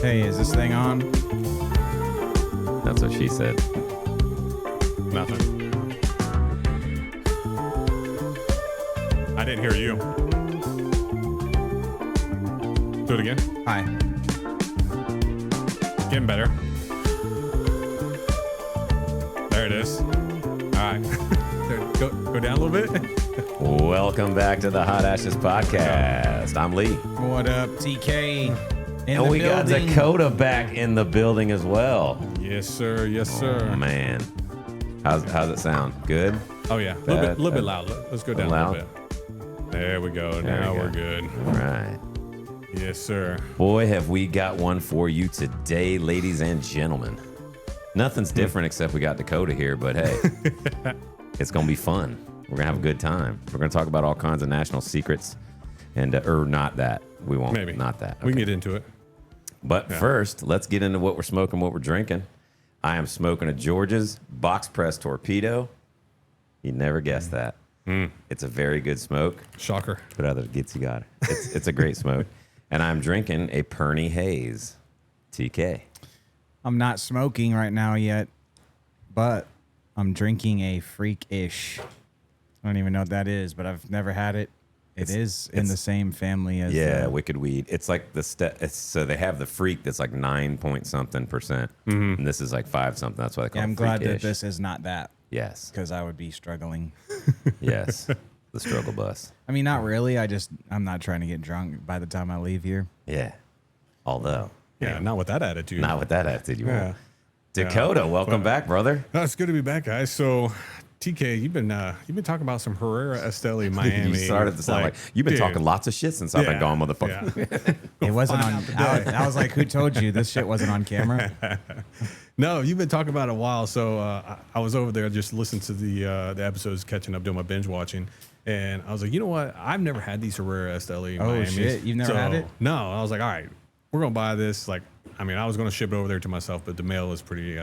Hey, is this thing on? That's what she said. Nothing. I didn't hear you. Do it again. Hi. Getting better. There it is. All right. Go down a little bit. Welcome back to the Hot Ashes Podcast. I'm Lee. What up, TK? And we got Dakota back in the building as well. Yes, sir. Yes, sir. Oh, man. How's it sound? Good? Oh, yeah. A little bit loud. Let's go down a little bit. There we go. Now we're good. All right. Yes, sir. Boy, have we got one for you today, ladies and gentlemen. Nothing's different except we got Dakota here, but hey, it's going to be fun. We're going to have a good time. We're going to talk about all kinds of national secrets and, or not that. We won't. Maybe. Not that. Okay. We can get into it. But first, let's get into what we're smoking, what we're drinking. I am smoking a George's box press torpedo. You'd never guess that. It's a very good smoke. Shocker. But other get Cigar. It's a great smoke. And I'm drinking a Perny Haze. TK. I'm not smoking right now yet, but I'm drinking a Freak-ish. I don't even know what that is, but I've never had it. It is in the same family as Wicked Weed. It's like so they have the Freak that's like 9 point something %, and this is like 5 something. That's why they call it I'm glad that Freak-ish. this is not that. Yes. Because I would be struggling. Yes. The struggle bus. I mean, not really. I'm not trying to get drunk by the time I leave here. Yeah. Although. Yeah, not with that attitude. Not with that attitude, you Yeah. won't. Dakota, welcome back, brother. No, it's good to be back, guys. So, TK, you've been talking about some Herrera Esteli Miami. You started to sound like you've been talking lots of shit since I've been gone, motherfucker. Yeah. It wasn't on. I was like, who told you this shit wasn't on camera? No, you've been talking about it a while. So I was over there just listening to the episodes, catching up, doing my binge watching, and I was like, you know what? I've never had these Herrera Esteli Miami. Oh shit, you've never had it? No, I was like, all right, we're gonna buy this. Like, I mean, I was gonna ship it over there to myself, but the mail is pretty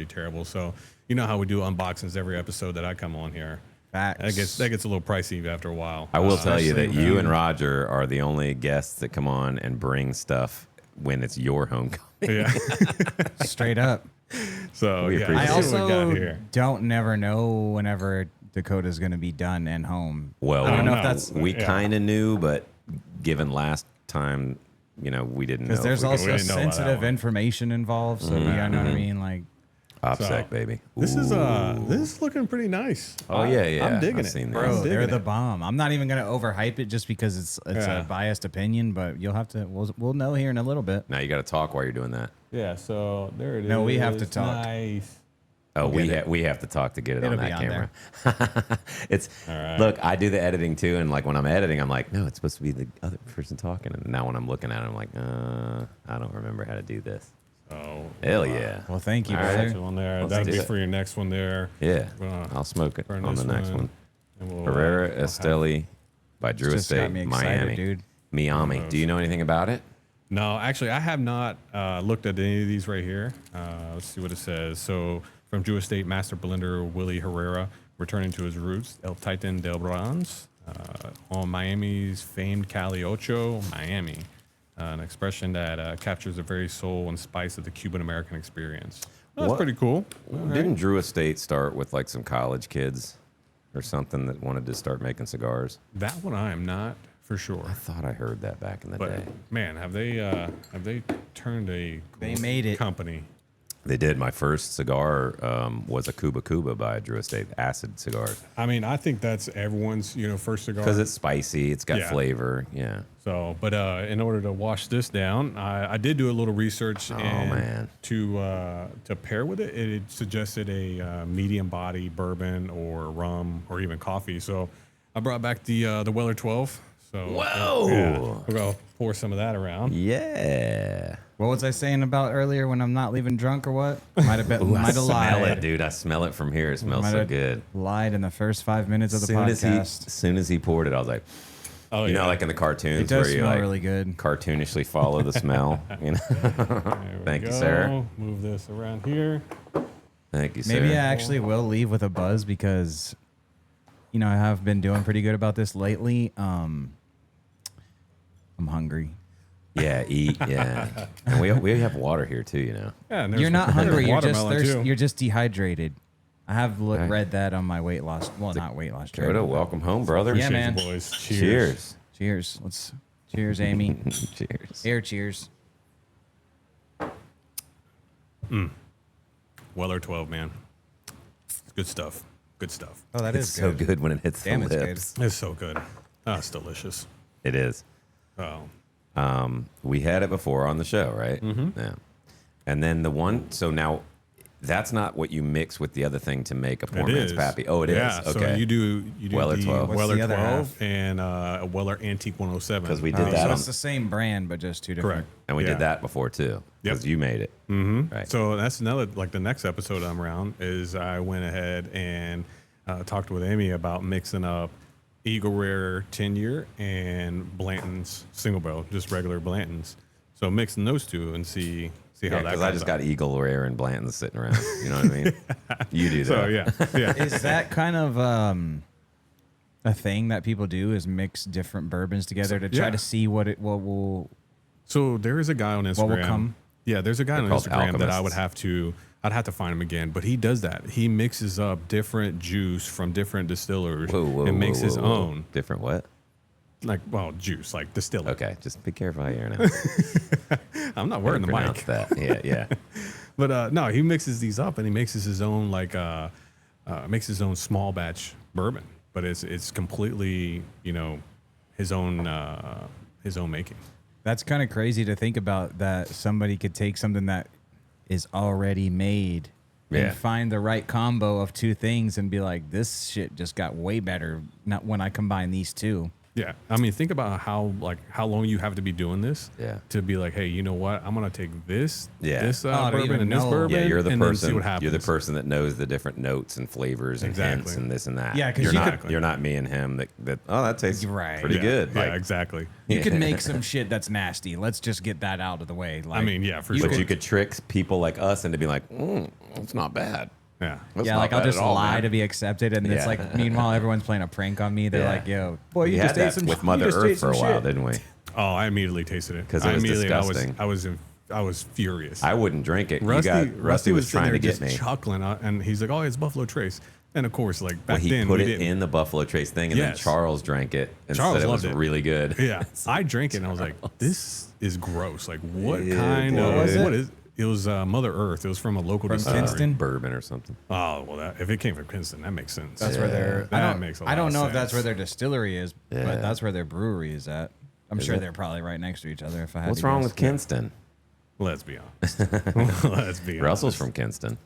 terrible. So you know how we do unboxings every episode that I come on here. Facts. That gets a little pricey after a while. I will tell you that you and Roger are the only guests that come on and bring stuff when it's your homecoming. Yeah. Straight up. So We yeah, appreciate I it. let's see what we got also here. don't never know whenever Dakota's going to be done and home. Well, I don't know no. if that's we Yeah. kind of knew, but given last time, we didn't know. because there's if we also didn't know about that sensitive one. information involved. So you know what I mean? Like, OPSEC, baby. This is Ooh. this is looking pretty nice. Oh, yeah. I'm digging I've it, seen bro. that. bro, I'm they're digging the it. bomb. I'm not even going to overhype it just because it's Yeah. a biased opinion, but you'll have to. We'll know here in a little bit. Now you got to talk while you're doing that. Yeah, so there it is. No, we have to talk. Nice. Oh, Get we have to talk to get it on It'll be that on camera. It's right. Look, I do the editing too, and like when I'm editing, I'm like, no, it's supposed to be the other person talking. And now when I'm looking at it, I'm like, I don't remember how to do this. Oh, Hell yeah. Well, thank you, All right. brother. that's one there. Let's That'll do be it. for your next one there. Yeah, Uh, I'll smoke it for on the next one. And we'll, Herrera we'll have- Esteli by Drew Just got Estate, me excited, Miami. dude. Miami. Do you know anything about it? No, actually, I have not looked at any of these right here. Let's see what it says. So, from Drew Estate Master Blender Willie Herrera, returning to his roots, El Titan del Bronze, on Miami's famed Cali Ocho, Miami. An expression that captures the very soul and spice of the Cuban American experience. That's What? pretty cool. Didn't Drew Estate start with like some college kids or something that wanted to start making cigars? That one I am not for sure. I thought I heard that back in the But day. man, have they turned a They made it. company? They did. My first cigar was a Cuba Cuba by Drew Estate, acid cigar. I mean, I think that's everyone's first cigar. Because it's spicy, it's got Yeah. flavor. Yeah. So, but in order to wash this down, I did do a little research. And man. To pair with it, it suggested a medium body bourbon or rum or even coffee. So I brought back the Weller 12. So Whoa. yeah, we're gonna pour some of that around. Yeah. What was I saying about earlier when I'm not leaving drunk or what? Might have been. Ooh, I Might have smell lied. it, dude. I smell it from here. It smells Might so have good. Lied in the first 5 minutes of the As podcast. soon as he poured it, I was like, Oh, you yeah. know, like in the cartoons It does where you smell like really good. cartoonishly follow the smell. You know? There we Thank you, go. sir. Move this around here. Thank you, sir. Maybe I actually will leave with a buzz because, I have been doing pretty good about this lately. I'm hungry. Yeah, eat. Yeah, and we have water here too. You know. Yeah, and there's- You're not there's hungry. You're just watermelon, thirsty. too. You're just dehydrated. I have Right. read that on my weight loss. Well, not weight loss. Dakota, welcome home, brother. Yeah, Appreciate man. you, boys. Cheers. Cheers. Cheers, Amy. Cheers. Air cheers. Weller 12, man. Good stuff. Good stuff. Oh, that It's so good when it hits Damn, the it's good. lips. It's so good. Oh, it's delicious. It is. Oh, We had it before on the show, right? Mm-hmm. Yeah. And then the one, so now that's not what you mix with the other thing to make a poor it man's is. pappy. Oh, it is. Yeah, Okay. so you do Weller the 12. What's Weller the other 12 half? and a Weller Antique 107. Because we did Oh, that so on, it's the same brand, but just two different. Correct. and we Yeah. did that before too. Because you made it. Mm-hmm. Right. So that's another, like the next episode I'm around is I went ahead and talked with Amy about mixing up Eagle Rare 10-year and Blanton's single barrel, just regular Blanton's. So mixing those two and see how that Because goes. I just got Eagle Rare and Blanton sitting around. You know what I mean? You do that. So yeah. Is that kind of a thing that people do? Is mix different bourbons together to try Yeah. to see what will? So there is a guy on Instagram. will come? Yeah, there's a guy on called Instagram that alchemists. I'd have to find him again, but he does that. He mixes up different juice from different distillers and makes his own. Different what? Like, well, juice, like distiller. Okay, just be careful how you're now. I'm not wearing the Pronounce mic. that. Yeah, yeah. But no, he mixes these up and he makes his own makes his own small batch bourbon. But it's completely, his own making. That's kind of crazy to think about, that somebody could take something that is already made Yeah. and find the right combo of two things and be like, this shit just got way better not when I combine these two. Yeah, I mean, think about how long you have to be doing this. Yeah. To be like, hey, you know what? I'm gonna take this, Yeah. this to bourbon even and this know. bourbon, Yeah, you're the and then person. see what happens. You're the person that knows the different notes and flavors and Exactly. hints and this and that. Yeah, 'cause you're you not. could- You're not me and him. That that tastes Right. pretty Yeah, good. Yeah, Like, exactly. You could make some shit that's nasty. Let's just get that out of the way. Like, I mean, yeah, for but sure. you could trick people like us into being like, it's not bad. Yeah. That's yeah, not like I'll bad just at all, lie man. to be accepted, and it's Yeah. like, meanwhile, everyone's playing a prank on me. They're Yeah. like, "Yo, boy, We you had just ate that some with you Mother just Earth ate for a some while, shit." didn't we? Oh, I immediately tasted it 'Cause it was disgusting. I was furious. I wouldn't drink it. Rusty was trying to sitting there get me. just chuckling, and he's like, "Oh, it's Buffalo Trace." And of course, like back Well, he then, put we it didn't. in the Buffalo Trace thing, and then Yes. Charles drank it and Charles said it was loved it. really good. Yeah, I drank it and I was like, "This is gross. Like, what Yeah, kind what of was it? what is?" It was Mother Earth. It was from a local From distillery. Kinston? Bourbon or something. Oh well, if it came from Kinston, that makes sense. That's where their. That makes a lot I don't of know if that's sense. where their distillery is, Yeah. but that's where their brewery is at. I'm sure it? they're probably right next to each other. If I had What's to wrong guess. with Kinston? Let's be honest. Let's be Russell's honest. from Kinston.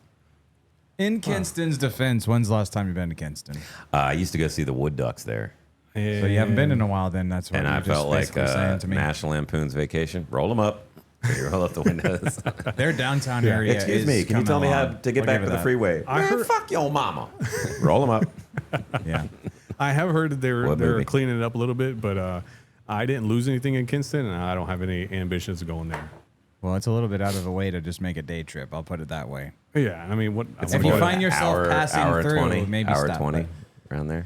In Kinston's defense, when's the last time you've been to Kinston? I used to go see the Wood Ducks there, So you haven't been in a while. Then that's what and you're I just felt like basically saying to me. National Lampoon's Vacation. Roll them up. You roll up the windows. Their downtown area. Excuse is me, can you coming tell me how along. to get I'll back give to it the that. freeway? I Man, heard- fuck your mama. Roll them up. Yeah. I have heard that they're What movie? cleaning it up a little bit, but I didn't lose anything in Kinston, and I don't have any ambitions to go in there. Well, it's a little bit out of the way to just make a day trip. I'll put it that way. Yeah, I mean, what? It's If you what, find yourself passing hour through, 20, maybe hour stop, 20 but- around there.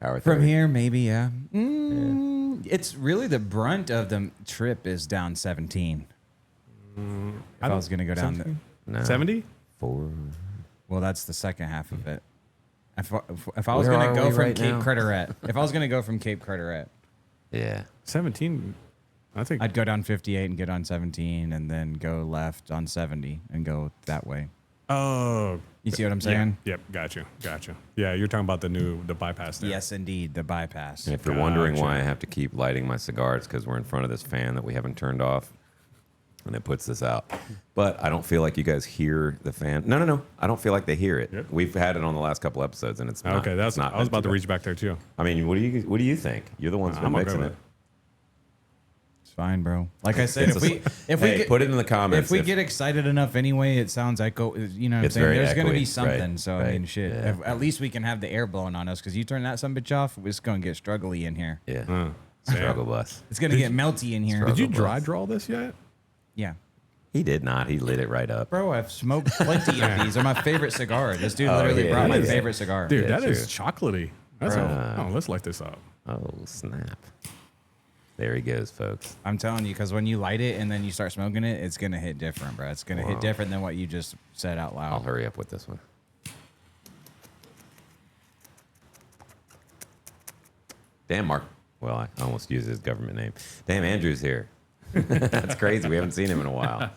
Hour From 30. here, maybe, yeah. It's really the brunt of the trip is down 17. If I was going to go down the, No. 70? 4. well, that's the second half of it. If I was Where going are to go we from right Cape now? Carteret, if I was going to go from Cape Carteret, Yeah. 17? I think. I'd go down 58 and get on 17 and then go left on 70 and go that way. Oh. You see what I'm Yeah, saying? yep, gotcha. Yeah, you're talking about the bypass there. Yes, indeed, the bypass. And if you're wondering Gotcha. why I have to keep lighting my cigars, because we're in front of this fan that we haven't turned off, and it puts this out. But I don't feel like you guys hear the fan. No. I don't feel like they hear it. Yep. We've had it on the last couple episodes, and it's not. Okay, that's it's not I was been about to too reach back there too. bad. I mean, what do you think? You're the ones who've been I'm okay mixing with it. It's fine, bro. Like I said, It's if we hey, get, put it in the comments. if we get excited enough anyway, it sounds like you know what I'm It's saying. very There's going to be echoey, something. right, So I mean, right, shit. yeah. At least we can have the air blowing on us because you turn that son bitch off, it's going to get struggly in here. yeah, Sam, struggle bus. It's going to get melty in here. Did you Struggle dry bus. draw this yet? Yeah. He did not. He lit it right up. Bro, I've smoked plenty of these. They're my favorite cigar. This dude Oh, literally yeah, brought my yeah. favorite cigar. Dude, Yeah, that is true. chocolatey. That's Bro. let's light this up. Oh snap! There he goes, folks. I'm telling you, because when you light it and then you start smoking it, it's gonna hit different, bro. It's gonna hit different than what you just said out loud. I'll hurry up with this one. Damn, Mark. Well, I almost used his government name. Damn, Andrew's here. That's crazy. We haven't seen him in a while.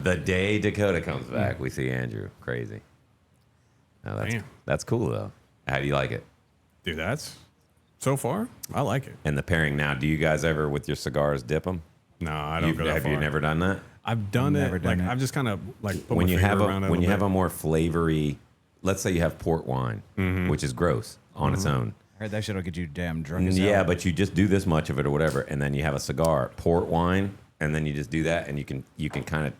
The day Dakota comes back, we see Andrew. Crazy. No, that's cool, though. How do you like it? Dude, so far, I like it. And the pairing now, do you guys ever, with your cigars, dip them? No, I don't go that far. Have you never done that? I've done it. I've just kind of like put when my you finger have around it when you have bit. a more flavory, let's say you have port wine, which is gross on its own. I heard that shit'll get you damn drunk as hell. Yeah, but you just do this much of it or whatever, and then you have a cigar, port wine, and then you just do that, and you can kind of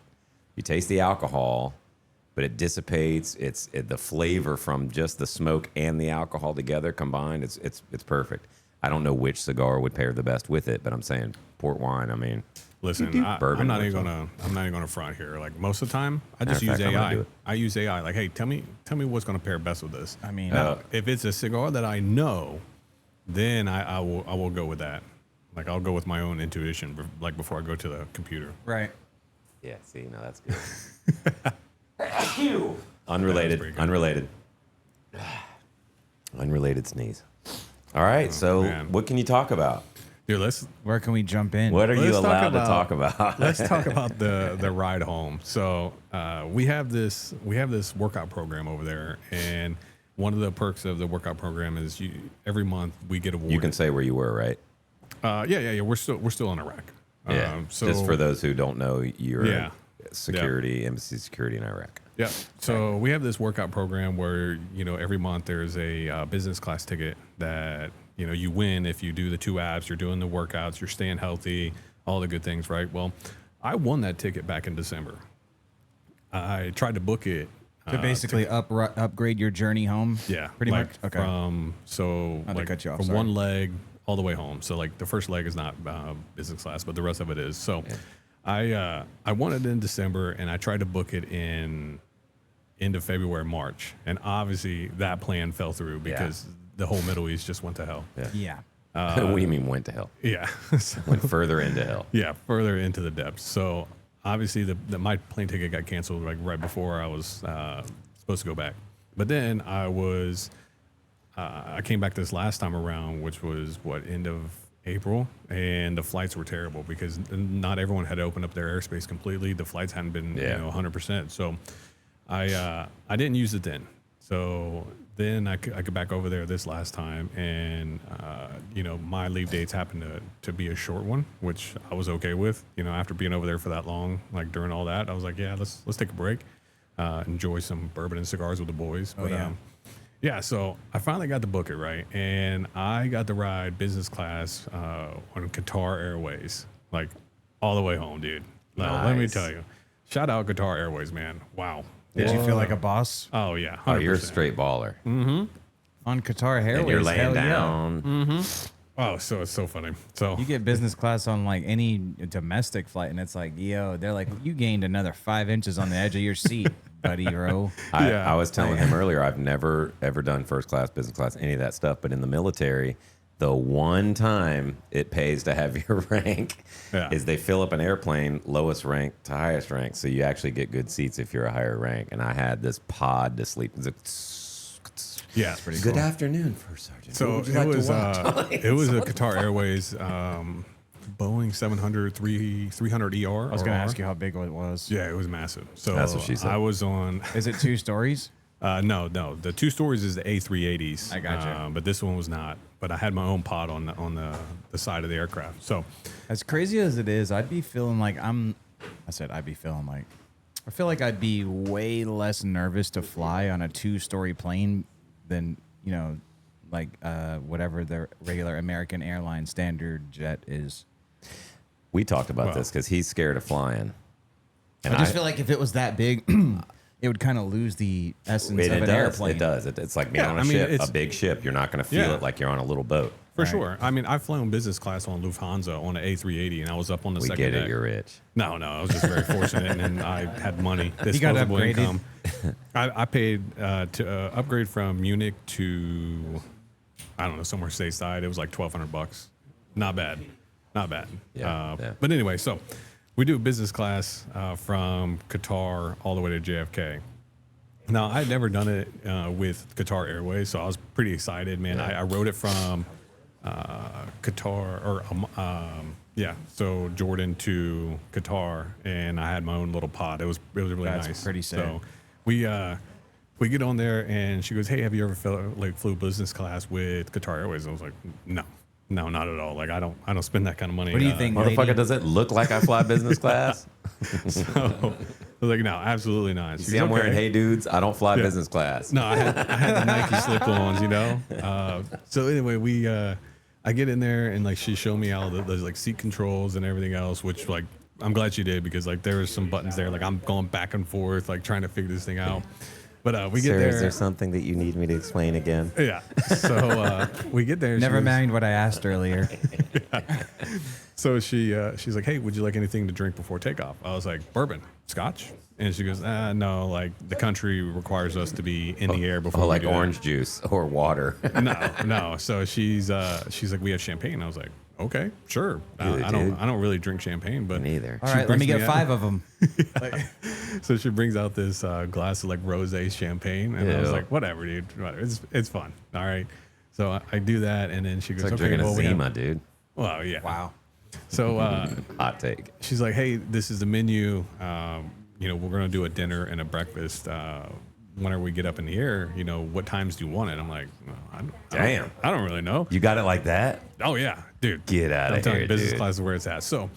you taste the alcohol, but it dissipates. The flavor from just the smoke and the alcohol together combined. It's perfect. I don't know which cigar would pair the best with it, but I'm saying port wine. I mean, listen, I'm not even gonna front here. Like most of the time, I just use AI. I use AI. Like, hey, tell me what's gonna pair best with this. I mean, if it's a cigar that I know, then I will go with that. Like I'll go with my own intuition. Like before I go to the computer. right. yeah. See, no, that's good. Unrelated. Unrelated sneeze. All right. So, man. what can you talk about? Dude, Where can we jump in? What are you Let's talk allowed to about- talk about? let's talk about the ride home. So we have this workout program over there, and one of the perks of the workout program is every month we get awarded. You can say where you were, right? Yeah. We're still in Iraq. Yeah. So Just for those who don't know, you're Yeah. security, embassy security in Iraq. yeah. So we have this workout program where every month there's a business class ticket that you win if you do the 2 apps, you're doing the workouts, you're staying healthy, all the good things, right? Well, I won that ticket back in December. I tried to book it. To basically upgrade your journey home? Yeah, Pretty like much? Okay. From cut you off, from sorry. one leg all the way home. So like the first leg is not business class, but the rest of it is. So I won it in December, and I tried to book it in end of February, March, and obviously that plan fell through because the whole Middle East just went to hell. Yeah. What do you mean went to hell? Yeah. So, Went further into hell. yeah, further into the depths. So obviously my plane ticket got canceled like right before I was supposed to go back. But then I came back this last time around, which was end of April, and the flights were terrible because not everyone had opened up their airspace completely. The flights hadn't been 100%. So I didn't use it then. So then I got back over there this last time, and my leave dates happened to be a short one, which I was okay with. After being over there for that long, like during all that, I was like, yeah, let's take a break, enjoy some bourbon and cigars with the boys. But yeah, so I finally got to book it right, and I got to ride business class on Qatar Airways, like all the way home, dude. Now, let me Nice. tell you, shout out Qatar Airways, man. Wow. Did you feel like a boss? Oh yeah. 100%. Oh, you're a straight baller. On Qatar Airways? And you're laying hell yeah. down. Oh, so it's so funny. So You get business class on like any domestic flight, and it's like, they're like, you gained another 5 inches on the edge of your seat, buddy, bro. Yeah. I was telling him earlier, I've never ever done first class, business class, any of that stuff. But in the military, the one time it pays to have your rank is they fill up an airplane lowest rank to highest rank, so you actually get good seats if you're a higher rank. And I had this pod to sleep. It was yeah, it's pretty good cool. afternoon, First Sergeant. So What would you like to watch? it was a Qatar Airways Boeing 700 300 ER. I was going to ask you how big it was. Yeah, it was massive. So That's what she said. I was on. Is it 2 stories? No. The 2 stories is the A380s. I gotcha. But this one was not. But I had my own pod on the side of the aircraft. So As crazy as it is, I'd be feeling like I feel like I'd be way less nervous to fly on a 2-story plane than, whatever the regular American airline standard jet is. We talked about this because he's scared of flying. And I just feel like if it was that big, it would kind of lose the essence of an airplane. It does. It's like being on a ship, a big ship. You're not going to feel it like you're on a little boat. For sure. I mean, I've flown business class on Lufthansa on an A380, and I was up on the We second get deck. it. You're rich. No, I was just very fortunate, and I had money, You got disposable upgraded? income. I paid to upgrade from Munich to, I don't know, somewhere stateside. It was like $1,200. Not bad. Not bad. Yeah. But anyway, so we do business class from Qatar all the way to JFK. Now, I'd never done it with Qatar Airways, so I was pretty excited, man. I wrote it from Qatar, so Jordan to Qatar, and I had my own little pod. It was really That's nice. pretty sick. So we get on there, and she goes, "Hey, have you ever flew business class with Qatar Airways?" And I was like, "No, not at all. Like, I don't spend that kind of money." What do you think, Motherfucker, lady? does it look like I fly business class? So I was like, "No, absolutely not." She See, goes, I'm wearing "Okay." Hey Dudes. I don't fly business class. No, I had the Nike slip-ons, you know. So anyway, I get in there and like she showed me all the like seat controls and everything else, which like I'm glad she did because like there was some buttons there, like I'm going back and forth, like trying to figure this thing out. But we get Sir, there. is there something that you need me to explain again? Yeah. So we get there. Never mind what I asked earlier. So she's like, "Hey, would you like anything to drink before takeoff?" I was like, "Bourbon, scotch." And she goes, "No, like the country requires us to be in the air before." Oh, we like do that." orange juice or water. No. So she's like, "We have champagne." I was like, "Okay, sure." Good, I don't really drink champagne, but Neither. All she right, let me brings get out- 5 of them. So she brings out this glass of like rosé champagne, and I was Ew. like, "Whatever, dude. Whatever. It's fun. All right." So I do that, and then she goes, It's like "Okay, drinking a well, we have-" Zima, dude. Well, yeah. Wow. So Hot take. she's like, "Hey, this is the menu. We're gonna do a dinner and a breakfast. Whenever we get up in the air, what times do you want it?" I'm like, well, Damn. I don't really know. You got it like that? Oh yeah, dude. Get outta I'm telling here, you, business dude. class is where it's at. So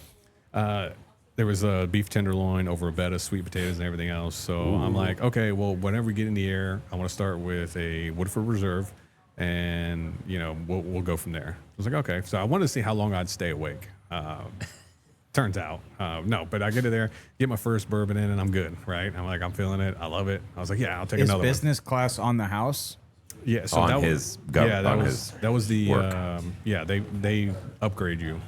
there was a beef tenderloin over a bed of sweet potatoes and everything else. So I'm like, okay, well, whenever we get in the air, I want to start with a Woodford Reserve, and we'll go from there. I was like, okay. So I wanted to see how long I'd stay awake. Turns out, no, but I get in there, get my first bourbon in, and I'm good, right? I'm like, I'm feeling it. I love it. I was like, yeah, I'll take Is another business class on the house? one. Yeah, so On that his was, gov- yeah, that on was his that was the work. they upgrade you.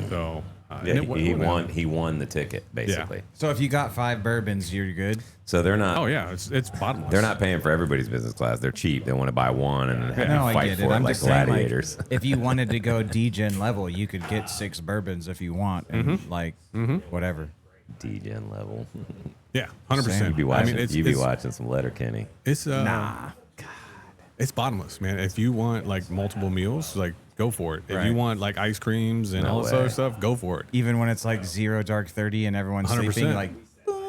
So Yeah, and he won the ticket, basically. So if you got 5 bourbons, you're good. So they're not Oh yeah, it's bottomless. they're not paying for everybody's business class. They're cheap. They want to buy one and have No, you I fight get for it. it I'm like just saying, gladiators. like, if you wanted to go D-Gen level, you could get 6 bourbons if you want, and whatever. D-Gen level. Yeah, 100%. You'd be watching. it's, you'd be it's, watching some Letterkenny. It's it's bottomless, man. If you want like multiple meals, like go for it. If Right. you want like ice creams and No all this way. other stuff, go for it. Even when it's like 0 dark 30 and everyone's 100%. sleeping, like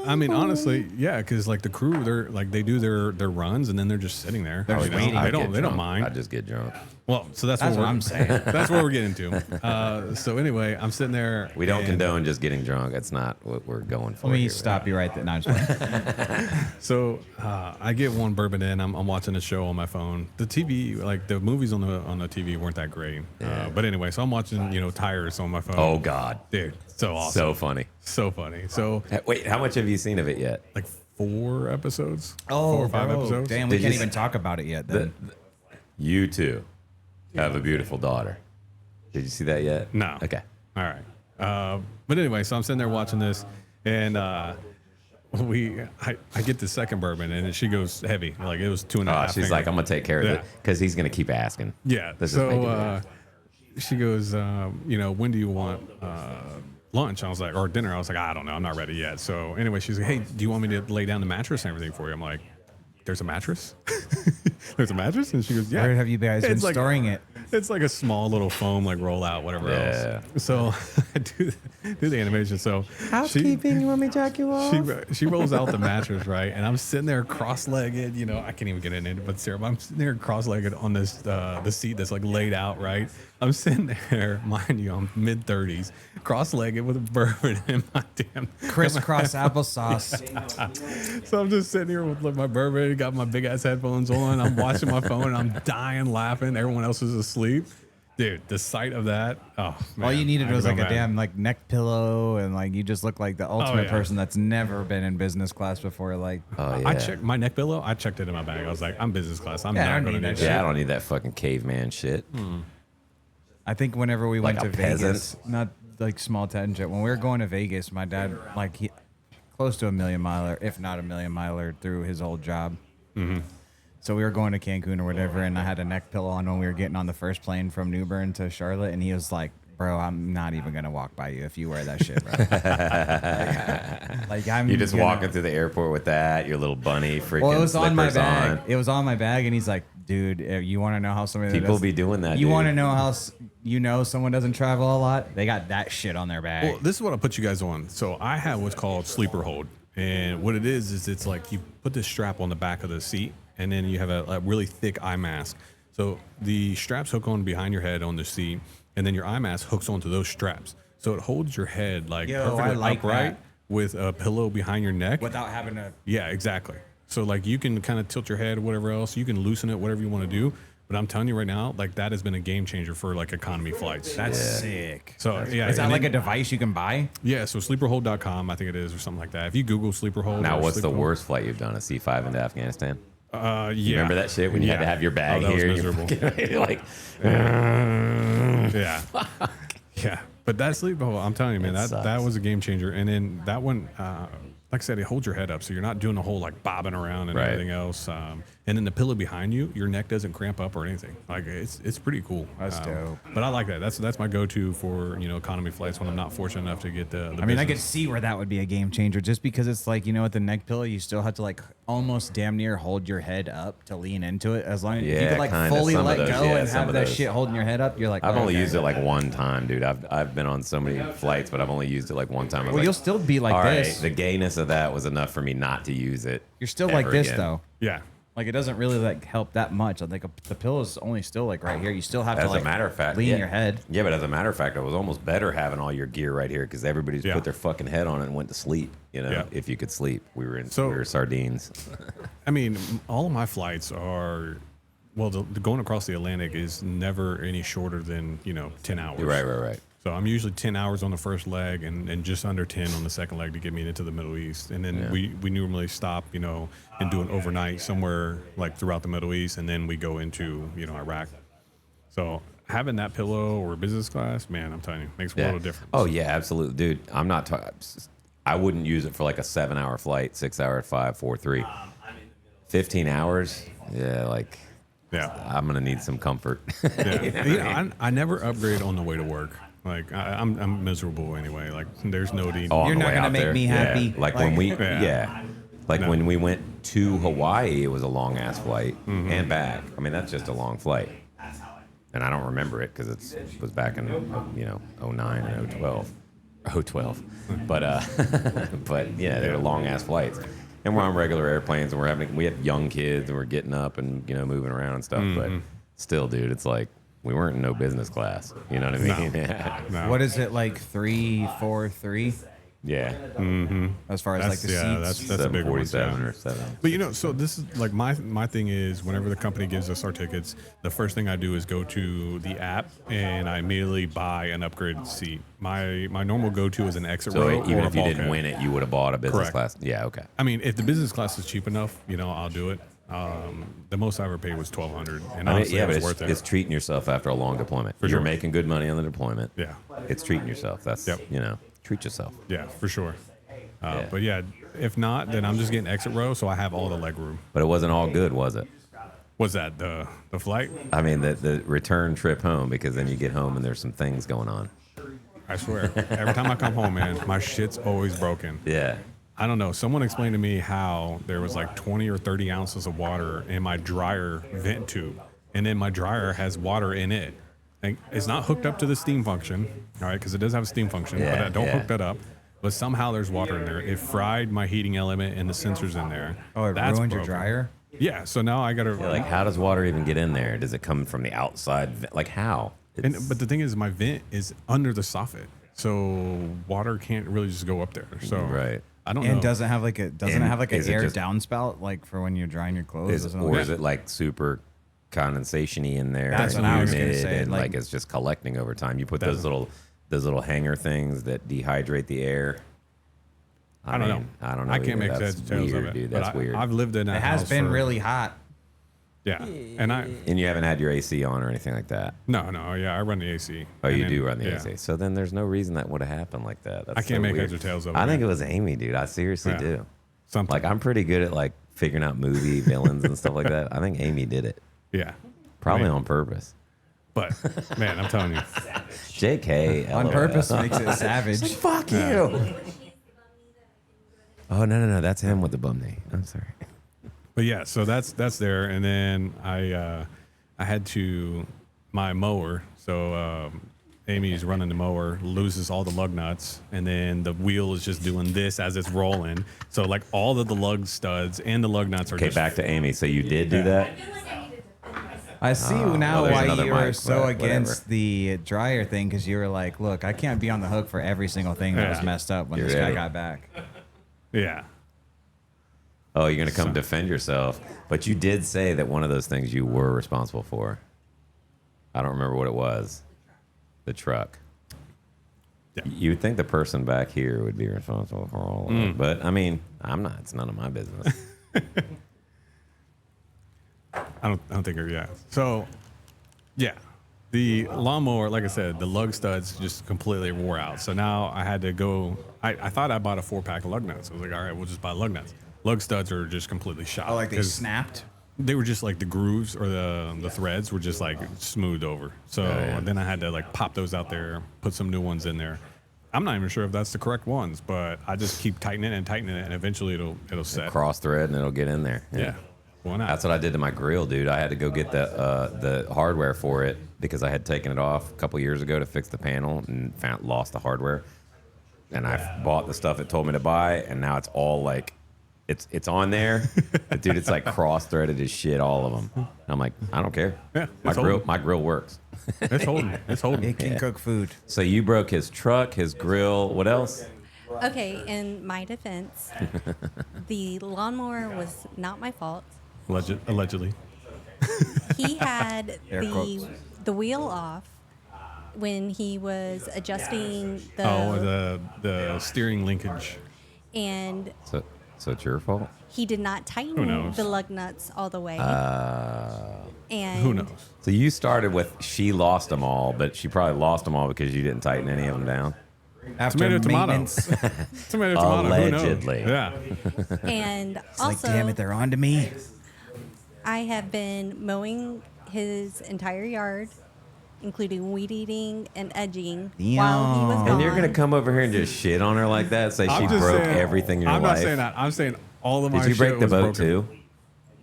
I mean, honestly, yeah, because like the crew, they're like they do their runs and then they're just sitting there. They're just waiting. They I'd don't get they don't drunk. mind. I just get drunk. Well, so that's that's what what I'm saying. That's what we're getting to. So anyway, I'm sitting there. We don't and- condone just getting drunk. That's not what we're going for. Let me here. stop you right there. No, I'm just playing. So I get one bourbon in. I'm watching a show on my phone. The TV, like the movies on the TV, weren't that great. But anyway, so I'm watching Tires on my phone. Oh God, dude, so awesome, so funny. so funny. So Wait, how much have you seen of it yet? like 4 episodes. Oh, 4 or 5 bro. episodes. Damn, we Did can't you even s- talk about it yet. Then You too have a beautiful daughter. Did you see that yet? No. Okay. All right. But anyway, so I'm sitting there watching this, and I get the second bourbon, and she goes heavy. Like it was 2.5. Oh, she's like, I'm gonna take care of Yeah. it because he's gonna keep asking. Yeah. Let's just make it So work. she goes, when do you want lunch? I was like, or dinner. I was like, I don't know. I'm not ready yet. So anyway, she's like, hey, do you want me to lay down the mattress and everything for you? I'm like, there's a mattress? There's a mattress? And she goes, yeah. where have you guys been It's like- storing it? It's like a small little foam, like roll out, whatever Yeah. else. So I do the animation. So Housekeeping, you want me to jack you off? she rolls out the mattress, right? And I'm sitting there cross-legged. I can't even get in it, but Sarah, I'm sitting there cross-legged on this the seat that's like laid out, right? I'm sitting there, mind you, I'm mid-30s, cross-legged with a bourbon in my damn Crisscross applesauce. So I'm just sitting here with like, my bourbon, got my big ass headphones on. I'm watching my phone. I'm dying laughing. Everyone else is asleep. Dude, the sight of that. Oh, man. All you needed I was go like a mad. damn like neck pillow, and like you just look like the ultimate yeah. person that's never been in business class before. Like, Oh yeah. I checked my neck pillow. I checked it in my bag. I was like, I'm business class. I'm Yeah, I not don't going to need do that shit. Yeah, I don't need that fucking caveman shit. I think whenever we Like went a to Vegas, peasant? not like small tangent, when we were going to Vegas, my dad he close to a million miler, if not a million miler, through his old job. Mm-hmm. So we were going to Cancun or whatever, and I had a neck pillow on when we were getting on the first plane from New Bern to Charlotte, and he was like, bro, I'm not even gonna walk by you if you wear that shit, bro. like I'm. You're just walking through the airport with that, your little bunny freaking. Well, it was on my slippers bag. on. It was on my bag, and he's like, "Dude, you want to know how somebody People be doing that. You dude. want to know how someone doesn't travel a lot? They got that shit on their bag. Well, this is what I put you guys on. So I have what's called sleeper hold. And what it is it's like you put this strap on the back of the seat, and then you have a really thick eye mask. So the straps hook on behind your head on the seat, and then your eye mask hooks onto those straps. So it holds your head like perfectly upright with a pillow behind your neck. Without having to. Yeah, exactly. So like you can kind of tilt your head or whatever else. You can loosen it, whatever you want to do. But I'm telling you right now, like that has been a game changer for like economy flights. That's sick. So yeah, Is that like a device you can buy? Yeah, so sleeperhold.com, I think it is, or something like that. If you Google sleeper hold. Now, what's the Sleeper worst flight you've done? A C5 into Afghanistan? Yeah. You remember that shit when you had to have your bag that was here? and you're miserable. fucking, like, Yeah. Yeah. But that sleeper hold, I'm telling you, man, that sucks. was a game changer. And then that one, like I said, it holds your head up, so you're not doing the whole like bobbing around and Right. everything else. And then the pillow behind you, your neck doesn't cramp up or anything. Like it's pretty cool. That's dope. But I like that. That's my go-to for economy flights when I'm not fortunate enough to get the I mean, I could business. see where that would be a game changer, just because it's like, with the neck pillow, you still have to like almost damn near hold your head up to lean into it. As long as you Yeah, could like kinda, fully some of let those, go yeah, and some have of that those. shit holding your head up, you're like, I've only okay. used it like one time, dude. I've been on so many flights, but I've only used it like one time. I was Well, like, you'll still be like all right, this. the gayness of that was enough for me not to use it. You're still like ever this again. though. Yeah. Like it doesn't really like help that much. Like the pillow's only still like right here. You still have to As like a matter of fact, lean yeah. your head. Yeah, but as a matter of fact, it was almost better having all your gear right here because everybody's Yeah. put their fucking head on it and went to sleep. Yeah. If you could sleep, we were So- sardines. I mean, all of my flights are, well, the going across the Atlantic is never any shorter than 10 hours. Right. So I'm usually 10 hours on the first leg and just under 10 on the second leg to get me into the Middle East. And then Yeah. we normally stop, and do an overnight somewhere like throughout the Middle East, and then we go into, Iraq. So having that pillow or business class, man, I'm telling you, makes a world of difference. Oh yeah, absolutely, dude. I'm not talking. I wouldn't use it for like a 7-hour flight, 6 hour at 5, 4, 3. 15 hours. Yeah, like Yeah. I'm gonna need some comfort. Yeah. I never upgrade on the way to work. Like I'm miserable anyway. Like there's no need. Oh, on You're the not way gonna out make there. me Yeah. happy. Like when we, Yeah. like No. when we went to Hawaii, it was a long ass flight and back. I mean, that's just a long flight, and I don't remember it because it was back in 09 and 012, 012. But but yeah, they were long ass flights, and we're on regular airplanes, and we have young kids, and we're getting up and moving around and stuff. But still, dude, it's like we weren't in no business class. You know what I mean? Yeah. No. What is it like 3, 4, 3? Yeah. As far as like the seats. That's a big one. 747 Yeah. or 7. But so this is like my thing is whenever the company gives us our tickets, the first thing I do is go to the app and I immediately buy an upgraded seat. My normal go-to is an exit So row even or a if you didn't bulkhead. win it, you would have bought a business Correct. class. Yeah, okay. I mean, if the business class is cheap enough, I'll do it. The most I ever paid was $1,200, and I mean, honestly, yeah, it was but worth it. it's treating yourself after a long deployment. For You're sure. making good money on the deployment. Yeah. It's treating yourself. That's, Yep. treat yourself. Yeah, for sure. Yeah. But yeah, if not, then I'm just getting exit row, so I have all the leg room. But it wasn't all good, was it? Was that the flight? I mean, the return trip home, because then you get home and there's some things going on. I swear, every time I come home, man, my shit's always broken. Yeah. I don't know. Someone explained to me how there was like 20 or 30 ounces of water in my dryer vent tube, and then my dryer has water in it. And it's not hooked up to the steam function, all right, because it does have a steam function, but Yeah, I don't yeah. hook that up. But somehow there's water in there. It fried my heating element and the sensors in there. Oh, it That's ruined your broken. dryer? Yeah, so now I got to. Yeah, like, how does water even get in there? Does it come from the outside? Like, how? But the thing is, my vent is under the soffit, so water can't really just go up there. So Right. I don't know. And doesn't have like a And have like an is it air just- downspout like for when you're drying your clothes. Doesn't Or it? is it like super condensation-y in there? That's and what I was gonna humid say, And like like- it's just collecting over time. You put those little hanger things that dehydrate the air. I don't know. I don't know. I can't either. make That's heads or tails weird, of it. dude. but That's weird. I've lived in that It has house been for- really hot. Yeah, and And you haven't had your AC on or anything like that. no, yeah, I run the AC. Oh, And you then- do run the yeah. AC. So then there's no reason that would have happened like that. That's I can't so make weird. heads or tails of it. I think man. it was Amy, dude. I seriously Yeah. do. Something. Like, I'm pretty good at like figuring out movie villains and stuff like that. I think Amy did it. Yeah, Probably I mean, on purpose. But man, I'm telling you, JK. On LOL. purpose makes it savage. Fuck you. Oh no, that's him with the bum knee. I'm sorry. but yeah, so that's there, and then I had to my mower. So Amy's running the mower, loses all the lug nuts, and then the wheel is just doing this as it's rolling. So like all of the lug studs and the lug nuts are Okay, just back to Amy. So you did do that? I see now well, there's why another you were mic, so but against the dryer thing, because you were like, look, I can't be on the hook for every single thing that was Yeah. messed up when You're this guy ready. got back. yeah. Oh, you're gonna come defend yourself. But you did say that one of those things you were responsible for. I don't remember what it was. The truck. Yeah. You would think the person back here would be responsible for all of it. But I mean, I'm not. It's none of my business. I don't think yeah. So, yeah, the lawnmower, like I said, the lug studs just completely wore out. So now I had to go. I thought I bought a 4-pack of lug nuts. I was like, all right, we'll just buy lug nuts. Lug studs are just completely shot. Oh, like they 'cause snapped? They were just like the grooves or the threads were just like smoothed over. So then I had to like pop those out there, put some new ones in there. I'm not even sure if that's the correct ones, but I just keep tightening it, and eventually it'll set. Cross thread and it'll get in there. Yeah. Why not? That's what I did to my grill, dude. I had to go get the hardware for it because I had taken it off a couple years ago to fix the panel and lost the hardware. And I bought the stuff it told me to buy, and now it's all like, it's on there, but dude, it's like cross-threaded as shit, all of them. I'm like, I don't care. Yeah, My grill works. It's holding. It's holding. It can cook food. So you broke his truck, his grill. What else? Okay, in my defense, the lawnmower was not my fault. Allegedly. He had Air quotes. the wheel off when he was adjusting the The steering linkage. and So it's your fault. he did not Who tighten knows? the lug nuts all the way. And Who knows? So you started with she lost them all, but she probably lost them all because you didn't tighten any of them down. After Tomato. maintenance, Tomato. Who knows? Allegedly. Yeah. And like, also, damn it, they're on to me. I have been mowing his entire yard, including weed eating and edging, while he was Damn. gone. And you're gonna come over here and just shit on her like that? Say she I'm just broke saying- everything in your I'm life? not saying that. I'm saying all of my Did you shit break the was boat broken. too?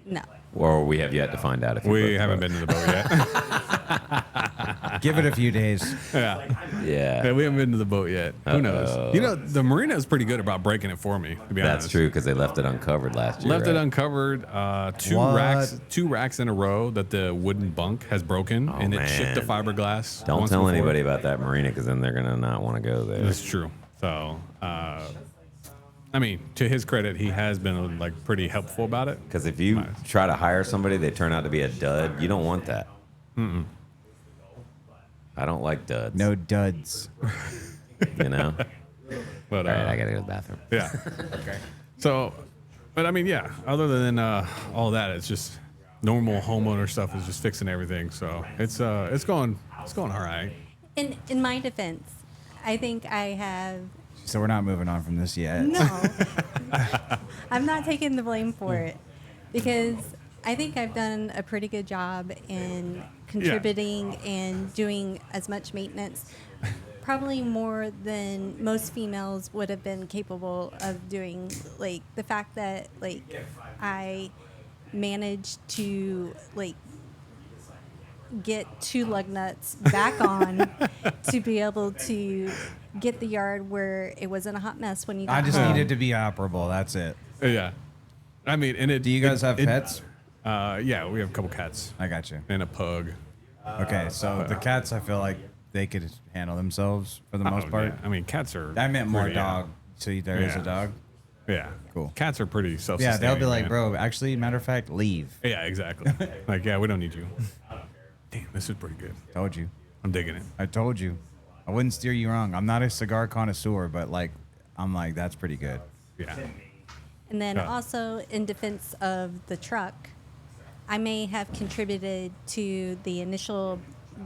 No. Or we have yet to find out if you broke We the haven't boat. been to the boat yet. Give it a few days. Yeah, Yeah, we haven't been to the boat yet. Who knows? You know, the marina is pretty good about breaking it for me, to be that's honest. true because they left it uncovered last year. Left it right? uncovered. What? Two racks in a row that the wooden bunk has broken, and it chipped the man. fiberglass. Don't once tell before. anybody about that marina because then they're gonna not want to go there. That's true. So, I mean, to his credit, he has been like pretty helpful about it. Because if you try to hire somebody, they turn out to be a dud. You don't want that. I don't like duds. No duds. You know. But All right, I gotta go to the bathroom. yeah. Okay. So, but I mean, yeah. Other than all that, it's just normal homeowner stuff is just fixing everything. So it's going all right. In my defense, I think I have So we're not moving on from this yet. no. I'm not taking the blame for it because I think I've done a pretty good job in contributing and doing as much maintenance, probably more than most females would have been capable of doing. Like the fact that like I managed to like get 2 lug nuts back on to be able to get the yard where it wasn't a hot mess when you got I just home. needed to be operable. That's it. Yeah. I mean, and it. Do you guys have pets? Yeah, we have a couple cats I got you. and a pug. Okay, so the cats, I feel like they could handle themselves for the most Oh, part. yeah. I mean, cats are. I meant more pretty, dog. So there is Yeah. a dog. Yeah. Cool. Cats are pretty Yeah, self-sustaining. they'll be like, man. bro, actually, matter of fact, leave. Yeah, exactly. Like, yeah, we don't need you. Damn, this is pretty good. Told you. I'm digging it. I told you. I wouldn't steer you wrong. I'm not a cigar connoisseur, but like, I'm like, that's pretty good. Yeah. And then Yeah. also in defense of the truck, I may have contributed to the initial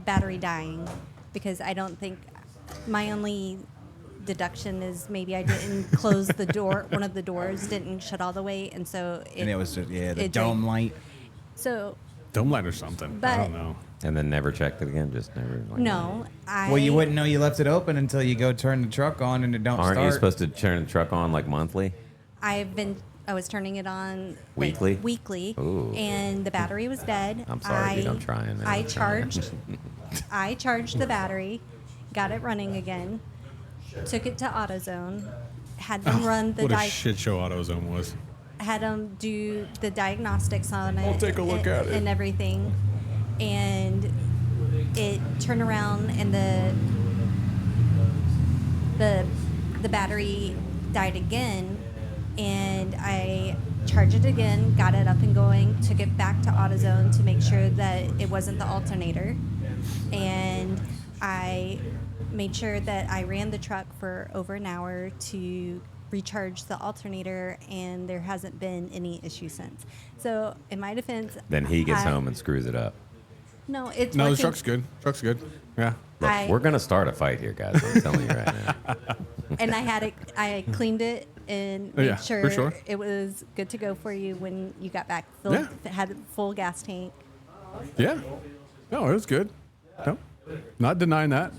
battery dying because I don't think my only deduction is maybe I didn't close the door. One of the doors didn't shut all the way, and so And it was just, the it dome drained. light. So dome light or something. I don't know. And then never checked it again. Just never. Like, No, Well, you wouldn't know you left it open until you go turn the truck on and it don't Aren't start. you supposed to turn the truck on like monthly? I was turning it on Weekly? Weekly, Ooh. and the battery was dead. I'm sorry, dude, I'm trying, man. I I'm trying. I charged the battery, got it running again, took it to AutoZone, had them run the What a shit show AutoZone was. had them do the diagnostics on it. I'll take a look at it. And everything, and it turned around and the battery died again, and I charged it again, got it up and going, took it back to AutoZone to make sure that it wasn't the alternator, and I made sure that I ran the truck for over an hour to recharge the alternator, and there hasn't been any issue since. So in my defense, Then he gets home and screws it up. No, it's No, the working. truck's good. Truck's good. Yeah. Look, we're gonna start a fight here, guys. I'm telling you right now. And I cleaned it and Oh, made yeah, sure, for sure. it was good to go for you when you got back. Yeah. Had a full gas tank. Yeah. No, it was good. No, not denying that.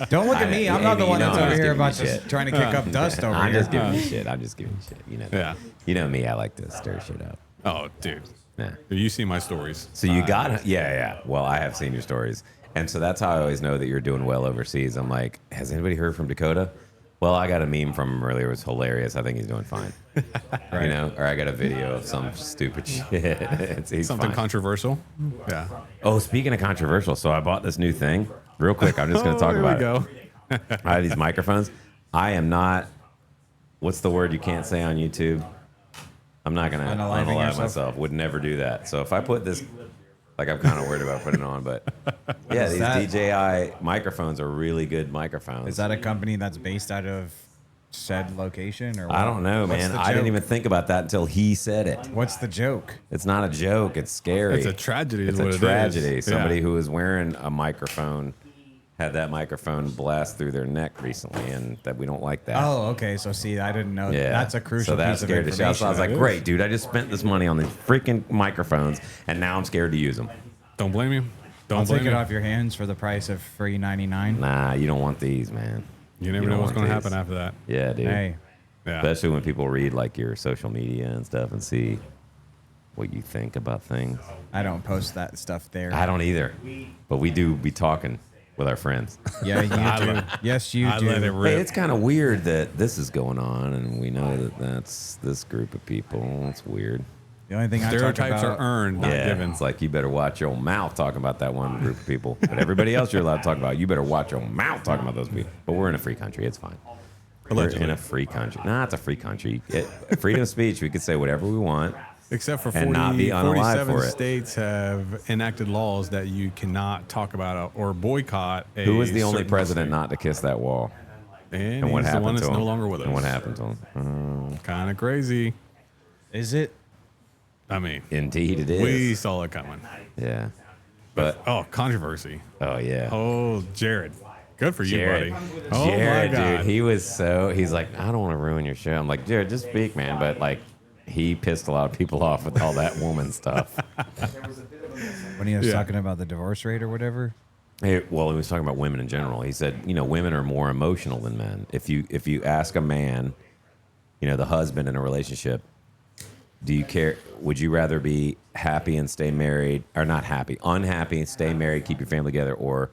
Don't look at me. I'm not the Amy, one you know that's I'm over just here giving you about just shit. trying to kick up dust over I'm here. just giving you shit. I'm just giving you shit. You know that. Yeah. You know me. I like to stir shit up. Oh, dude. Yeah. You see my stories. So you got yeah. Well, I have seen your stories, and so that's how I always know that you're doing well overseas. I'm like, has anybody heard from Dakota? Well, I got a meme from him earlier. It was hilarious. I think he's doing fine. Right. You know, or I got a video of some stupid shit. He's Something fine. controversial. Yeah. Oh, speaking of controversial, so I bought this new thing. Real quick, I'm just going to talk here about we go. it. I have these microphones. I am not. What's the word you can't say on YouTube? I'm not going to Unaliving unalive yourself? myself. Would never do that. So if I put this, like I'm kind of worried about putting it on, but yeah, these that? DJI microphones are really good microphones. Is that a company that's based out of said location, or what? I don't know, What's man. the I didn't joke? even think about that until he said it. What's the joke? It's not a joke. It's scary. It's a tragedy. It's is what a it tragedy. is. Somebody Yeah. who was wearing a microphone had that microphone blast through their neck recently, and that we don't like that. Oh, okay. So see, I didn't know. Yeah, That's a crucial So that piece of scared the shit out. information. So I was like, That is. great, dude. I just spent this money on these freaking microphones, and now I'm scared to use them. Don't blame you. Don't I'll blame take it you. off your hands for the price of free 99. Nah, you don't want these, man. You never You know don't what's going to want happen these. after that. Yeah, dude. Hey, Yeah. Especially when people read like your social media and stuff and see what you think about things. I don't post that stuff there. I don't either, but we do be talking with our friends. Yeah, you do. Yes, you I do. let it rip. Hey, it's kind of weird that this is going on, and we know that that's this group of people. It's weird. The only thing I talk Stereotypes about, are earned, not given. It's like you better watch your mouth talking about that one group of people. But everybody else you're allowed to talk about, you better watch your mouth talking about those people. But we're in a free country. It's fine. Allegedly. We're in a free country. Nah, it's a free country. Freedom of speech. We could say whatever we want. Except for and not be unalive 47 for it. states have enacted laws that you cannot talk about or boycott a Who was the only certain president state. not to kiss that wall? And what he's the happened one to that's him? no longer with us. And what happened to him? Kind of crazy. is it? I mean, Indeed, it is. we saw it coming. Yeah. But Oh, controversy. oh yeah. Oh, Jared. Good for Jared, you, buddy. Oh, Jared, my God. dude, he's like, I don't want to ruin your show. I'm like, Jared, just speak, man. But like, he pissed a lot of people off with all that woman stuff. When he was Yeah. talking about the divorce rate or whatever. Well, he was talking about women in general. He said, women are more emotional than men. If you ask a man, the husband in a relationship, do you care? Would you rather be happy and stay married, or not happy, unhappy and stay married, keep your family together, or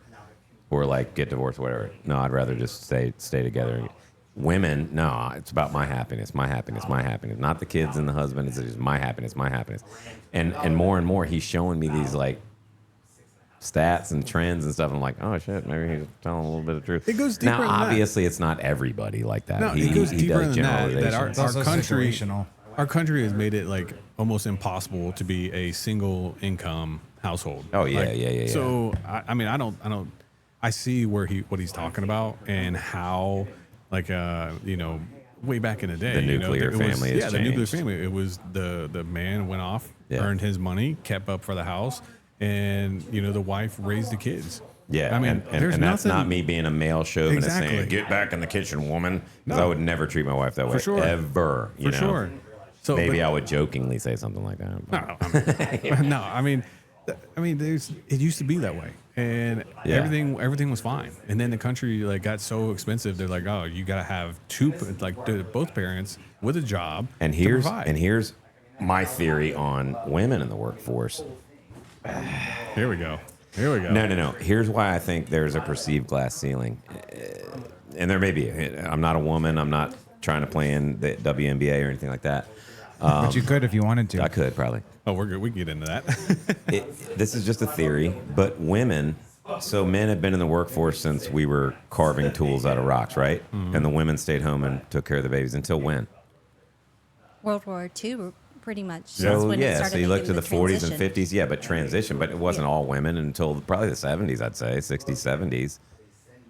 like get divorced, or whatever? No, I'd rather just stay together. Women, no, it's about my happiness, not the kids and the husband. It's just my happiness. And more, he's showing me these like stats and trends and stuff. I'm like, oh shit, maybe he's telling a little bit of truth. It goes deeper now, than that. obviously, it's not everybody like that. No, he, it goes he deeper does than that. That generalizations. also our country, situational. our country has made it like almost impossible to be a single income household. Oh, yeah, Like, yeah. So I mean, I see what he's talking about and how like way back in the day, The nuclear it was- family has yeah, the nuclear changed. family. It was the man went off, Yeah. earned his money, kept up for the house, and the wife raised the kids. Yeah, I mean, there's and that's nothing- not me being a male chauvinist saying, Exactly. get back in the kitchen, woman. 'Cause No. I would never treat my wife that way. For sure. Ever. For sure. So Maybe I would jokingly say something like that. no, I mean, it used to be that way, and Yeah. everything was fine. And then the country like got so expensive. They're like, oh, you got to have both parents with a job. And to here's provide. my theory on women in the workforce. Here we go. No. Here's why I think there's a perceived glass ceiling, and there may be. I'm not a woman. I'm not trying to play in the WNBA or anything like that. But you could if you wanted to. I could probably. Oh, we're good. We can get into that. This is just a theory, but women. So men have been in the workforce since we were carving tools out of rocks, right? Mm-hmm. And the women stayed home and took care of the babies until when? World War II, pretty much. So when it started so you look to making the 40s and transition. 50s, but transition, but it wasn't all women until probably the 70s, I'd say, 60s, 70s.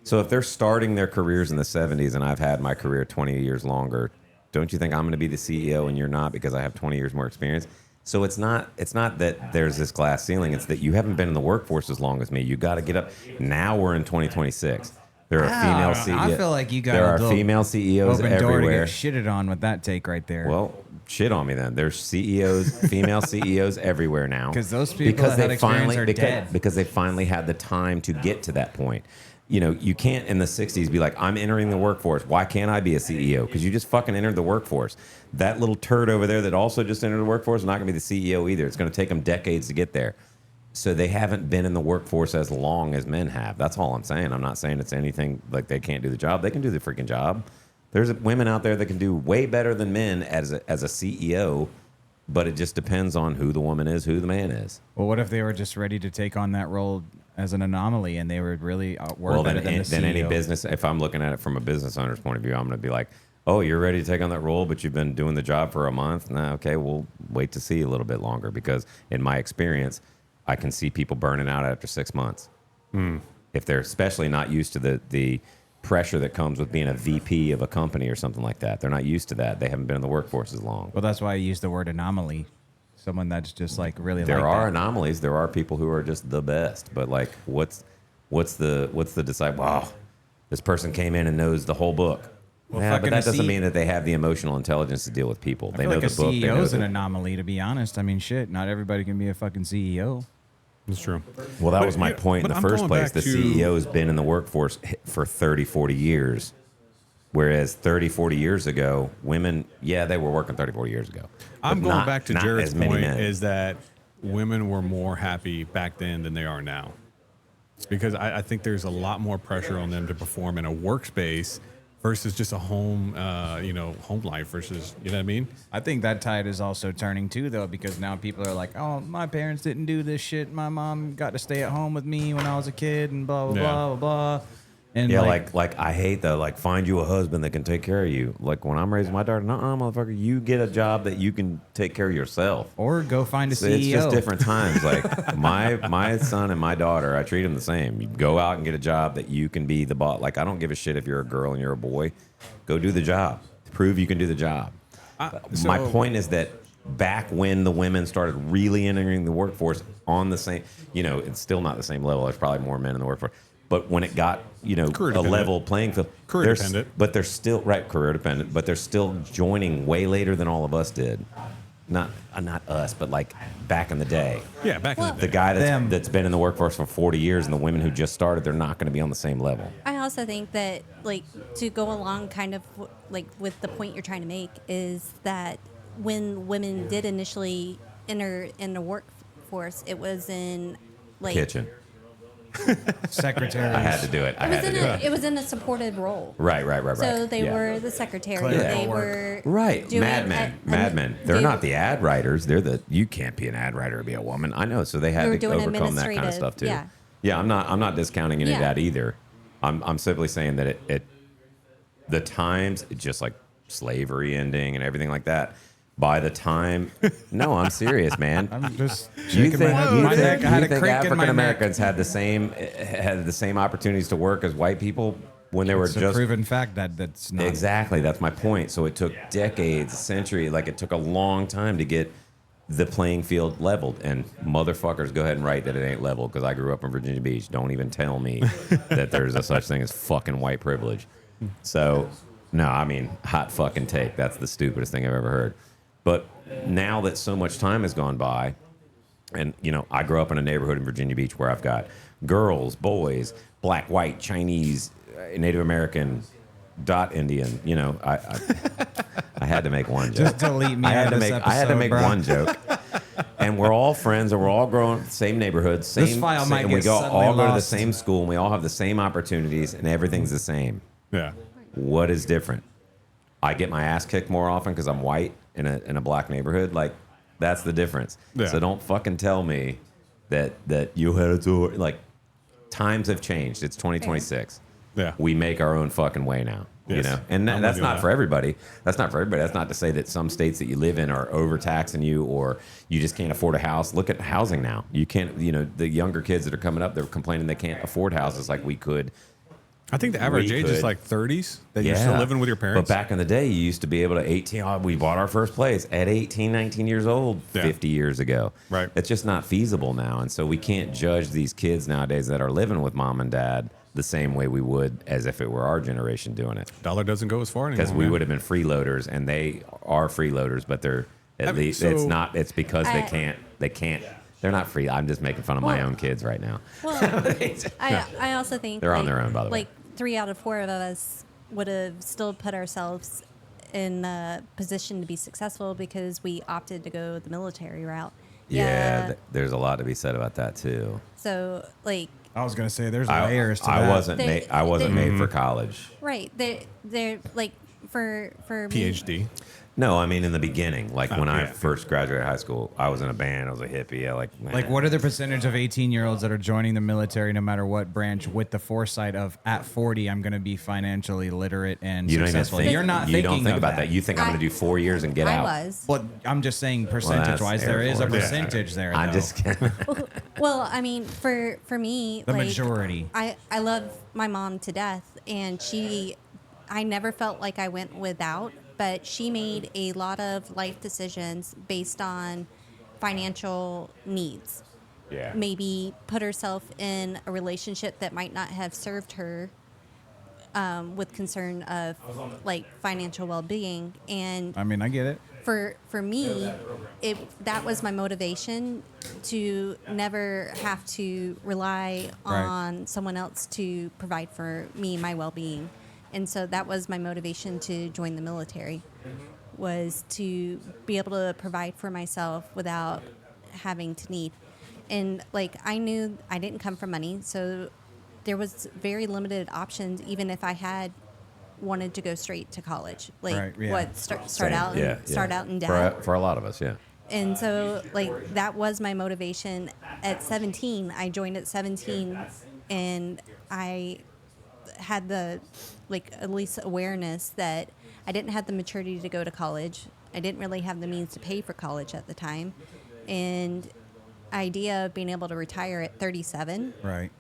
So if they're starting their careers in the 70s and I've had my career 20 years longer, don't you think I'm going to be the CEO and you're not because I have 20 years more experience? So it's not that there's this glass ceiling. It's that you haven't been in the workforce as long as me. You got to get up. Now we're in 2026. There are female CEOs. I feel like you got there a are little female CEOs open door to everywhere. get shitted on with that take right there. Well, shit on me then. There's CEOs, female CEOs everywhere now. 'Cause those people that had experience are dead. Because they finally had the time to get to that point. You know, you can't in the 60s be like, I'm entering the workforce. Why can't I be a CEO? Because you just fucking entered the workforce. That little turd over there that also just entered the workforce is not going to be the CEO either. It's going to take them decades to get there. So they haven't been in the workforce as long as men have. That's all I'm saying. I'm not saying it's anything like they can't do the job. They can do the freaking job. There's women out there that can do way better than men as a CEO, but it just depends on who the woman is, who the man is. Well, what if they were just ready to take on that role as an anomaly and they would really work better than the CEO? Then any business, if I'm looking at it from a business owner's point of view, I'm going to be like, oh, you're ready to take on that role, but you've been doing the job for a month? Nah, okay, we'll wait to see a little bit longer because in my experience, I can see people burning out after 6 months. If they're especially not used to the pressure that comes with being a VP of a company or something like that. They're not used to that. They haven't been in the workforce as long. Well, that's why I use the word anomaly. Someone that's just like really There like are that. anomalies. There are people who are just the best. But like, what's the decide? Wow, this person came in and knows the whole book. Well, Yeah, but fucking that a doesn't mean that they have the emotional intelligence to deal with people. I They feel know like the a book. They know CEO is an the- anomaly, to be honest. I mean, shit, not everybody can be a fucking CEO. It's true. Well, that But was my yeah, point in but the I'm first going place. back The to- CEO has been in the workforce for 30, 40 years. Whereas 30, 40 years ago, women, yeah, they were working 30, 40 years ago. I'm But going back to not Jared's as many point men. is that women were more happy back then than they are now. Because I think there's a lot more pressure on them to perform in a workspace versus just a home, home life versus, you know what I mean? I think that tide is also turning too, though, because now people are like, oh, my parents didn't do this shit. My mom got to stay at home with me when I was a kid and blah, blah, Yeah. blah, blah, blah. And Yeah, like I hate that. Like, find you a husband that can take care of you. Like, when I'm raising my daughter, nuh-uh, motherfucker, you get a job that you can take care of yourself. or go find a So CEO. it's just different times. Like, my son and my daughter, I treat them the same. You go out and get a job that you can be the boss. Like, I don't give a shit if you're a girl and you're a boy. Go do the job. Prove you can do the job. My point is that back when the women started really entering the workforce on the same, it's still not the same level. There's probably more men in the workforce. But when it got, Career a dependent. level playing field, Career there's- dependent. but they're still career dependent. But they're still joining way later than all of us did. Not us, but like back in the day. Yeah, back in the The day. guy Them. that's been in the workforce for 40 years and the women who just started, they're not going to be on the same level. I also think that, like, to go along kind of like with the point you're trying to make is that when women did initially enter in the workforce, it was in like Kitchen. Secretary. I had to do it. I had to do it. It was in a supported role. Right. So they Yeah. were the secretary. Clerical They work. were Right, doing madmen. They're not the ad writers. You can't be an ad writer or be a woman. I know. So they had They were to doing overcome that kind of administrative, stuff too. yeah. Yeah, I'm not discounting any of Yeah. that either. I'm simply saying that the times, just like slavery ending and everything like that. By the time, no, I'm serious, man. I'm just You shaking my think, head. you My think, neck, I had you a think crick in my African neck. Americans had the same opportunities to work as white people when they were It's a just proven fact that's not. Exactly. That's my point. So it took decades, a century, like it took a long time to get the playing field leveled. And motherfuckers, go ahead and write that it ain't leveled because I grew up in Virginia Beach. Don't even tell me that there's a such thing as fucking white privilege. So, no, I mean, hot fucking take. That's the stupidest thing I've ever heard. But now that so much time has gone by, and I grew up in a neighborhood in Virginia Beach where I've got girls, boys, black, white, Chinese, Native American, dot Indian. I had to make one joke. Just delete me. I had to make bro. one joke. And we're all friends, and we're all growing up in the same neighborhood. This file might and get we all suddenly go to the lost. same school, and we all have the same opportunities, and everything's the same. Yeah. What is different? I get my ass kicked more often because I'm white in a black neighborhood. Like, that's the difference. Yeah. So don't fucking tell me that you had it to, like, times have changed. It's 2026. Yeah. We make our own fucking way now. Yes. And I'm that's with you on not that. for everybody. That's not for everybody. That's not to say that some states that you live in are overtaxing you, or you just can't afford a house. Look at housing now. You can't. The younger kids that are coming up, they're complaining they can't afford houses like we could. I think the average We age is could. like 30s. That you're still living with your parents. But back in the day, you used to be able to 18. Oh, we bought our first place at 18, 19 years old, Yeah. 50 years ago. Right. It's just not feasible now, and so we can't judge these kids nowadays that are living with mom and dad the same way we would as if it were our generation doing it. Dollar doesn't go as far anymore. Because we man. would have been freeloaders, and they are freeloaders, but they're at I mean, least it's so- not. It's because they can't. They're not free. I'm just making fun of my Well- own kids right now. Well, I also think They're on their own, by the way. like 3 out of 4 of us would have still put ourselves in a position to be successful because we opted to go the military route. There's a lot to be said about that too. So like I was gonna say there's layers to I that. wasn't. I wasn't made Mm-hmm. for college. right, they're like for me. PhD. No, I mean in the beginning, like when I yeah. first graduated high school, I was in a band. I was a hippie. Like, what are the percentage of 18-year-olds that are joining the military, no matter what branch, with the foresight of at 40, I'm going to be financially literate and You don't even successful? think. You're not You thinking don't think of about that. You think I'm going to do 4 years and get I out. was. Well, I'm just saying that's percentage-wise, there is a Air Force. percentage there. I'm though. just kidding. Well, I mean, for me, The like, majority. I love my mom to death, and I never felt like I went without, but she made a lot of life decisions based on financial needs. Yeah. Maybe put herself in a relationship that might not have served her with concern of like financial well-being, and I mean, I get it. for me, that was my motivation to never have to rely Right. on someone else to provide for me my well-being, and so that was my motivation to join the military, was to be able to provide for myself without having to need. And like I knew I didn't come from money, so there was very limited options, even if I had wanted to go straight to college, like Right, yeah. what start Same. out Yeah, and start yeah. out in debt. For a lot of us, yeah. And so like that was my motivation at 17. I joined at 17, and I had the like at least awareness that I didn't have the maturity to go to college. I didn't really have the means to pay for college at the time, and idea of being able to retire at 37, Right.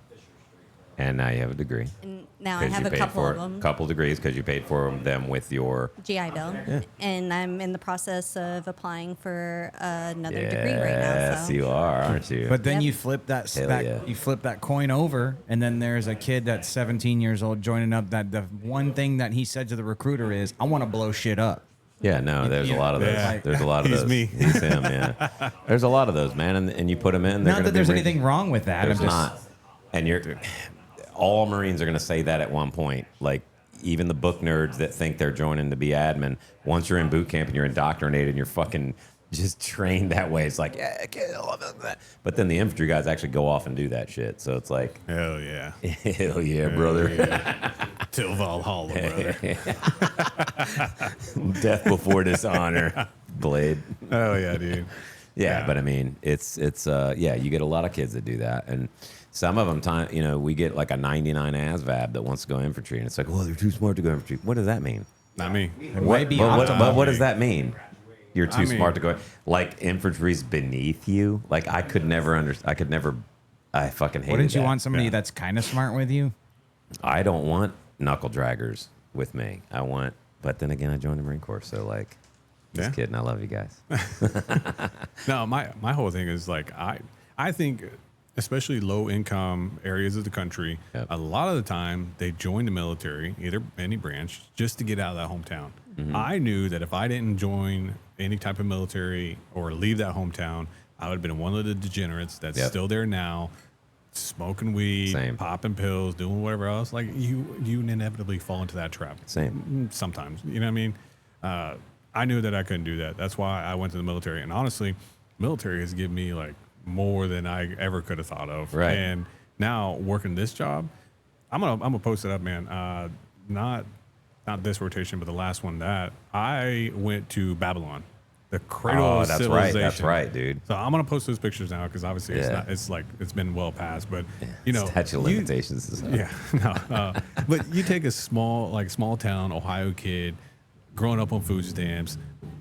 And now you have a degree. and now I 'Cause have you a paid couple for of them. couple degrees because you paid for them with your GI Bill, and I'm in the process of applying for another degree right now. Yes, So you are, aren't you? But then Yep. you flip Hell yeah. you flip that coin over, and then there's a kid that's 17 years old joining up. That the one thing that he said to the recruiter is, "I want to blow shit up." yeah, no, there's a lot of those. Yeah. There's a lot of He's those. me. He's him. Yeah, there's a lot of those, man, and you put them in. Not that there's anything wrong with that. There's I'm just, not. And all Marines are going to say that at one point. Like, even the book nerds that think they're joining to be admin, once you're in boot camp and you're indoctrinated and you're fucking just trained that way, it's like, yeah, kill that. But then the infantry guys actually go off and do that shit. So it's like, Hell yeah. hell yeah, brother. Till Valhalla, brother. Death before dishonor, Blade. Oh yeah, dude. Yeah, but I mean, it's yeah, you get a lot of kids that do that, and some of them, we get like a 99 ASVAB that wants to go infantry, and it's like, well, they're too smart to go infantry. What does that mean? Not me. might be But what optimal. does that mean? You're too I mean- smart to go. Like infantry's beneath you. Like I could never understand. I fucking hate. wouldn't you that. want somebody Yeah. that's kind of smart with you? I don't want knuckle draggers with me. But then again, I joined the Marine Corps, so like, just Yeah. kidding. I love you guys. No, my whole thing is like I think especially low income areas of the country, Yep. a lot of the time they join the military, either any branch, just to get out of that hometown. I knew that if I didn't join any type of military or leave that hometown, I would have been one of the degenerates that's Yep. still there now, smoking weed, Same. popping pills, doing whatever else. Like you inevitably fall into that trap. Same. Sometimes, you know what I mean? I knew that I couldn't do that. That's why I went to the military. And honestly, military has given me like more than I ever could have thought of. Right. And now working this job, I'm gonna post it up, man. Not this rotation, but the last one that I went to Babylon, the cradle of that's civilization. right. That's right, dude. So I'm gonna post those pictures now because obviously it's Yeah. not. It's like it's been well past, but you know, Statute of you- limitations is up. yeah, no. But you take a small town Ohio kid, growing up on food stamps,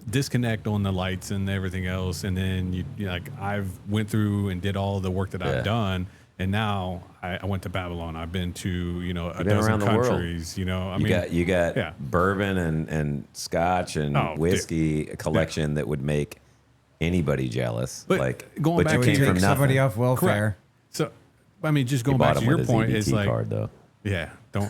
disconnect on the lights and everything else, and then you like I've went through and did all the work that Yeah. I've done, and now I went to Babylon. I've been to a been dozen around the world. countries. You know, I You mean, got yeah. bourbon and scotch and Oh, dude. whiskey, a collection that would make anybody jealous. But like, going but back you to came your- from Take nothing. somebody off welfare. So, I mean, just You going bought back to him your with his point, EBT it's like, card though. yeah, don't.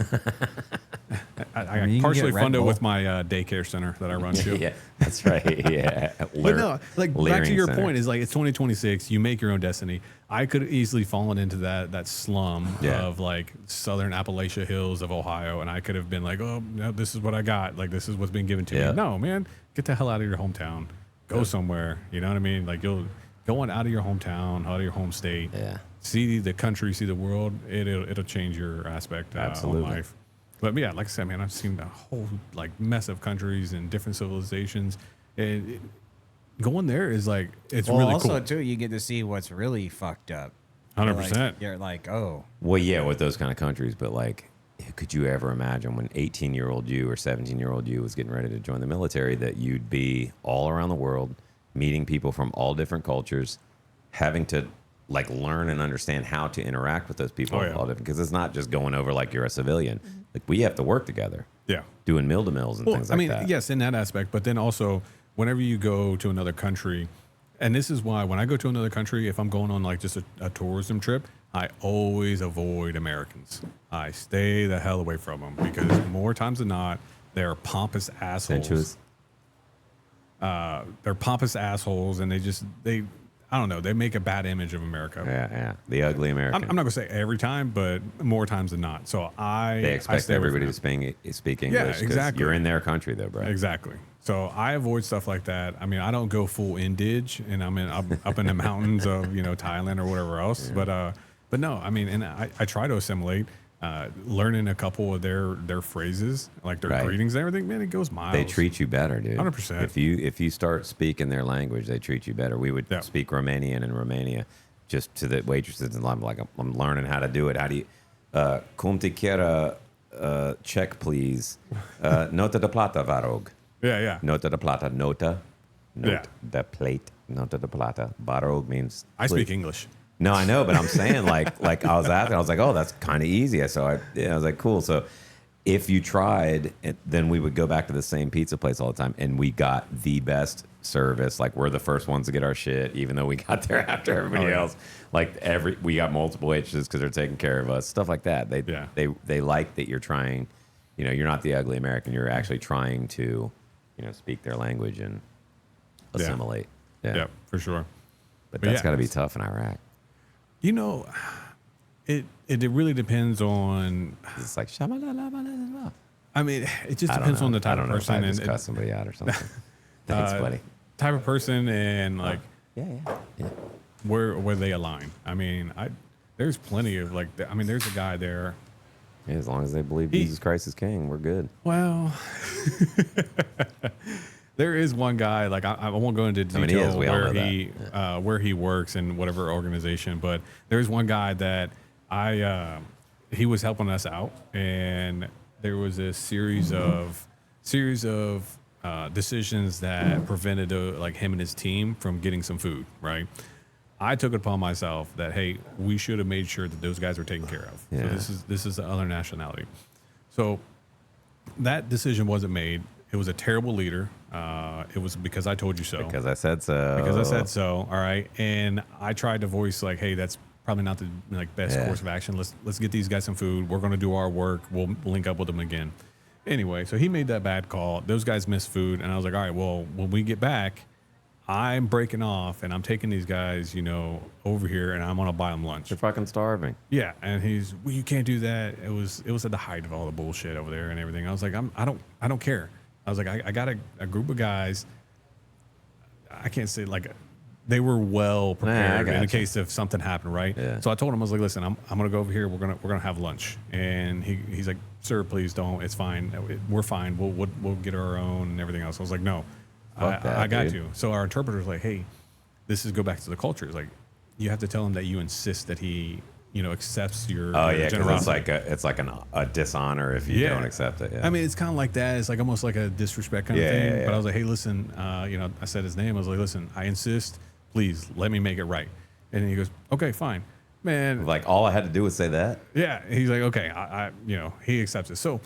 I mean, you can partially get Red funded Bull. with my daycare center that I run to. Yeah, that's right. Yeah, But no, like back to Leering your Center. point is like it's 2026. You make your own destiny. I could have easily fallen into that slum Yeah. of like southern Appalachia hills of Ohio, and I could have been like, oh, no, this is what I got. Like this is what's been given to Yeah. me. No, man, get the hell out of your hometown. Go somewhere. You know what I mean? Like you'll going out of your hometown, out of your home state. Yeah. See the country, see the world. It'll change your aspect Absolutely. on life. But yeah, like I said, man, I've seen a whole like mess of countries and different civilizations, and going there is like it's Well, really also cool. too, you get to see what's really fucked up. 100%. You're like, oh, Well, yeah, with those kind of countries, but like, could you ever imagine when 18-year-old you or 17-year-old you was getting ready to join the military that you'd be all around the world, meeting people from all different cultures, having to like learn and understand how to interact with those people, Oh, yeah. all different, because it's not just going over like you're a civilian. Like we have to work together, Yeah. doing meal to meals and Well, things I like mean, that. yes, in that aspect, but then also whenever you go to another country, and this is why when I go to another country, if I'm going on like just a tourism trip, I always avoid Americans. I stay the hell away from them because more times than not, they're pompous assholes. Sensuous. They're pompous assholes, and they I don't know, they make a bad image of America. Yeah. The ugly American. I'm not gonna say every time, but more times than not. So they I expect stay away from everybody them. to speak English. Yeah, 'cause exactly. You're in their country though, bro. Exactly. So I avoid stuff like that. I mean, I don't go full indige, and I'm up in the mountains of Thailand or whatever else. Yeah. But no, I mean, and I try to assimilate, learning a couple of their phrases, like their Right. greetings and everything. Man, it goes miles. They treat you better, dude. 100%. If you start speaking their language, they treat you better. We would Yeah. speak Romanian in Romania, just to the waitresses, and I'm like, I'm learning how to do it. How do you, cum te chiara, check please, nota de plata, vă rog. Yeah. Nota de plata, nota, Yeah. the plate, nota de plata. Vă rog means. I speak please. English. No, I know, but I'm saying like I was asking, I was like, oh, that's kind of easy. So I was like, cool. So if you tried, then we would go back to the same pizza place all the time, and we got the best service. Like we're the first ones to get our shit, even though we got there after everybody Oh, yeah. else. Like we got multiple waitresses because they're taking care of us, stuff like that. They like that you're trying. You're not the ugly American. You're actually trying to, speak their language and assimilate. Yeah, for sure. But But that's yeah, got to be it's- tough in Iraq. It really depends on. It's like shamalala. I mean, it just I don't depends know. on the I type don't of know if person I just and cuss somebody out or something. Thanks, buddy. type of person and like Yeah. where they align. I mean, there's plenty of like. I mean, there's a guy there. Yeah, as long as they believe Jesus Christ is King, we're good. Well, there is one guy. Like I won't go into mean, he detail is. We all where know where he works in whatever organization, but there's one guy that he was helping us out, and there was a series of decisions that prevented like him and his team from getting some food. Right. I took it upon myself that, hey, we should have made sure that those guys were taken care of. Yeah. So this is the other nationality. So that decision wasn't made. It was a terrible leader. It was because I told you so. Because I said so. Because I said so. All right. And I tried to voice like, hey, that's probably not the best course of action. Let's get these guys some food. We're going to do our work. We'll link up with them again. Anyway, so he made that bad call. Those guys missed food, and I was like, all right, well, when we get back, I'm breaking off, and I'm taking these guys, over here, and I'm going to buy them lunch. They're fucking starving. Yeah, and he's, well, you can't do that. It was at the height of all the bullshit over there and everything. I was like, I don't care. I was like, I got a group of guys. I can't say they were well prepared in case if something happened, right? Yeah. So I told him, I was like, listen, I'm gonna go over here. We're gonna have lunch, and he's like, sir, please don't. It's fine. We're fine. We'll get our own and everything else. I was like, no, I got you. So our interpreter's like, hey, this is go back to the culture. It's like you have to tell him that you insist that he accepts your generosity. Because it's like a dishonor if you don't accept it. Yeah. I mean, it's kind of like that. It's like almost like a disrespect kind of thing. Yeah. But I was like, hey, listen, I said his name. I was like, listen, I insist. Please let me make it right. And he goes, okay, fine, man. Like all I had to do was say that. Yeah. He's like, okay, he accepts it. So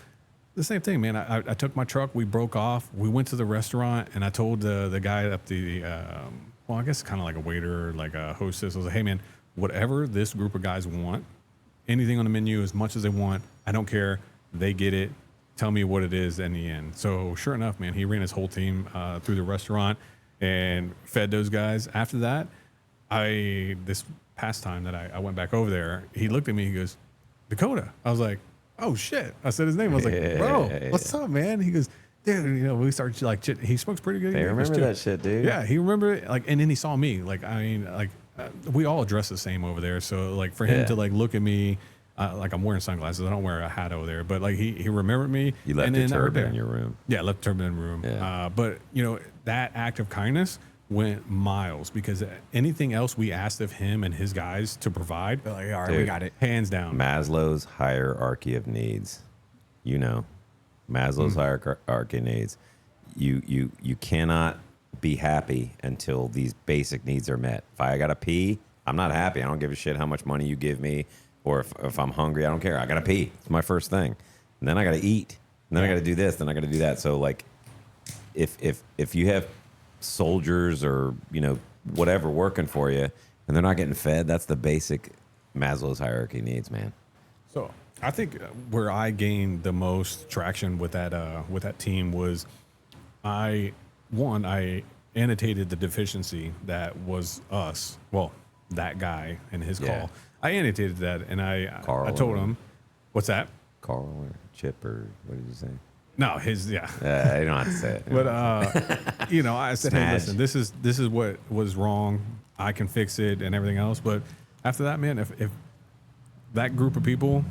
the same thing, man. I took my truck. We broke off. We went to the restaurant, and I told the guy up the, I guess kind of like a waiter, like a hostess. I was like, hey, man, whatever this group of guys want, anything on the menu, as much as they want, I don't care. They get it. Tell me what it is in the end. So sure enough, man, he ran his whole team through the restaurant and fed those guys. After that, this past time that I went back over there, he looked at me, he goes, Dakota. I was like, oh shit. I said his name. I was like, bro, what's up, man? He goes, dude, we started he smokes pretty good. They remember that shit, dude. Yeah, he remembered it. And then he saw me. We all dress the same over there. So for him to look at me, I'm wearing sunglasses. I don't wear a hat over there, but he remembered me. You left the turban in your room. Yeah, left the turban in the room. Yeah. But that act of kindness went miles because anything else we asked of him and his guys to provide, All right, Dude, we got it. hands down. Maslow's hierarchy of needs. Maslow's hierarchy of needs. You cannot be happy until these basic needs are met. If I gotta pee, I'm not happy. I don't give a shit how much money you give me, or if I'm hungry, I don't care. I gotta pee. It's my first thing. And then I gotta eat. And then I gotta do this. Then I gotta do that. So if you have soldiers or whatever working for you and they're not getting fed, that's the basic Maslow's hierarchy needs, man. So I think where I gained the most traction with that team was I annotated the deficiency that was us. Well, that guy and his call. I annotated that, and I told him, "What's that?" Carl or Chip or what did you say? No, his you don't have to say it. But I said, "Hey, listen, this is what was wrong. I can fix it and everything else." But after that, man, if that group of people,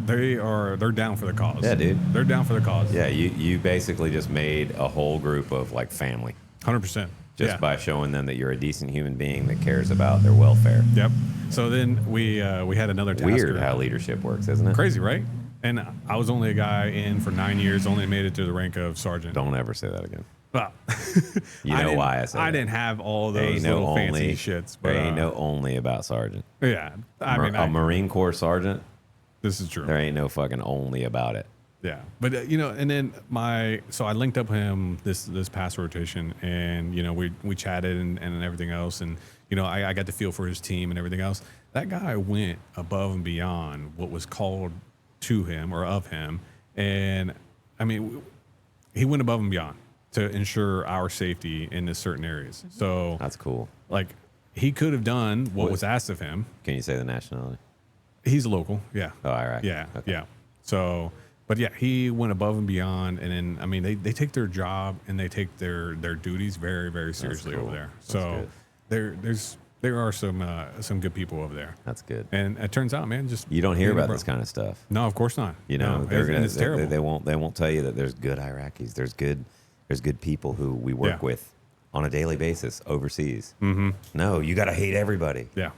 they're down for the cause. Yeah, dude. They're down for the cause. Yeah, you basically just made a whole group of family. 100%. Just by showing them that you're a decent human being that cares about their welfare. Yep. So then we had another tasker. Weird how leadership works, isn't it? Crazy, right? And I was only a guy in for 9 years, only made it to the rank of sergeant. Don't ever say that again. Well, you know why I said that. I didn't have all those little fancy shits. But, there ain't no only about sergeant. Yeah. A Marine Corps sergeant, this is true. there ain't no fucking only about it. Yeah. But, and then so I linked up him this past rotation, and, we chatted and everything else. And, I got to feel for his team and everything else. That guy went above and beyond what was called to him or of him. And, he went above and beyond to ensure our safety in the certain areas. So That's cool. he could have done what was asked of him. Can you say the nationality? He's a local. Yeah. Oh, Iraq. Yeah. Okay. Yeah. So, but yeah, he went above and beyond. And then, they take their job and they take their duties very, very seriously cool. over there. That's So there are some good people over there. That's good. And it turns out, man, just You don't hear about this kind of stuff. No, of course not. No, it's terrible. They won't tell you that there's good Iraqis. There's good people who we work with on a daily basis overseas. Mm-hmm. No, you got to hate everybody. Yeah.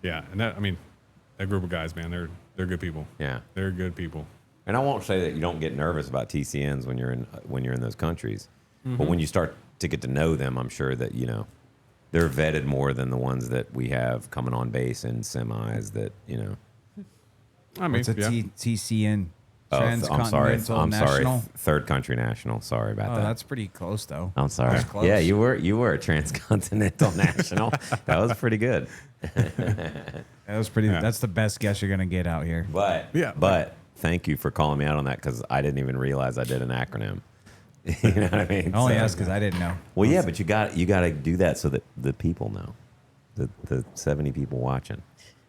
Yeah. And that group of guys, man, they're good people. Yeah. They're good people. And I won't say that you don't get nervous about TCNs when you're in those countries, but when you start to get to know them, I'm sure that they're vetted more than the ones that we have coming on base in semis. That It's a TCN. Oh, I'm sorry. Transcontinental I'm sorry. National? Third country national. Sorry about Oh, that. that's pretty close though. I'm sorry. That's close. Yeah, you were a transcontinental national. That was pretty good. That was pretty. Yeah. That's the best guess you're gonna get out here. But thank you for calling me out on that because I didn't even realize I did an acronym. You know what I mean? I only So- asked because I didn't know. Well, yeah, but you got to do that so that the people know, the 70 people watching.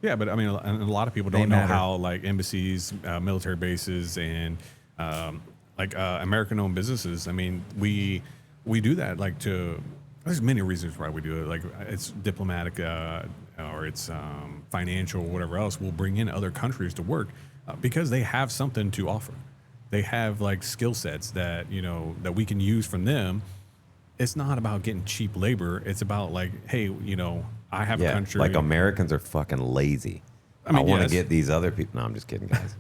Yeah, but I mean, a lot of people They don't know matter. how like embassies, military bases, and American-owned businesses. I mean, we do that like to. There's many reasons why we do it. Like it's diplomatic, or it's financial, whatever else. We'll bring in other countries to work because they have something to offer. They have like skill sets that that we can use from them. It's not about getting cheap labor. It's about like, hey, I have a country. Like Americans are fucking lazy. I mean, want to yes. get these other people. No, I'm just kidding, guys.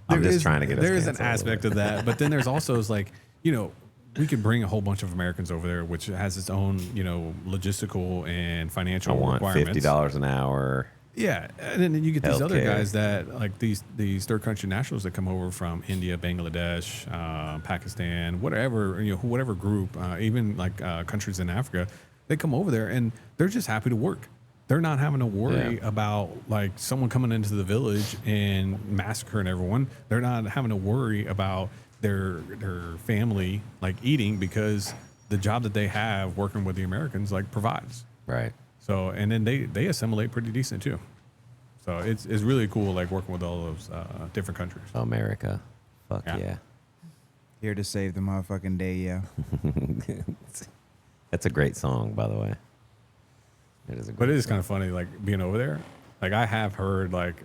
I'm just trying to get us There is an canceled a little aspect bit. of that, but then there's also is like, we could bring a whole bunch of Americans over there, which has its own, logistical and I financial want requirements. $50 an hour. Yeah, and then you get these other Healthcare. guys that like these third country nationals that come over from India, Bangladesh, Pakistan, whatever whatever group, even like countries in Africa, they come over there and they're just happy to work. They're not having to worry about like someone coming into the village and massacring everyone. They're not having to worry about their family like eating because the job that they have working with the Americans like provides. Right. So, and then they assimilate pretty decent too. So it's really cool, like working with all those different countries. America. Fuck Yeah. yeah. Here to save the motherfucking day, yeah. That's a great song, by the way. It is a great But it is song. kind of funny, like being over there. Like I have heard like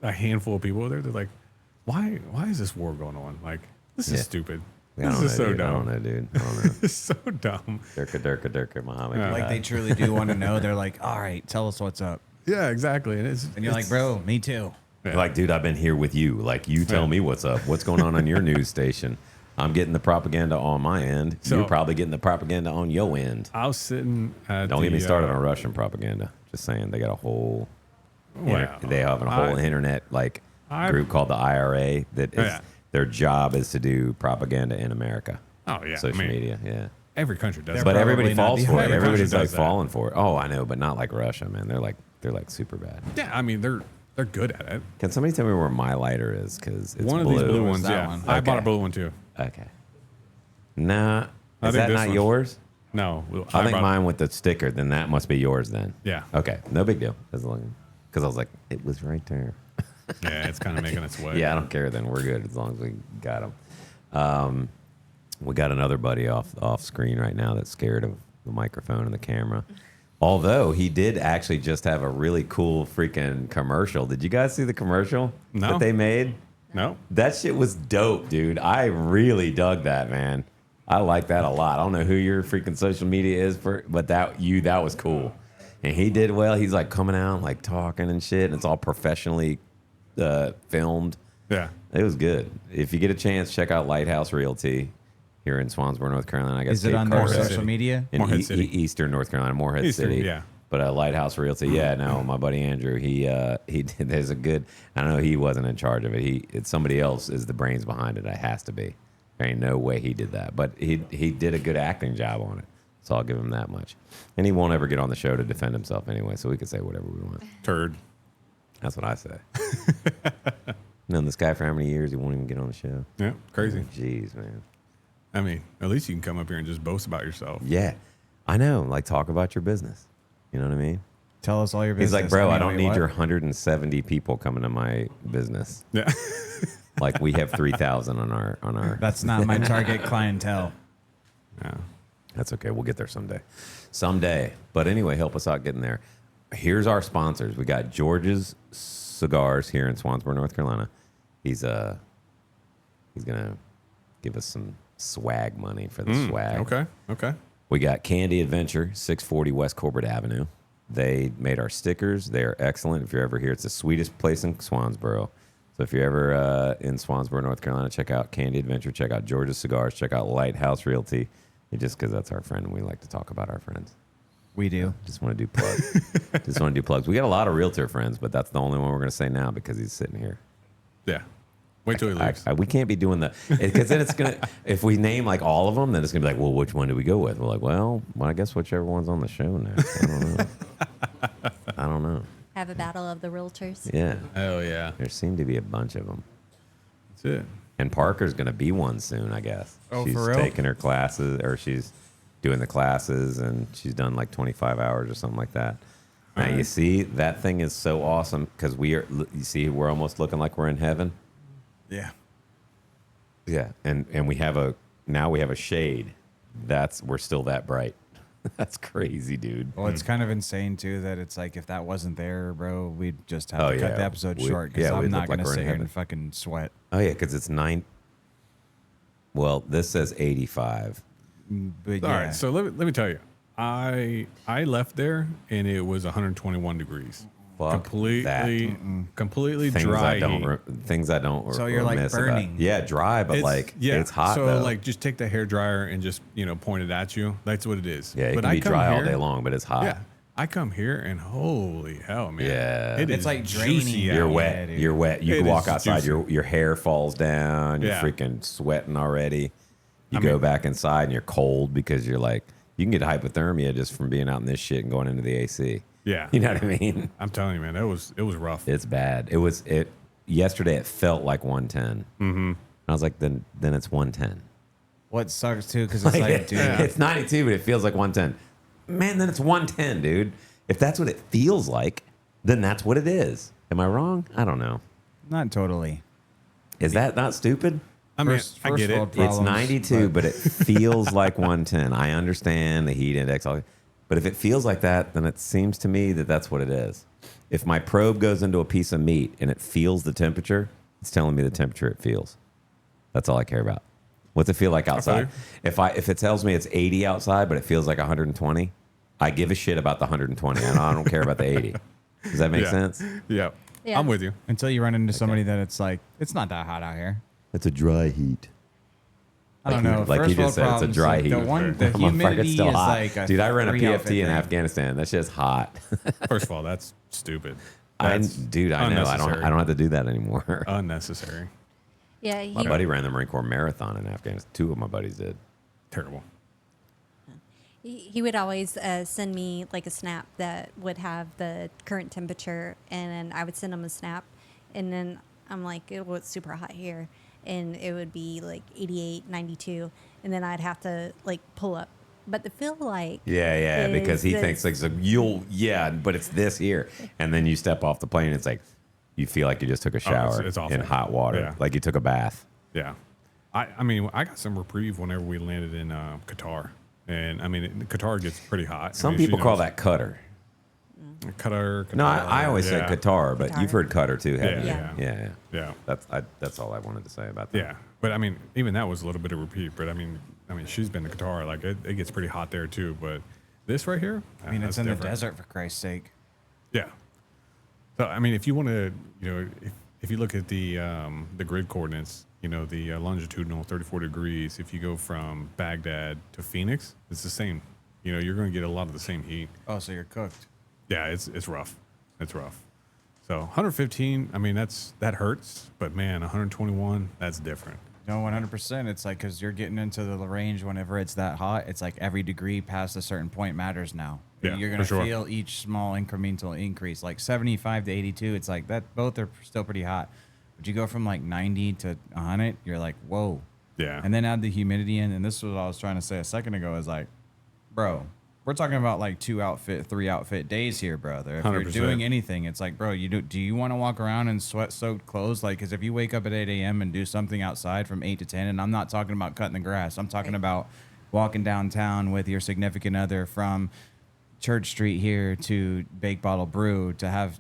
a handful of people over there. They're like, why is this war going on? Like this Yeah. is stupid. I This don't is know, so dude. I dumb. don't know, dude. I don't know. It's so dumb. Durka, Muhammad. Yeah. Like they truly do want to know. They're like, all right, tell us what's up. Yeah, exactly. And And you're like, bro, me too. Yeah. Like, dude, I've been here with you. Like, you tell Yeah. me what's up. What's going on your news station? I'm getting the propaganda on my end. So- You're probably getting the propaganda on your end. I was sitting at Don't get me the, started on Russian propaganda. Just saying, they got a whole, Well, they have a whole internet like group called the IRA that is, Yeah. their job is to do propaganda in America, Oh yeah, social I mean, media. Yeah, every country does. They're but that. everybody probably not falls the for it. only Everybody's country like does that. falling for it. Oh, I know, but not like Russia, man. They're like super bad. Yeah, I mean they're good at it. Can somebody tell me where my lighter is? Because it's One blue. of these blue What's ones, that yeah. one? I bought a Okay. blue one too. Okay. Nah. I Is think that this not one- yours? No, I think bought- mine with the sticker, then that must be yours then. Yeah. Okay. No big deal. Because I was like, it was right there. Yeah, it's kind of making its way. Yeah, I don't care then. We're good as long as we got them. We got another buddy off screen right now that's scared of the microphone and the camera. Although he did actually just have a really cool freaking commercial. Did you guys see the commercial No. that they made? No. That shit was dope, dude. I really dug that, man. I like that a lot. I don't know who your freaking social media is but that was cool. And he did well. He's like coming out, like talking and shit. And it's all professionally filmed. Yeah. It was good. If you get a chance, check out Lighthouse Realty here in Swansboro, North Carolina. I guess Is it on their Morehead social City. media? in Morehead City. Eastern North Carolina, Morehead Eastern, City. yeah. But Lighthouse Realty, yeah, no, my buddy Andrew, he did. There's a good. I know he wasn't in charge of it. It's somebody else is the brains behind it. It has to be. There ain't no way he did that, but he did a good acting job on it. So I'll give him that much. And he won't ever get on the show to defend himself anyway, so we can say whatever we want. Turd. That's what I say. Known this guy for how many years? He won't even get on the show. Yeah, crazy. Jeez, man. I mean, at least you can come up here and just boast about yourself. Yeah, I know. Like, talk about your business. You know what I mean? Tell us all your He's business. like, bro, I mean, don't wait, need what? your 170 people coming to my business. Yeah. Like, we have 3,000 on our. That's not my target clientele. Yeah. That's okay. We'll get there someday. But anyway, help us out getting there. Here's our sponsors. We got George's Cigars here in Swansboro, North Carolina. He's gonna give us some swag money for the swag. Okay. We got Candy Adventure, 640 West Corbett Avenue. They made our stickers. They are excellent. If you're ever here, it's the sweetest place in Swansboro. So if you're ever in Swansboro, North Carolina, check out Candy Adventure, check out George's Cigars, check out Lighthouse Realty. Just because that's our friend and we like to talk about our friends. We do. Just want to do plugs. We got a lot of realtor friends, but that's the only one we're going to say now because he's sitting here. Yeah. Wait till he leaves. We can't be doing the because then it's gonna. If we name like all of them, then it's gonna be like, well, which one do we go with? We're like, well, I guess whichever one's on the show next. I don't know. I don't know. Have a battle of the realtors. Yeah, Hell yeah. there seem to be a bunch of them. That's it. And Parker's gonna be one soon, I guess. Oh, she's for real? taking her classes, or she's doing the classes, and she's done like 25 hours or something like that. Now you see, that thing is so awesome because you see, we're almost looking like we're in heaven. Yeah. Yeah, and we have a shade. We're still that bright. That's crazy, dude. Well, it's kind of insane too that it's like if that wasn't there, bro, we'd just have to cut the episode short because I'm we'd not look like gonna we're in sit here heaven. and fucking sweat. Oh yeah, because it's 9. Well, this says 85. But All yeah, right, so let me tell you, I left there and it was 121 degrees. Fuck Completely things dry I don't heat. things I don't. So you're, like, remiss about. burning. Yeah, dry, but it's hot. So though. like, just take the hair dryer and just point it at you. That's what it is. Yeah, it but can be come dry all here- day long, but it's hot. Yeah, I come here and holy hell, man. Yeah. it It's is like juicy draining. out You're Yeah, wet. dude. You're wet. You It can walk is outside. juicy. Your hair falls down. You're Yeah. freaking sweating already. You I go mean- back inside and you're cold because you're like, you can get hypothermia just from being out in this shit and going into the AC. Yeah. You know what I mean? I'm telling you, man, it was rough. It's bad. Yesterday it felt like 110. Mm-hmm. I was like, then it's 110. what sucks too because it's like, dude, It's 92, but it feels like 110. Man, then it's 110, dude. If that's what it feels like, then that's what it is. Am I wrong? I don't know. not totally. Is that not stupid? I mean, First I get world it. problems, It's 92, but it feels like 110. I understand the heat index, but if it feels like that, then it seems to me that that's what it is. If my probe goes into a piece of meat and it feels the temperature, it's telling me the temperature it feels. That's all I care about. What's it feel like outside? If it tells me it's 80 outside, but it feels like 120, I give a shit about the 120. I don't care about the 80. Does that make Yeah. sense? Yeah. Yeah. I'm with you. Until you run into somebody that it's like it's not that hot out here. It's a dry heat. I don't Like you- know. like you First just said, world it's a problems, dry like, heat. The Motherfucker, humidity it's is still hot. like a Dude, I ran a 3 outfit PFT in thing. Afghanistan. That shit's hot. First of all, that's stupid. I That's know. I unnecessary. don't have to do that anymore. Unnecessary. Yeah, My buddy ran the Marine Corps marathon in Afghanistan. 2 of my buddies did. Terrible. he would always send me like a snap that would have the current temperature, and then I would send him a snap, and then I'm like, it was super hot here, and it would be like 88, 92, and then I'd have to like pull up. But the feel like Yeah, because he is thinks this- like but it's this here, and then you step off the plane. It's like you feel like you just took a shower it's awful. in hot water, Yeah. like you took a bath. Yeah. I mean, I got some reprieve whenever we landed in Qatar. And I mean, Qatar gets pretty hot. Some I mean, people she call knows. that Qatar. Qatar. No, I always say Qatar, but Qatar. you've heard Qatar too, haven't you? Yeah, Yeah. Yeah. That's all I wanted to say about that. Yeah. But I mean, even that was a little bit of repeat. But I mean, she's been to Qatar. Like it gets pretty hot there too. But this right here, I mean, it's that's in the different. desert for Christ's sake. Yeah. So I mean, if you want to, if you look at the grid coordinates, the longitudinal 34 degrees. If you go from Baghdad to Phoenix, it's the same. You're going to get a lot of the same heat. Oh, so you're cooked. Yeah, it's rough. It's rough. So 115, I mean, that hurts, but man, 121, that's different. No, 100%. It's like because you're getting into the range whenever it's that hot. It's like every degree past a certain point matters now. Yeah, You're gonna for sure. feel each small incremental increase. Like 75 to 82, it's like that. Both are still pretty hot. But you go from like 90 to 100, you're like, whoa. Yeah. And then add the humidity in, and this is what I was trying to say a second ago. Is like, bro, we're talking about like 2 outfit, 3 outfit days here, brother. If you're 100%. doing anything, it's like, bro, do you want to walk around in sweat-soaked clothes? Like, because if you wake up at 8 a.m. and do something outside from 8 to 10, and I'm not talking about cutting the grass, I'm talking about walking downtown with your significant other from Church Street here to Bake Bottle Brew to have,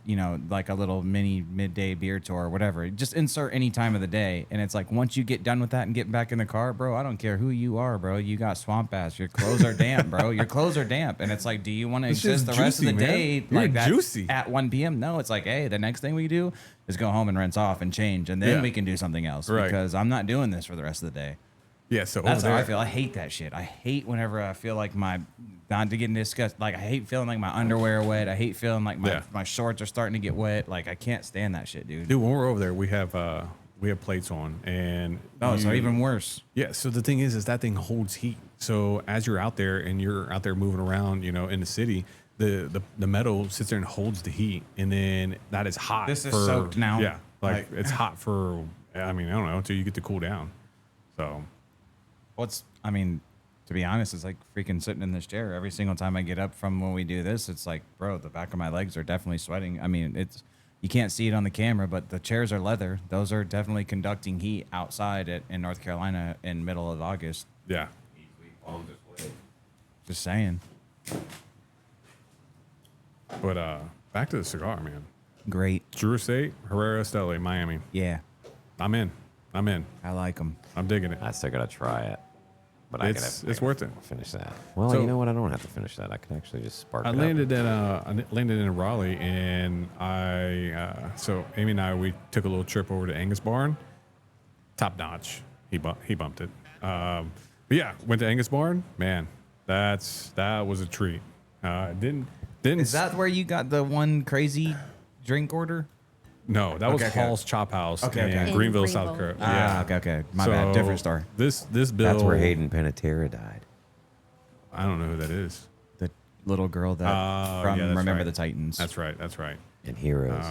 like a little mini midday beer tour or whatever. Just insert any time of the day. And it's like, once you get done with that and get back in the car, bro, I don't care who you are, bro. You got swamp ass. Your clothes are damp, bro. Your clothes are damp. And it's like, do you want to This shit's exist the rest of the juicy, man. day You're like that juicy. at 1 p.m.? No, it's like, hey, the next thing we do is go home and rinse off and change. And then Yeah. we can do something else Right. because I'm not doing this for the rest of the day. Yeah, so That's over how there, I feel. I hate that shit. I hate whenever I feel like not to get disgust. Like I hate feeling like my underwear wet. I hate feeling like my shorts are starting to get wet. Like I can't stand that shit, dude. Dude, when we're over there, we have we have plates on, and so even worse. yeah. So the thing is that thing holds heat. So as you're out there and you're out there moving around, you know, in the city, the metal sits there and holds the heat, and then that is hot. This is soaked now. Yeah, like it's hot for. I mean, I don't know until you get to cool down. So, I mean, to be honest, it's like freaking sitting in this chair every single time I get up from when we do this. It's like, bro, the back of my legs are definitely sweating. I mean, you can't see it on the camera, but the chairs are leather. Those are definitely conducting heat outside in North Carolina in middle of August. yeah. Just saying. But back to the cigar, man. Great. Drew Estate, Herrera Esteli, Miami. Yeah, I'm in. I like them. I'm digging it. I still gotta try it, but It's worth it. Finish that. Well, So- you know what? I don't have to finish that. I can actually just spark I it up. landed in Raleigh, and so Amy and I, we took a little trip over to Angus Barn. Top notch. He bumped it. But yeah, went to Angus Barn. Man, that was a treat. Didn't Is that where you got the one crazy drink order? No, that was Okay. Hall's Chop House Okay, in okay. In Greenville, South Greenville. Carolina. Okay. My bad. Different story. This bill. That's where Hayden Panettiere died. I don't know who that is. The little girl that Oh, from yeah, that's Remember right. the Titans. That's right. That's right. And Heroes.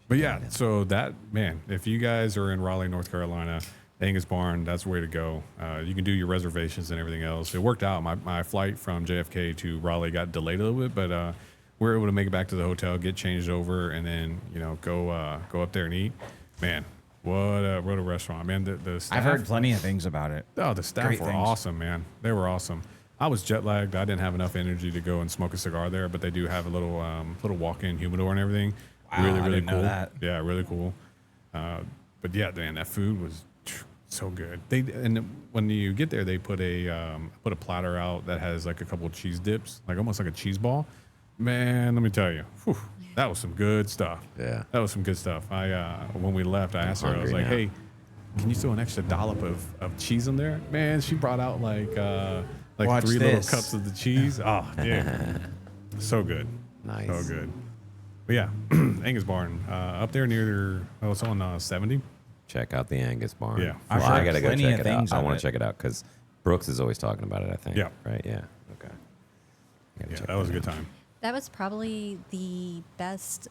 But yeah, so that, man, if you guys are in Raleigh, North Carolina, Angus Barn, that's the way to go. You can do your reservations and everything else. It worked out. My flight from JFK to Raleigh got delayed a little bit, but we were able to make it back to the hotel, get changed over, and then, you know, go up there and eat. Man, what a restaurant, man. The staff, I've heard plenty of things about it. Oh, the staff Great were things. awesome, man. They were awesome. I was jet lagged. I didn't have enough energy to go and smoke a cigar there, but they do have a little walk-in humidor and everything. Wow, really I didn't know cool. that. Yeah, really cool. But yeah, man, that food was so good. When you get there, they put a platter out that has like a couple of cheese dips, like almost like a cheese ball. Man, let me tell you, whew, that was some good stuff. Yeah. That was some good stuff. When we left, I asked her, I was hungry like, now. hey, can you throw an extra dollop of cheese in there? Man, she brought out like Watch 3 this. little cups of the cheese. Oh, yeah. So good. Nice. So good. But yeah, Angus Barn, up there near, it's on 70. Check out the Angus Barn. Yeah. I've Well, I heard gotta go plenty check of it out. things I of want it. to check it out because Brooks is always talking about it. I think. Yeah. Right. Yeah. Okay. I gotta Yeah, check that was a out. good time. That was probably the best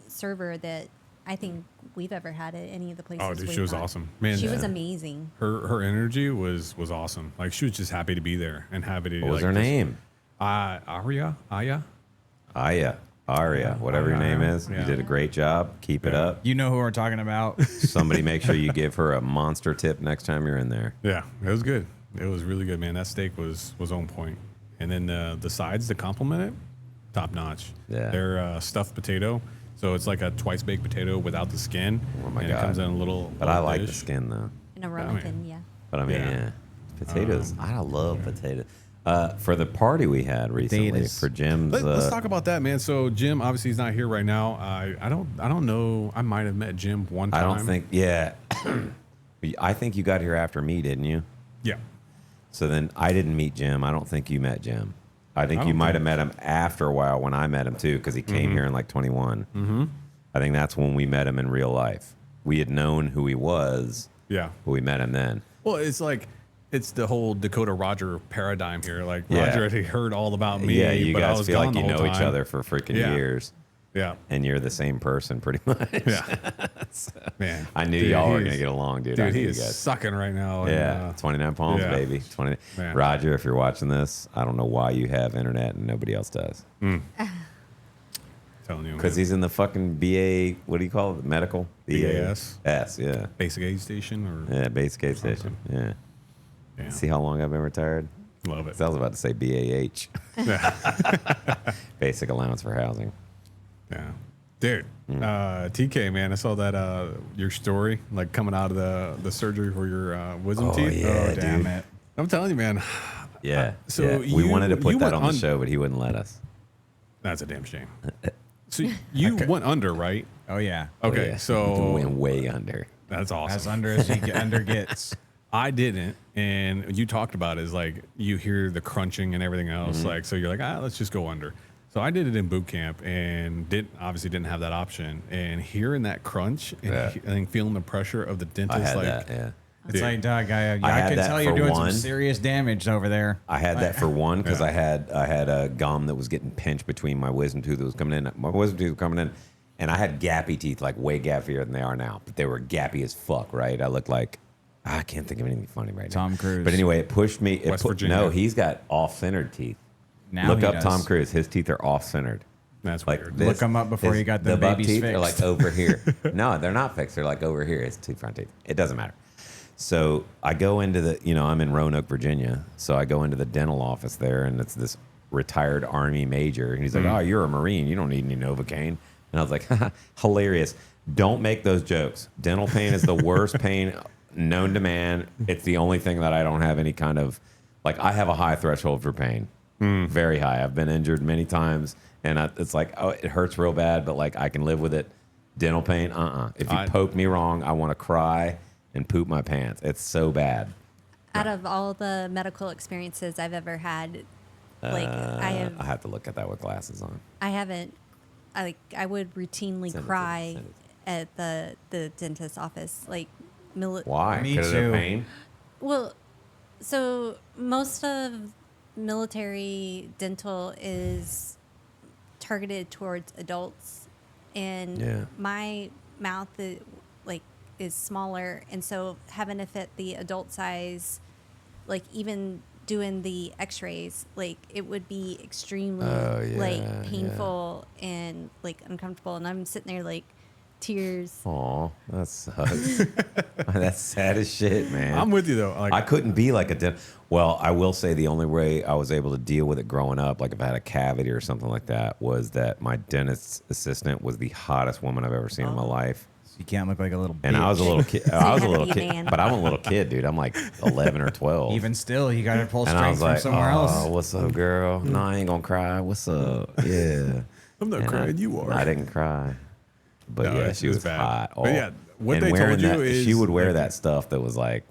server that I think we've ever had at any of the places. Oh, dude, we've she was gone. awesome. Man, She was Yeah. amazing. her energy was awesome. Like she was just happy to be there and happy to. What was like, her just- name? Aya. Aria, whatever your name is. Yeah. You did a great job. Keep it Yeah. up. You know who we're talking about. Somebody make sure you give her a monster tip next time you're in there. Yeah, it was good. It was really good, man. That steak was on point. And then the sides to complement it, top notch. Yeah. They're stuffed potato, so it's like a twice baked potato without the skin. Oh my and God. It comes in a little. But I little like the dish. skin though. In a mean- ramekin, yeah. But I mean, Yeah. yeah, potatoes. I love potatoes. For the party we had recently Potatoes. for Jim's. Let's talk about that, man. So Jim, obviously, he's not here right now. I don't know. I might have met Jim one I time. don't think. Yeah, I think you got here after me, didn't you? Yeah. So then I didn't meet Jim. I don't think you met Jim. I think I you don't might think- have met him after a while when I met him too, because he came here in like 21. Mm-hmm. I think that's when we met him in real life. We had known who he was, Yeah. but we met him then. Well, it's the whole Dakota Roger paradigm here. Like Yeah. Roger had heard all about me. Yeah, you but I guys was feel gone like the you whole know each time. other for freaking Yeah. years, Yeah. and you're the same person pretty much. Yeah. Man. I knew Dude, y'all were he gonna is- get along, dude. I Dude, knew he you is guys. sucking right now. Yeah, 29 Palms, yeah. baby. 20. Man. Roger, if you're watching this, I don't know why you have internet and nobody else does. Telling you. Because man. he's in the fucking BA, what do you call it? Medical? BAS. S, yeah. Basic aid station or Yeah, basic aid station. Yeah. yeah. See how long I've been retired? Love it. I was about to say BAH. Basic allowance for housing. Yeah. Dude, TK, man, I saw that your story, like coming out of the surgery for your wisdom Oh, teeth. yeah, oh, damn dude. it. I'm telling you, man. Yeah. So yeah. We wanted to put you that went on the on- show, but he wouldn't let us. That's a damn shame. So you went under, right? Oh yeah. Okay, Oh, yeah. so went way under. that's awesome. As under as you under gets. I didn't, and you talked about it, is like you hear the crunching and everything else, Mm-hmm. like so you're like, let's just go under. So I did it in boot camp and obviously didn't have that option. And hearing that crunch and feeling the pressure of the dentist, I had like that, yeah. It's like, Doug, I had can that tell you're for doing one. some serious damage over there. I had that for one because I had a gum that was getting pinched between my wisdom tooth that was coming in. My wisdom tooth was coming in, and I had gappy teeth, like way gappier than they are now. But they were gappy as fuck, right? I looked like I can't think of anything funny right now. Tom Cruise. But anyway, it pushed me. West Virginia. No, he's got off-centered teeth. Now Look he up does. Tom Cruise. His teeth are off-centered. that's Like weird. this, Look 'em up before you got the buck babies teeth are fixed. like over here. No, they're not fixed. They're like over here. It's two front teeth. It doesn't matter. So I go into I'm in Roanoke, Virginia. So I go into the dental office there, and it's this retired Army major. And he's like, "Oh, you're a Marine. You don't need any Novocaine." And I was like, hilarious. Don't make those jokes. Dental pain is the worst pain known to man. It's the only thing that I don't have any kind of, like, I have a high threshold for pain. Very high. I've been injured many times, and it's like, oh, it hurts real bad, but like I can live with it. Dental pain, If you poke me wrong, I want to cry and poop my pants. It's so bad. Out of all the medical experiences I've ever had, like I have to look at that with glasses on. haven't. I would routinely Send it to me, cry send at the dentist's office, like Why? Me Because of too. the pain? Well, so most of military dental is targeted towards adults, and Yeah. my mouth is smaller, and so having to fit the adult size, like even doing the X-rays, like it would be extremely painful and like uncomfortable, and I'm sitting there like tears. Aw, that sucks. That's sad as shit, man. I'm with you though. Like I couldn't be like a dentist. Well, I will say the only way I was able to deal with it growing up, like if I had a cavity or something like that, was that my dentist's assistant was the hottest woman I've ever seen in my life. You can't look like a little bitch. And I was a little kid. you I was a had to little be a kid, man. but I'm a little kid, dude. I'm like 11 or 12. Even still, you got to pull and I strength was like, from somewhere "Oh, else. what's up, girl? No, I ain't gonna cry. What's up? Yeah." I'm not And crying. You are. I didn't cry. But No, yeah, it's- she it's was bad. hot. But yeah, what and they wearing told you that, is she would wear like- that stuff that was like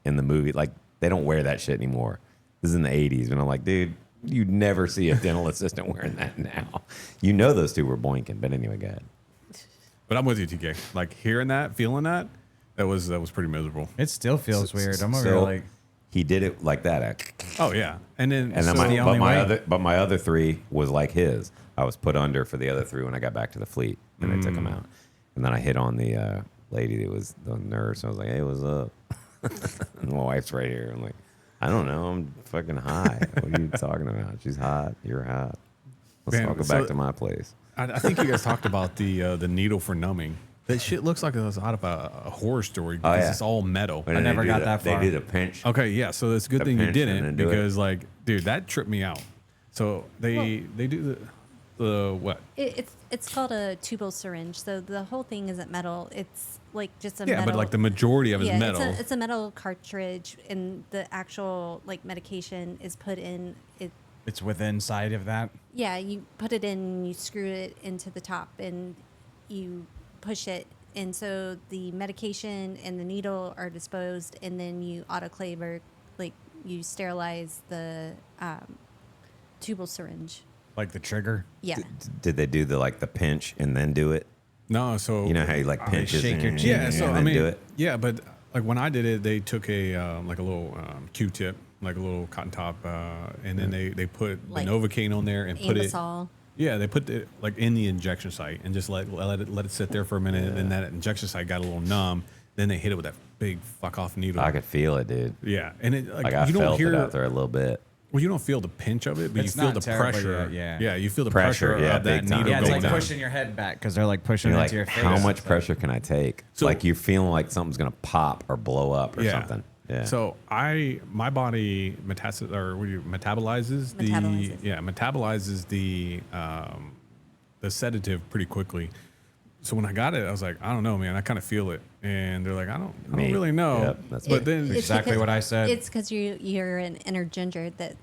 in the movie. Like they don't wear that shit anymore. This is in the 80s. And I'm like, dude, you'd never see a dental assistant wearing that now. You know those two were boinking. But anyway, go ahead. But I'm with you, TK. Like hearing that, feeling that was pretty miserable. It still feels weird. I'm over So here like, he did it like that. Oh yeah, and then And then so- the only way. my other three was like his. I was put under for the other three when I got back to the fleet, and they took him out. And then I hit on the lady that was the nurse. I was like, "Hey, what's up?" And my wife's right here. I'm like, "I don't know. I'm fucking high. What are you talking about? She's hot. You're hot. Let's Man, all go so- back to my place." I think you guys talked about the needle for numbing. That shit looks like it was out of a horror story because yeah. it's all metal. And then never they do got the- that far. They did a pinch. Okay, yeah. So it's a good The thing you pinch and didn't then do it. because, like, dude, that tripped me out. So they do the what? It's called a tubal syringe. So the whole thing isn't metal. It's like just a Yeah, metal. but like the majority of it is yeah, metal. It's a metal cartridge, and the actual like medication is put in it. it's within side of that. Yeah, you put it in, you screw it into the top, and you push it. And so the medication and the needle are disposed, and then you autoclave or like you sterilize the tubal syringe. Like the trigger. Yeah. Did they do the pinch and then do it? No, so You know how you like they pinches shake your and, chin. yeah. So and I then mean, do it. yeah, but like when I did it, they took a like a little Q-tip, like a little cotton top, and then they put Like the Novocaine on there and put it. Ambisol. Yeah, they put it like in the injection site and just let it sit there for a minute, and then that injection site got a little numb. Then they hit it with that big fuck off needle. I could feel it, dude. Yeah, and it like, Like I you don't felt hear it out there a little bit. well, you don't feel the pinch of it, but It's you feel not the terribly, pressure. yeah. you feel the Pressure, pressure, yeah, of that big time. needle Yeah, it's going like down. pushing your head back because they're like pushing You're it like, into your face. how much pressure can I take? So- Like you're feeling like something's gonna pop or blow up or something. Yeah. So my body metabolizes the sedative pretty quickly. So when I got it, I was like, I don't know, man. I kind of feel it, and they're like, I don't Me. really know. Yep, that's but me. then, It's exactly what I said. It's because you're an inner ginger that.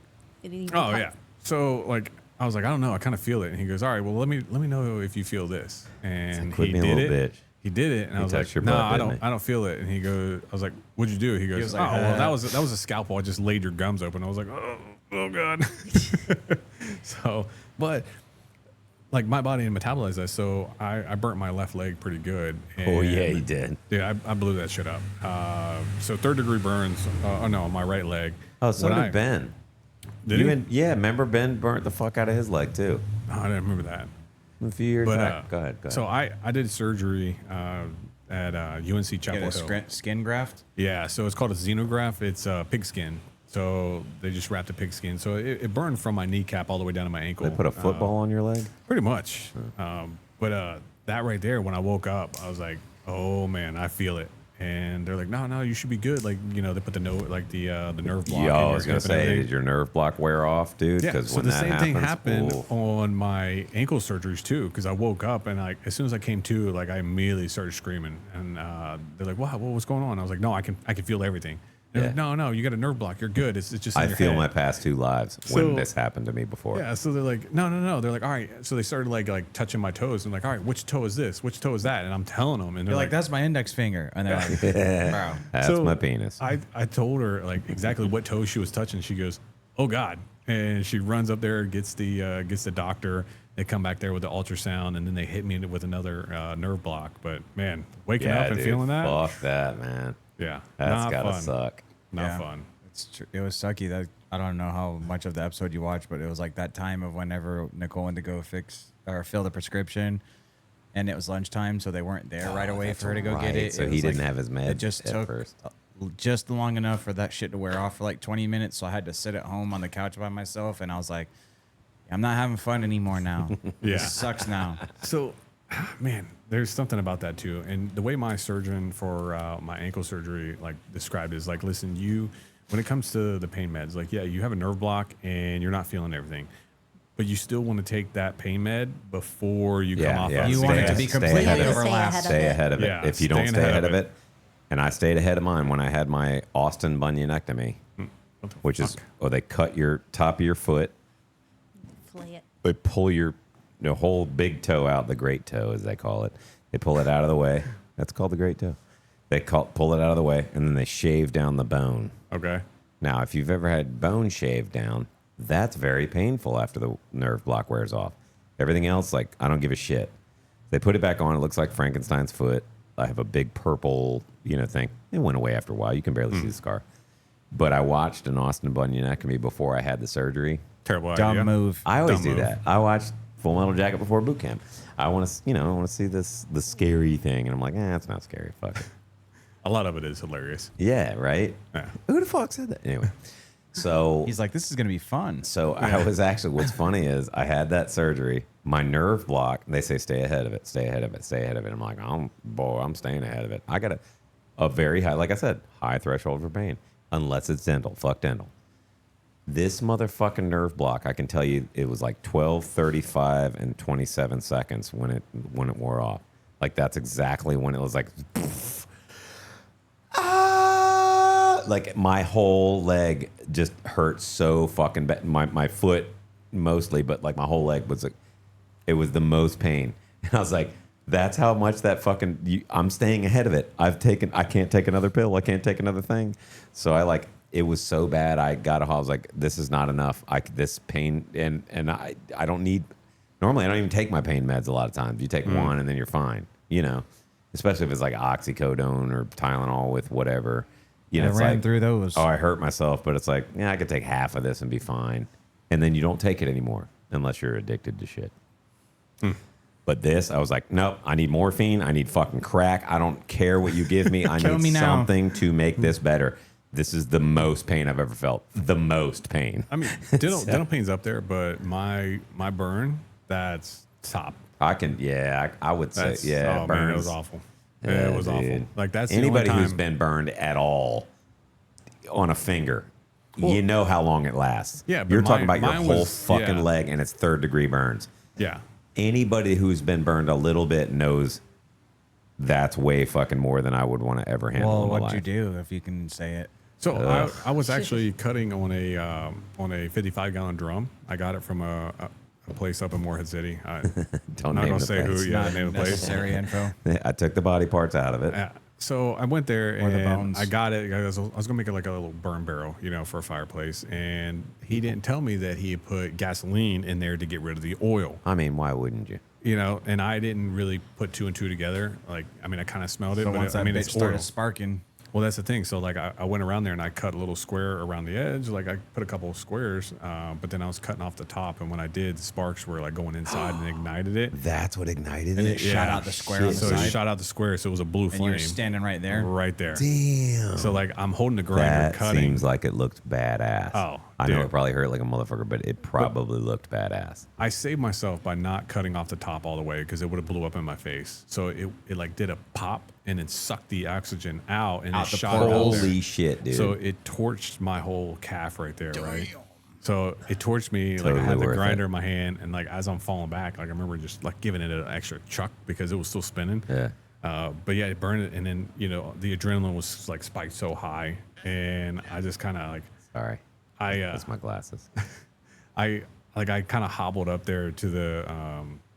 oh yeah. So like, I was like, I don't know. I kind of feel it, and he goes, all right, well let me know if you feel this, and Quit he being a did little it. bitch. He did it, and He I was touched like, your no, butt, I didn't he? I don't feel it. And he goes, I was like, what'd you do? He goes, was oh, like, well, that was a scalpel. I just laid your gums open. I was like, oh god. So But like my body didn't metabolize that, so I burnt my left leg pretty good. Oh yeah, and, you did. Dude, I blew that shit up. So 3rd-degree burns. Oh no, on my right leg. Oh, so When did Ben. Did he? Yeah, remember Ben burnt the fuck out of his leg too Oh, I didn't remember that. a few years But back. Go ahead. so I did surgery at UNC Get Chapel a Hill. skin graft. Yeah, so it's called a xenograft. It's pig skin. So they just wrapped a pig skin. So it burned from my kneecap all the way down to my ankle. They put a football on your leg. Pretty much. But that right there, when I woke up, I was like, oh man, I feel it. And they're like, no, you should be good. Like, they put the nerve block. Yeah, in I your was gonna hip and say, everything. did your nerve block wear off, dude? Yeah, Because so when the that same thing happened ooh. on my ankle surgeries too. Because I woke up and like as soon as I came to, like I immediately started screaming. And they're like, "Wow, what's going on?" I was like, "No, I can feel everything." They're like, no, you got a nerve block. You're good. It's just in I your feel head. my past 2 lives So- when this happened to me before. Yeah, so they're like, no. They're like, all right. So they started like touching my toes and like, all right, which toe is this? Which toe is that? And I'm telling them, and they're You're like, that's my index finger, and they're like, bro. That's So my penis. I told her like exactly what toe she was touching. She goes, "Oh God!" And she runs up there, gets the doctor. They come back there with the ultrasound, and then they hit me with another nerve block. But man, waking yeah, up and dude, feeling that, fuck that, man. yeah, That's not gotta fun. suck. Not Yeah. fun. It was sucky. That I don't know how much of the episode you watched, but it was like that time of whenever Nicole went to go fix or fill the prescription, and it was lunchtime, so they weren't there right away that's for her to go get right. it. So It he was didn't have his meds It just at took first. just long enough for that shit to wear off for like 20 minutes, so I had to sit at home on the couch by myself, and I was like, I'm not having fun anymore now. Yeah. This sucks now. So, man, there's something about that too. And the way my surgeon for my ankle surgery like described it is like, listen, when it comes to the pain meds, like, yeah, you have a nerve block and you're not feeling everything, but you still want to take that pain med before you come off. Yeah. You want it to be Stay completely ahead of it. overlapped. Stay ahead of it. Yeah, If you don't staying stay ahead of ahead it, and I stayed ahead of mine when I had my Austin bunionectomy, which is, they cut your top of your foot, Flay it. they pull your whole big toe out, the great toe as they call it. They pull it out of the way. That's called the great toe. They pull it out of the way, and then they shave down the bone. Okay. Now, if you've ever had bone shaved down, that's very painful after the nerve block wears off. Everything else, like, I don't give a shit. They put it back on. It looks like Frankenstein's foot. I have a big purple, thing. It went away after a while. You can barely see the scar. But I watched an Austin bunionectomy before I had the surgery. Terrible idea. Dumb move. I always Dumb do move. that. I watched Full Metal Jacket before boot camp. I want to, I want to see the scary thing, and I'm like, it's not scary. Fuck it. A lot of it is hilarious. Yeah, right. Yeah. Who the fuck said that? Anyway, so He's like, this is gonna be fun. I was actually. What's funny is I had that surgery. My nerve block. They say stay ahead of it. Stay ahead of it. Stay ahead of it. I'm like, I'm staying ahead of it. I got a very high, like I said, high threshold for pain, unless it's dental. Fuck dental. This motherfucking nerve block, I can tell you, it was like 12, 35, and 27 seconds when it wore off. Like that's exactly when it was like, like my whole leg just hurt so fucking bad. My foot mostly, but like my whole leg was like, it was the most pain. And I was like, that's how much that fucking, I'm staying ahead of it. I can't take another pill. I can't take another thing. So it was so bad. I was like, this is not enough. This pain, and I don't need, normally I don't even take my pain meds a lot of times. You take one and then you're fine, especially if it's like oxycodone or Tylenol with whatever. I It's ran like, through those. oh, I hurt myself, but it's like, yeah, I could take half of this and be fine. And then you don't take it anymore unless you're addicted to shit. But this, I was like, nope, I need morphine. I need fucking crack. I don't care what you give me. I Kill need me now. something to make this better. This is the most pain I've ever felt. The most pain. I mean, dental pain's up there, but my burn, that's top. I would say, That's, yeah, oh, burns. man, it was awful. Yeah, it was awful. dude. Like that's Anybody the only who's time. been burned at all on a finger, you know how long it lasts. Yeah, but you're talking mine- about your mine whole was- fucking yeah. leg, and it's 3rd-degree burns. Yeah. Anybody who's been burned a little bit knows that's way fucking more than I would want to ever handle. Well, in my what'd you life. do if you can say it? So I was actually cutting on a 55-gallon drum. I got it from a place up in Morehead City. Don't I'm not name gonna the say place. who. Yeah, name the place. Necessary info. I took the body parts out of it. So I went there Or the and bones. I got it. I was gonna make it like a little burn barrel, for a fireplace. And he didn't tell me that he had put gasoline in there to get rid of the oil. I mean, why wouldn't you? And I didn't really put two and two together. Like, I mean, I kind of smelled it, So but once that bitch it's started oil. sparking, Well, that's the thing. So like I went around there and I cut a little square around the edge. Like I put a couple of squares, but then I was cutting off the top. And when I did, the sparks were like going inside and ignited it. That's what ignited and it. it shot out the square on the So side. it shot out the square. So it was a blue And flame. you're standing right there. Right there. Damn. So like I'm holding the grinder That cutting. seems like it looked badass. Oh, I know dude. it probably hurt like a motherfucker, but it probably looked badass. I saved myself by not cutting off the top all the way because it would have blew up in my face. So it like did a pop and then sucked the oxygen out and Out it the shot porthole. out there. Holy shit, dude. So it torched my whole calf right there, right? So it torched me. Totally like I had the worth grinder it. in my hand, and like as I'm falling back, like I remember just like giving it an extra chuck because it was still spinning. Yeah. But yeah, it burned it, and then the adrenaline was like spiked so high, and I just kind of like Sorry. That's my glasses. I kind of hobbled up there to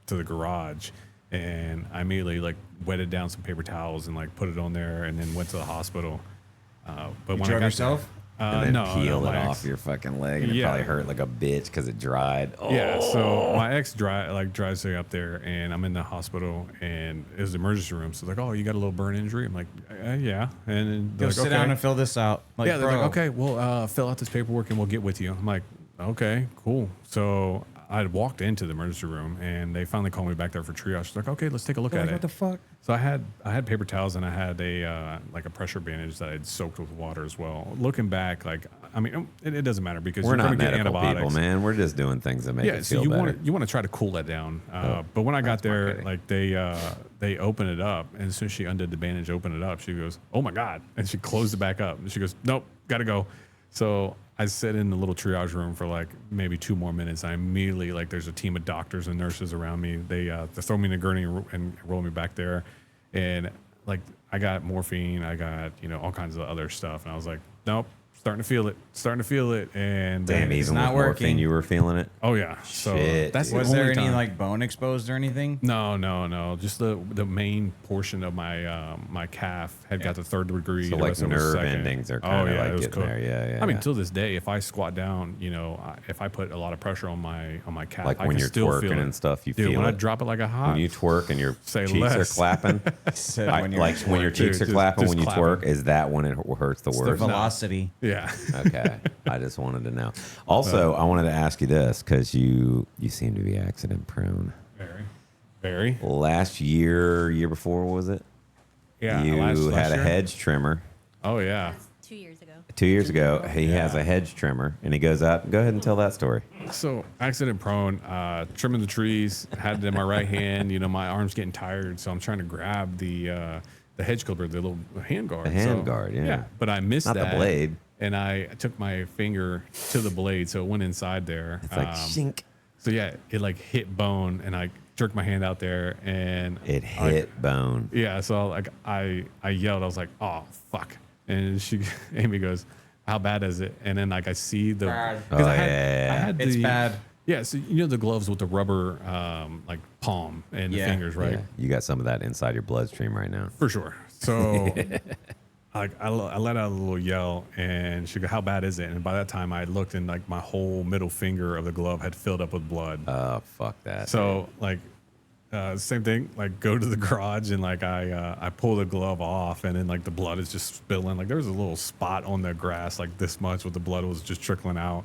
the garage, and I immediately like wetted down some paper towels and like put it on there, and then went to the hospital. But You when I drove got yourself? And then no, peel no, it my off ex- your fucking leg, and it Yeah. probably hurt like a bitch because it dried. Oh. Yeah, so my ex drives me up there, and I'm in the hospital, and it was the emergency room. So like, oh, you got a little burn injury? I'm like, yeah. And then Go they're like, sit down and fill this out. Like, yeah, they're bro, like, okay, well, fill out this paperwork and we'll get with you. I'm like, okay, cool. So I had walked into the emergency room, and they finally called me back there for triage. She's like, okay, let's take a look at Like, it. what the fuck? So I had paper towels, and I had a like a pressure bandage that I'd soaked with water as well. Looking back, like, I mean, it doesn't matter because We're you're not going to get medical antibiotics. people, man. We're just doing things that make Yeah, it so feel you better. want to try to cool that down. But when I got there, marketing. like they open it up, and as soon as she undid the bandage, opened it up, she goes, "Oh my god!" And she closed it back up, and she goes, "Nope, gotta go." So I sat in the little triage room for like maybe 2 more minutes. I immediately like there's a team of doctors and nurses around me. They throw me in the gurney and roll me back there, and like I got morphine, I got all kinds of other stuff, and I was like, "Nope." Starting to feel it, and Damn, then- even not with morphine, working. you were feeling it. oh yeah. So Shit, that's dude. the Was there only any time. like bone exposed or anything? No. Just the main portion of my my calf had got the 3rd degree. So the like rest of it was nerve second. endings are Oh, kind of yeah, it like was getting cool. there. Yeah. I mean, till this day, if I squat down, if I put a lot of pressure on my calf, like I when can you're still feel twerking it. and stuff, you Dude, feel when I it. drop it like a hot, When you twerk and your Say cheeks less. are clapping, Said I- when you're like when your cheeks Dude, are clapping just when you clapping. twerk, is that when it hurts the the worst? velocity. yeah. Okay, I just wanted to know. Also, I wanted to ask you this because you seem to be accident prone. Very. Last year before, what was it? Yeah. you last had a year? hedge trimmer. Oh yeah. 2 years ago. 2 years ago, he has a hedge trimmer, and he goes out. Go ahead and tell that story. So accident prone, trimming the trees, had it in my right hand. My arm's getting tired, so I'm trying to grab the hedge clipper, the little hand guard. The hand guard, yeah. But I missed Not the that. blade. And I took my finger to the blade, so it went inside there. It's like shink. So yeah, it like hit bone, and I jerked my hand out there, and It hit bone. yeah. So like I yelled, I was like, "Oh fuck!" And Amy goes, "How bad is it?" And then like I see the Bad. 'cause Oh, I had yeah. It's the- bad. Yeah, so the gloves with the rubber like palm and the Yeah. fingers, right? Yeah, you got some of that inside your bloodstream right now. For sure. So like I let out a little yell, and she go, "How bad is it?" And by that time I looked, and like my whole middle finger of the glove had filled up with blood. Oh, fuck that. So like same thing, like go to the garage, and like I pull the glove off, and then like the blood is just spilling. Like there was a little spot on the grass like this much where the blood was just trickling out.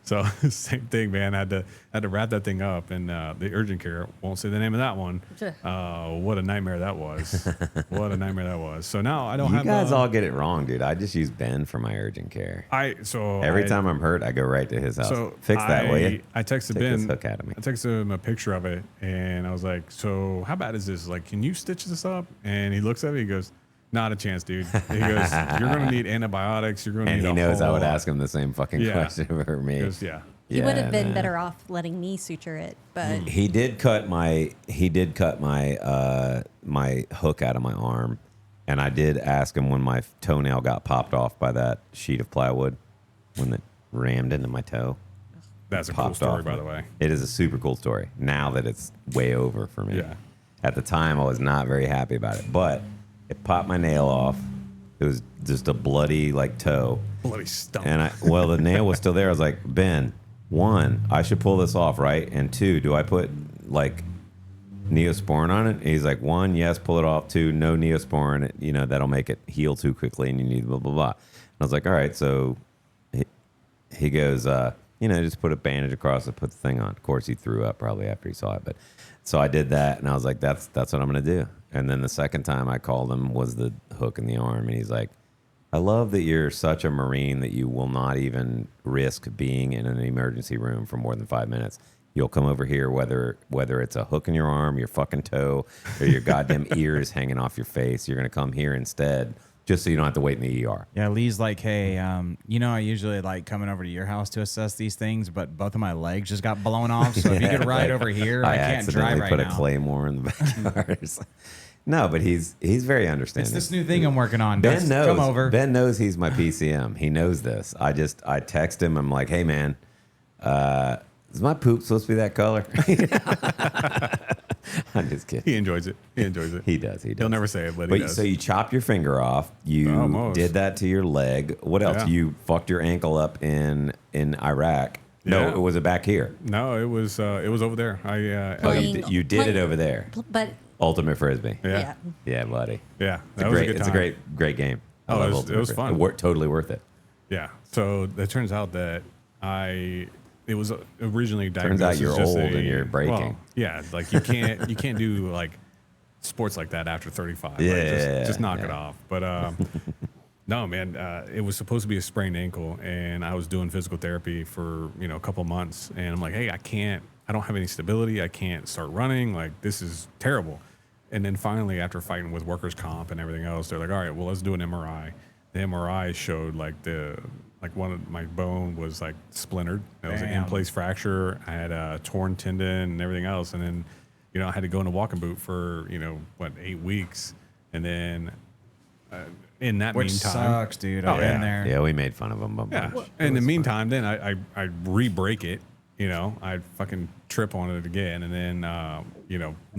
So same thing, man. I had to wrap that thing up, and the urgent care, won't say the name of that one. What a nightmare that was. What a nightmare that was. So now I don't You have guys all get it wrong, dude. I just use Ben for my urgent care. Every time I'm hurt, I go right to his house. So Fix that, will you? I texted Take Ben. this hook out of me. I texted him a picture of it, and I was like, "So how bad is this? Like, can you stitch this up?" And he looks at it. He goes, "Not a chance, dude." He goes, "You're gonna need antibiotics. You're gonna And need." he a knows I whole would lot." ask him the same fucking Yeah. question for me. He goes, "Yeah." He would have been nah. better off letting me suture it, but He did cut my my hook out of my arm, and I did ask him when my toenail got popped off by that sheet of plywood when it rammed into my toe. That's a cool Popped story, off. by the way. It is a super cool story. Now that it's way over for me. Yeah. At the time, I was not very happy about it, but It popped my nail off. It was just a bloody like toe. Bloody stump. And the nail was still there. I was like, Ben, 1, I should pull this off, right? And 2, do I put like Neosporin on it? And he's like, 1, yes, pull it off. 2, no Neosporin. You know, that'll make it heal too quickly and you need blah, blah, blah. And I was like, all right. So he goes, just put a bandage across it, put the thing on. Of course, he threw up probably after he saw it. But so I did that and I was like, that's what I'm going to do. And then the second time I called him was the hook in the arm. And he's like, I love that you're such a Marine that you will not even risk being in an emergency room for more than 5 minutes. You'll come over here, whether it's a hook in your arm, your fucking toe, or your goddamn ears hanging off your face. You're going to come here instead, just so you don't have to wait in the ER. Yeah, Lee's like, hey, I usually like coming over to your house to assess these things, but both of my legs just got blown off. So if you could ride over here, I can't drive right put now. A claymore in the backyard. No, but he's very understanding. It's this new thing I'm working on. Ben knows. Come over. Ben knows he's my PCM. He knows this. I text him. I'm like, hey man, is my poop supposed to be that color? I'm just kidding. He enjoys it. He does. He does. He'll never say it, but he does. So you chopped your finger off. You Almost. did that to your leg. What else? Yeah. You fucked your ankle up in Iraq. Yeah. No, was it back here? No, it was over there. You did it over there. But Ultimate Frisbee. Yeah. Yeah, buddy. Yeah. It's a great game. I Oh, love it Ultimate was Frisbee. fun. Totally worth it. Yeah. So it turns out that it was originally diagnosed. Turns out as you're just old and you're breaking. Well, yeah, like you can't do like sports like that after 35. Yeah, like, just knock it yeah. off. But no, man, it was supposed to be a sprained ankle, and I was doing physical therapy for a couple months, and I'm like, hey, I don't have any stability. I can't start running. Like, this is terrible. And then finally, after fighting with workers' comp and everything else, they're like, all right, well, let's do an MRI. The MRI showed like one of my bone was like splintered. It was an in-place fracture. I had a torn tendon and everything else. And then, I had to go in a walking boot for 8 weeks. And then in that Which meantime, sucks, dude. Oh, I've been there. Yeah, we made fun of him. yeah. In the meantime, then I re-break it. I fucking trip on it again, and then I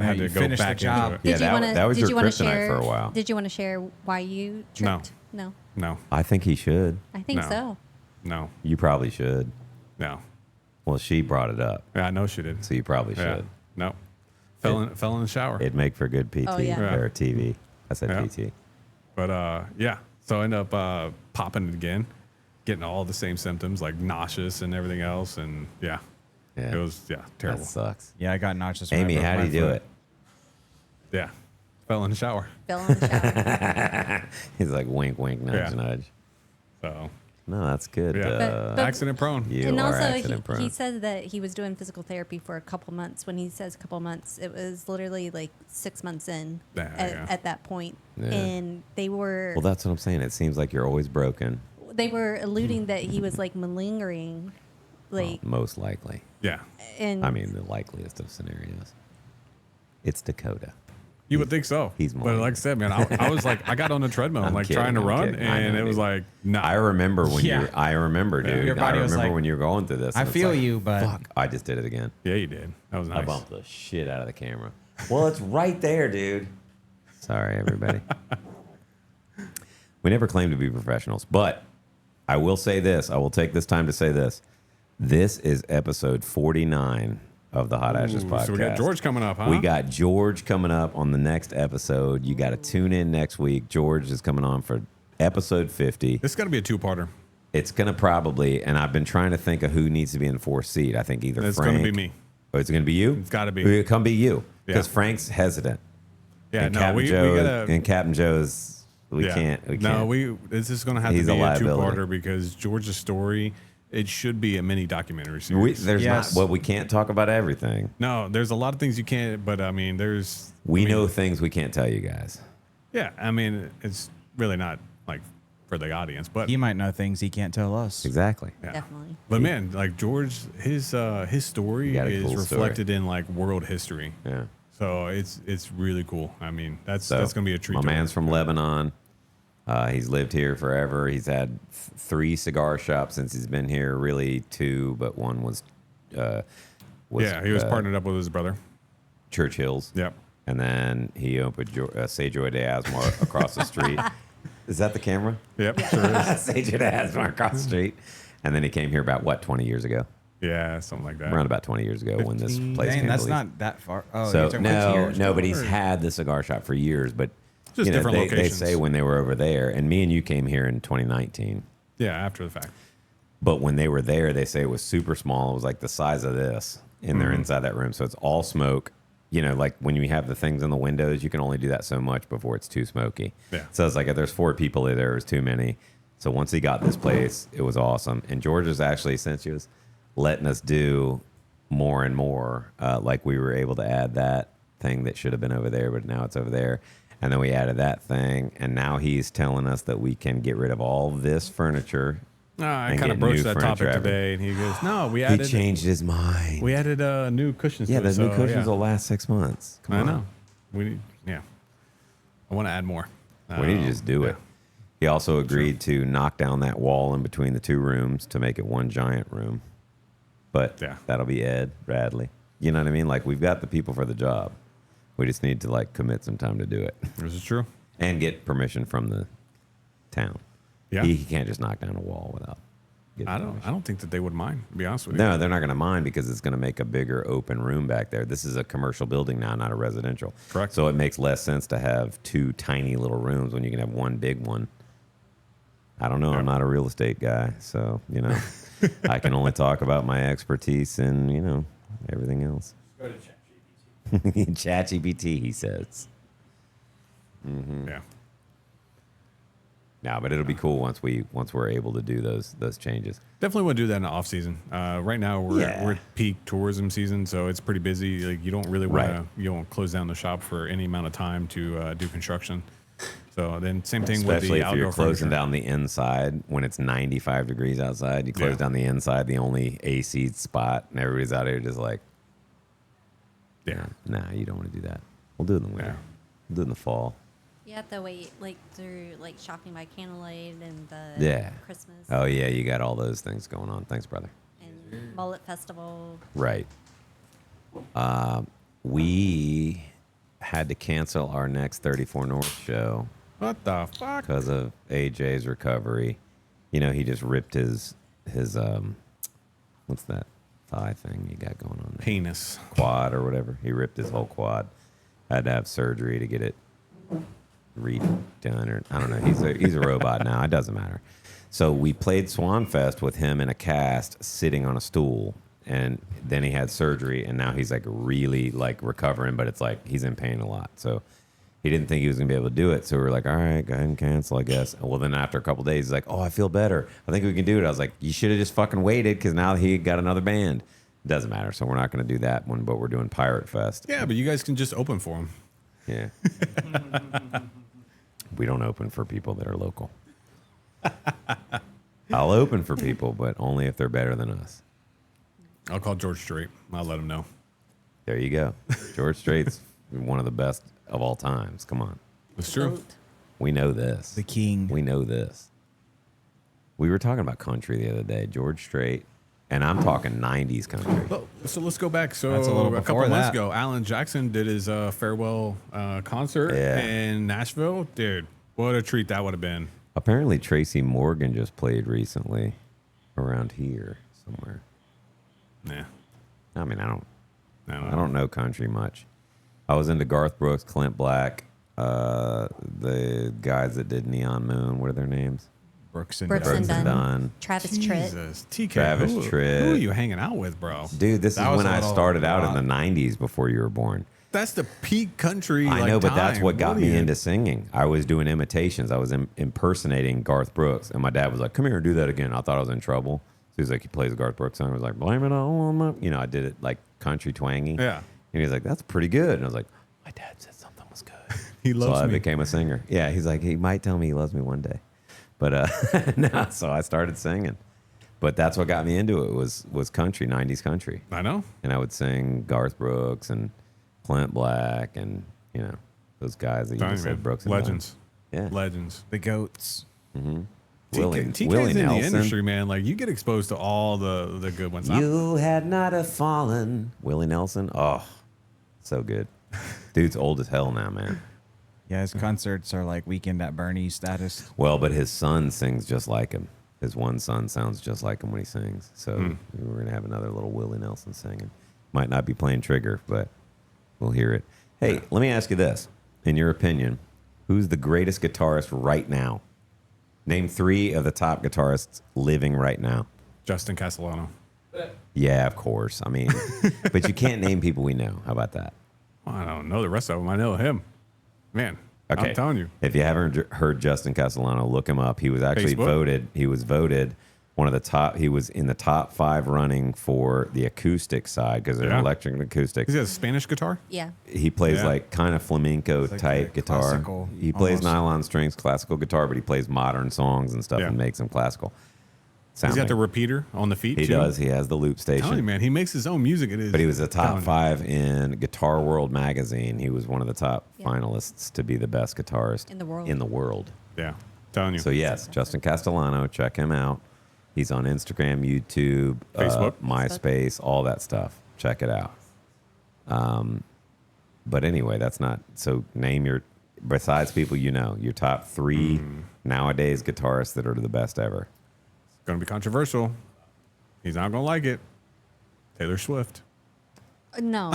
had to you go finish the back job. into it. Yeah, that was your kryptonite for a while. Did you want to share why you tripped? No. No, I think he should. I think No. so. no, You probably should. no. Well, she brought it up, Yeah, I know she did. so you probably Yeah, should. no. Fell in the shower. It'd make for good PT Oh, yeah. or TV. I said Yeah. PT. But yeah, so I ended up popping it again, getting all the same symptoms like nauseous and everything else, and yeah. Yeah. It was terrible. That sucks. Yeah, I got nauseous. when I Amy, broke how do my you do foot. it? Yeah, fell in the shower. Fell in the shower. He's like wink, wink, nudge, Yeah. nudge. So No, that's good. yeah, But- accident prone. You and are also, accident prone. he said that he was doing physical therapy for a couple months. When he says couple months, it was literally like 6 months in Yeah, yeah. at that point. Yeah. And they were Well, that's what I'm saying. It seems like you're always broken. they were alluding that he was like malingering, like Most likely. Yeah, and I mean, the likeliest of scenarios. It's Dakota. you would think so. He's but mine. like I said, man, I was like, I got on the treadmill, I'm like kidding, trying to I'm run, kidding. I and know, it was dude. like, nah. I remember when Yeah. I remember, dude. Your I body was remember like, when you were going through this. I and it's feel like, you, but fuck, I just did it again. Yeah, you did. That was I nice. bumped the shit out of the camera. Well, it's right there, dude. Sorry, everybody. We never claimed to be professionals, but I will say this. I will take this time to say this. This is episode 49 of the Hot Ashes podcast. So we got George coming up, huh? We got George coming up on the next episode. You got to tune in next week. George is coming on for episode 50. This is gonna be a two-parter. It's going to probably, and I've been trying to think of who needs to be in the fourth seat. I think either It's Frank. gonna be me. Oh, it's going to be you? It's gotta be. Come be you. Because Yeah. Frank's hesitant. Yeah, and no, Captain we Joe, gotta. and Captain Joe's, we yeah. can't. No, this is gonna have He's to a be a liability. two-parter because George's story. It should be a mini documentary We, series. there's Yes. not, well, we can't talk about everything. No, there's a lot of things you can't. But I mean, We know things we can't tell you guys. Yeah, I mean, it's really not like for the audience, but he might know things he can't tell us. Exactly. yeah. definitely. But man, like George, his story He got a is cool reflected in like world history. Yeah. So it's really cool. I mean, that's So, gonna be a treat. My to man's watch. from Lebanon. He's lived here forever. He's had 3 cigar shops since he's been here. Really 2, but one was Yeah, he was partnered up with his brother. Churchill's. Yep. and then he opened Say Joy de Asmar across the street. Is that the camera? Yep, sure is. Say Joy de Asmar across the street. And then he came here about, what, 20 years ago? Yeah, something like that. Around about 20 years ago when this place Dang, came that's to lease. not that far. Oh, So you're talking about years. no, but he's had the cigar shop for years. But Just different they locations. say when they were over there, and me and you came here in 2019. Yeah, after the fact. But when they were there, they say it was super small. It was like the size of this in there inside that room. So it's all smoke. You know, like when you have the things in the windows, you can only do that so much before it's too smoky. Yeah. So it's like if there's 4 people there was too many. So once he got this place, it was awesome. And George is actually, since he was letting us do more and more, like we were able to add that thing that should have been over there, but now it's over there. And then we added that thing. And now he's telling us that we can get rid of all this furniture. I And kind of get new broached that topic furniture today, and he goes, "No, we He added changed his mind. we added new cushions. Yeah, to it, the new so, cushions yeah. will last 6 months. Come I on. know. We need, yeah. I want to add more. We need to just do it. He also agreed to knock down that wall in between the 2 rooms to make it one giant room. But Yeah. that'll be Ed Bradley. You know what I mean? Like, we've got the people for the job. We just need to, like, commit some time to do it This is true. and get permission from the town. Yeah. He can't just knock down a wall without getting I permission. don't think that they would mind. To be honest with you. No, they're not going to mind because it's going to make a bigger open room back there. This is a commercial building now, not a residential. Correct. So it makes less sense to have 2 tiny little rooms when you can have one big one. I don't know. I'm not a real estate guy, so, you know, I can only talk about my expertise and, you know, everything else. Go to ChatGPT. ChatGPT, he says. Yeah. No, but it'll be cool once we're able to do those changes. Definitely want to do that in the off season. Right now we're Yeah. we're at peak tourism season, so it's pretty busy. Like you don't really want Right. to you don't close down the shop for any amount of time to do construction. So then same thing with Especially the if you're outdoor closing furniture. down the inside when it's 95 degrees outside. You close Yeah. down the inside, the only AC spot, and everybody's out here just like, Yeah. nah, you don't want to do that. We'll do it in the winter. Yeah. We'll do it in the fall. You have to wait like through like shopping by candlelight and the Yeah. Christmas Oh, yeah, you got all those things going on. Thanks, brother. and Mullet Festival. Right. We had to cancel our next 34 North show What the fuck? because of AJ's recovery. You know, he just ripped his what's that thigh thing you got going on there? Penis. Quad or whatever. He ripped his whole quad. Had to have surgery to get it redone, or I don't know. He's a robot now. It doesn't matter. So we played Swanfest with him in a cast, sitting on a stool, and then he had surgery, and now he's like really like recovering, but it's like he's in pain a lot. So he didn't think he was gonna be able to do it. So we were like, all right, go ahead and cancel, I guess. Well, then after a couple days, he's like, oh, I feel better. I think we can do it. I was like, you should have just fucking waited because now he got another band. It doesn't matter. So we're not gonna do that one, but we're doing Pirate Fest. Yeah, but you guys can just open for him. Yeah. We don't open for people that are local. I'll open for people, but only if they're better than us. I'll call George Strait. I'll let him know. There you go. George Strait's one of the best of all times. Come on. It's true. Goat. We know this. The king. We know this. We were talking about country the other day. George Strait, and I'm talking 90s country. Well, so let's go back. So That's a little couple before months that. ago, Alan Jackson did his farewell concert Yeah. in Nashville. Dude, what a treat that would have been. Apparently, Tracy Morgan just played recently around here somewhere. Yeah. I mean, I No. don't know country much. I was into Garth Brooks, Clint Black, the guys that did Neon Moon. What are their names? Brooks and Brooks Dunn. and Brooks and Dunn. Dunn. Travis Tritt. Jesus. TK. Travis who, Tritt. Who are you hanging out with, bro? Dude, this That is was when a I little started out lot. in the 90s before you were born. That's the peak country. I like, know, but that's time. what got are me you- into singing. I was doing imitations. I was impersonating Garth Brooks, and my dad was like, "Come here and do that again." I thought I was in trouble. So he's like, he plays a Garth Brooks song. I was like, "Blame it all on my," you know, I did it like country twangy. Yeah. And he's like, "That's pretty good." And I was like, "My dad said something was good." He So loves I me. became a singer. Yeah, he's like, he might tell me he loves me one day, but no. So I started singing. But that's what got me into it was country, 90s country, I know. and I would sing Garth Brooks and Clint Black and, you know, those guys that you Telling just you, said, man. Brooks and Dunn. Legends. Yeah. Legends. The goats. Willie TK's in the Nelson. industry, man. Like you get exposed to all the good ones. You had not have fallen. Willie Nelson. Oh, so good. Dude's old as hell now, man. Yeah, his concerts are like Weekend at Bernie's status. Well, but his son sings just like him. His one son sounds just like him when he sings. So we're going to have another little Willie Nelson singing. Might not be playing Trigger, but we'll hear it. Hey, let me ask you this. In your opinion, who's the greatest guitarist right now? Name 3 of the top guitarists living right now. Justin Castellano. Yeah, of course. I mean, but you can't name people we know. How about that? Well, I don't know the rest of them. I know him. Man, Okay. I'm telling you. If you haven't heard Justin Castellano, look him up. He was actually Facebook? voted. He was voted one of the top. He was in the top 5 running for the acoustic side because there's Yeah. electric and acoustic. Is he a Spanish guitar? Yeah. He plays Yeah. like kind of flamenco like type a guitar. classical, He plays almost. nylon strings, classical guitar, but he plays modern songs and stuff Yeah. and makes them classical. He's Sound got like- the repeater on the feet. he too. does. He has the loop I'm telling you, station. man, he makes his own music. It is. But he was the top telling you. 5 in Guitar World magazine. He was one of the top Yeah. finalists to be the best guitarist In the world. In the world. Yeah, telling you. So yes, Justin Castellano, check him out. He's on Instagram, YouTube, Facebook. MySpace, all that stuff. Check it out. But anyway, that's not so. Name your besides people you know your top 3 nowadays guitarists that are the best ever. It's going to be controversial. He's not going to like it. Taylor Swift. No.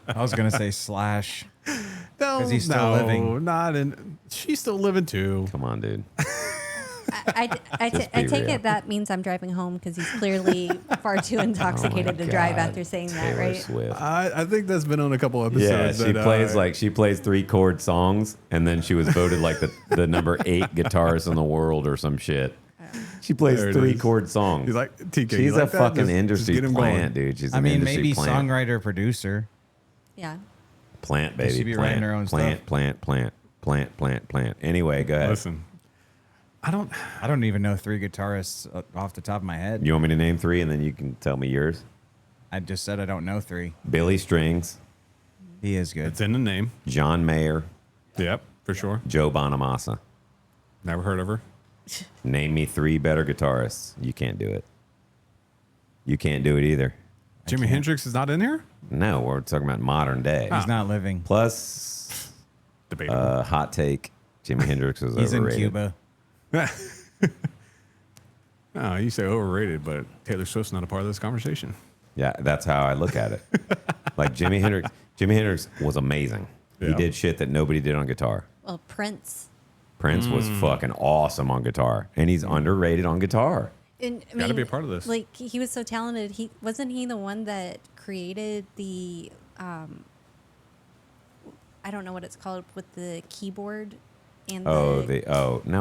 I was gonna say Slash. No, 'Cause he's still living. Not in. She's still living too. Come on, dude. I Just be take real. it that means I'm driving home because he's clearly far too intoxicated to drive God. after saying that, Taylor right? Swift. I think that's been on a couple Yeah, episodes. she that, plays like she plays 3-chord songs, and then she was voted like the number 8 guitarist in the world or some shit. She plays There it is. 3-chord songs. He's like, TK, She's you a like that? fucking Just industry get him plant, going. dude. She's I an mean, industry maybe plant. songwriter, producer. Yeah. Plant, They baby. should be plant, writing their own plant, stuff. plant. Anyway, go ahead. Listen, I don't. I don't even know 3 guitarists off the top of my head. You want me to name 3, and then you can tell me yours? I just said I don't know 3. Billy Strings, He is good. It's in the name. John Mayer, Yep, for sure. Joe Bonamassa. Never heard of her. Name me 3 better guitarists. You can't do it. You can't do it either. Jimi Hendrix is not in here. No, we're talking about modern day. He's not living. Plus, Debatable. hot take: Jimi Hendrix was He's in overrated. Cuba. Oh, you say overrated, but Taylor Swift's not a part of this conversation. Yeah, that's how I look at it. Like Jimi Hendrix. Jimi Hendrix was amazing. He Yeah. did shit that nobody did on guitar. Well, Prince. Prince was fucking awesome on guitar, and he's underrated on guitar. And, I Gotta mean, be a part of this. Like he was so talented. He wasn't he the one that created the I don't know what it's called with the keyboard and No,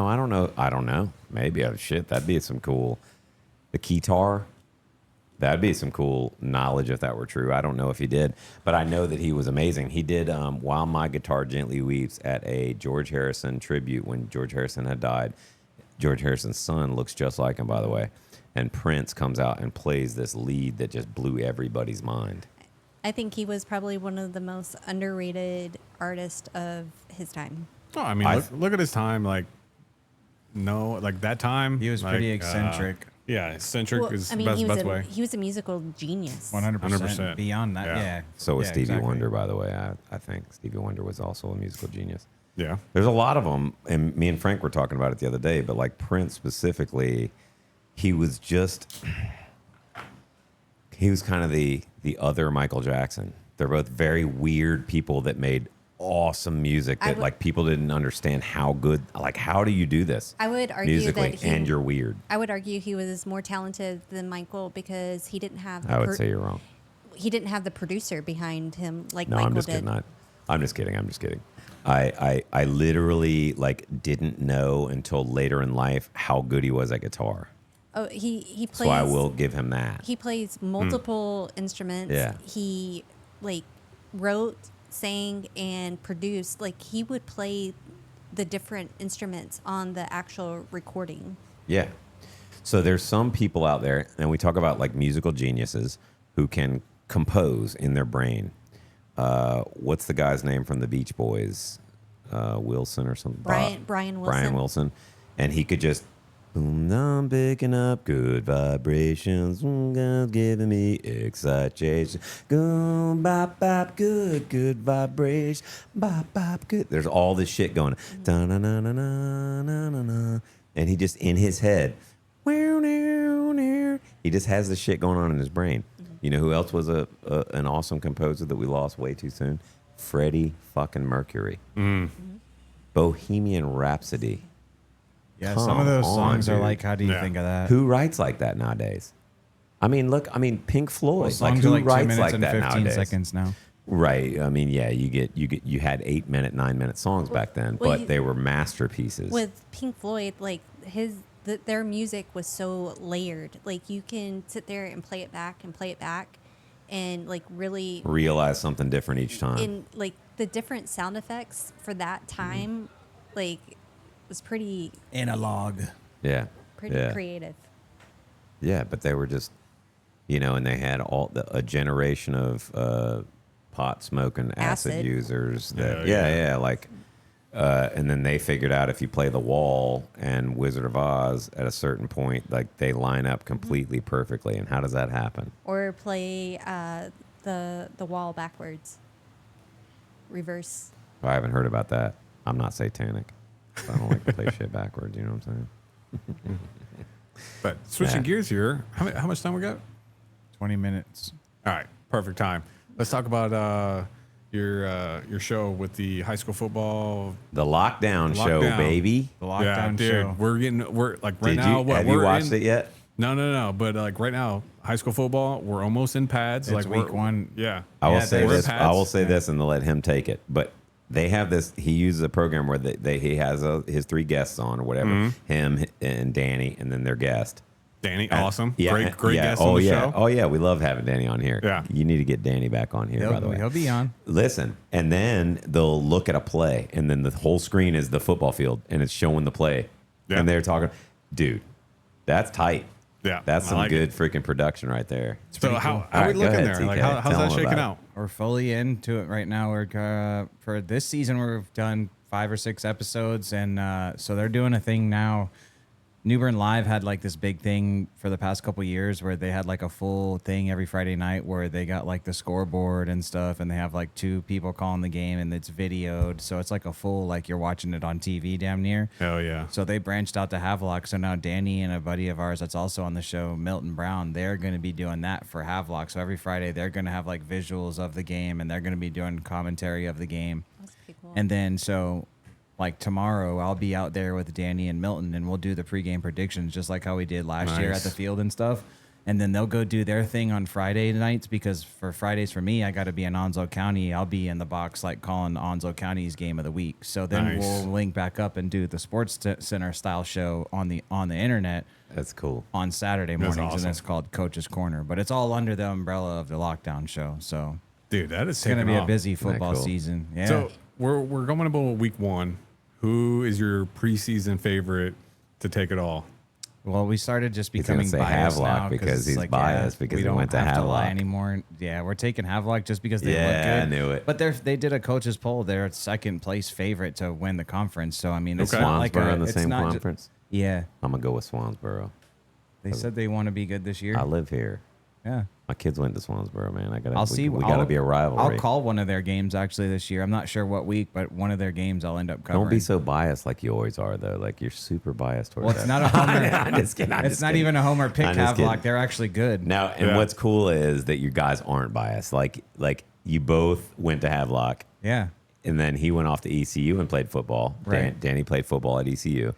I don't know. I don't know. Maybe shit. That'd be some cool. The keytar. That'd be some cool knowledge if that were true. I don't know if he did, but I know that he was amazing. He did "While My Guitar Gently Weeps" at a George Harrison tribute when George Harrison had died. George Harrison's son looks just like him, by the way. And Prince comes out and plays this lead that just blew everybody's mind. I think he was probably one of the most underrated artists of his time. Oh, I mean, look at his time. Like, no, like that time. He was like, pretty eccentric. Yeah, eccentric Well, is I mean, best way. he was a musical genius. 100%. 100%. Beyond that, Yeah. yeah. So was Yeah, Stevie exactly. Wonder, by the way. I think Stevie Wonder was also a musical genius. Yeah. There's a lot of them, and me and Frank were talking about it the other day, but like Prince specifically, he was kind of the other Michael Jackson. They're both very weird people that made awesome music that like people didn't understand how good, like how do you do this? I would argue musically, that and you're weird. I would argue he was more talented than Michael because he didn't have. I would say you're wrong. He didn't have the producer behind him like No, Michael I'm just did. kidding. I'm just kidding. I literally like didn't know until later in life how good he was at guitar. Oh, he plays. So I will give him that. He plays multiple instruments. Yeah. He like wrote, sang, and produced. Like he would play the different instruments on the actual recording. Yeah. So there's some people out there, and we talk about like musical geniuses who can compose in their brain. What's the guy's name from the Beach Boys? Wilson or something? Brian Wilson. Brian Wilson. And he could just Boom, I'm picking up good vibrations. God's giving me excitation. Go bop bop, good vibration. Bop bop, good. There's all this shit going. Da na na na na na na na. And he just in his head. He just has this shit going on in his brain. You know who else was an awesome composer that we lost way too soon? Freddie fucking Mercury. Bohemian Rhapsody. Yeah, Come some of those songs on, are dude. like, how do you think of that? Who writes like that nowadays? I mean, look, Pink Floyd. Well, Like songs who are like 2 writes minutes like and that 15 nowadays? seconds now. Right. I mean, yeah, you had 8-minute, 9-minute songs back then, but they were masterpieces. With Pink Floyd, like their music was so layered. Like you can sit there and play it back and like really Realize something different each time. in like the different sound effects for that time, like was pretty Analog. Yeah. creative. Yeah, but they were just, and they had a generation of pot smoking acid users. That, and then they figured out if you play The Wall and Wizard of Oz at a certain point, like they line up completely perfectly. And how does that happen? Or play the wall backwards, reverse. I haven't heard about that. I'm not satanic. So I don't like to play shit backwards. You know what I'm saying? But switching gears here, how much time we got? 20 minutes. All right, perfect time. Let's talk about your show with the high school football. The lockdown show, baby. The lockdown dude, show. We're like right Did now. you, have you watched it yet? No. But like right now, high school football, we're almost in pads. It's like week one. Yeah. I will Yeah, say they were this. pads. I will say this, and they'll let him take it. But they have this. He uses a program where he has his 3 guests on or whatever. Him and Danny, and then their guest. Danny, awesome. Yeah, Great guest oh on the yeah. show. Oh yeah, we love having Danny on here. Yeah. You need to get Danny back on here, by the way. He'll be on. Listen, and then they'll look at a play, and then the whole screen is the football field, and it's showing the play. Yeah. And they're talking, dude, that's tight. Yeah, That's I some like good it. freaking production right there. So how All are we right, go looking ahead, there? Like TK. how's Tell that them shaking about out? We're fully into it right now. We're for this season, we've done 5 or 6 episodes, and so they're doing a thing now. New Bern Live had like this big thing for the past couple years where they had like a full thing every Friday night where they got like the scoreboard and stuff, and they have like 2 people calling the game, and it's videoed, so it's like a full, like you're watching it on TV damn near. Hell yeah. So they branched out to Havelock. So now Danny and a buddy of ours that's also on the show, Milton Brown, they're going to be doing that for Havelock. So every Friday they're going to have like visuals of the game, and they're going to be doing commentary of the game. That's pretty cool. And then so like tomorrow I'll be out there with Danny and Milton, and we'll do the pregame predictions just like how we did last year at the field and stuff. And then they'll go do their thing on Friday nights, because for Fridays for me, I got to be in Onslow County. I'll be in the box like calling Onslow County's game of the week. So then we'll link back up and do the Sports Center style show on the internet. That's cool. On Saturday mornings, awesome. and it's called Coach's Corner. But it's all under the umbrella of the lockdown show. So Dude, that is it's going to be off. a busy football cool? season. Yeah. So we're going about week 1. Who is your preseason favorite to take it all? Well, we started just He's gonna becoming say biased Havelock now because he's like, biased because we he don't went to have to lie Havelock. anymore. Yeah, we're taking Havelock just because they look good. Yeah, I knew it. But they did a coach's poll. They're second place favorite to win the conference. So I mean, it's not like Swansboro in the it's same not ju- conference. yeah, I'm gonna go with Swansboro. they said they want to be good this year. I live here. Yeah, My kids went to Swansboro, man. I'll see. We gotta be a rivalry. I'll call one of their games actually this year. I'm not sure what week, but one of their games I'll end up covering. Don't be so biased like you always are, though. Like you're super biased towards Well, it's that. not a homer. I'm just kidding. It's not even a homer pick I'm just Havelock. kidding. They're actually good. Now, and what's cool is that you guys aren't biased. Like you both went to Havelock, Yeah. and then he went off to ECU and played football. Right. Danny played football at ECU,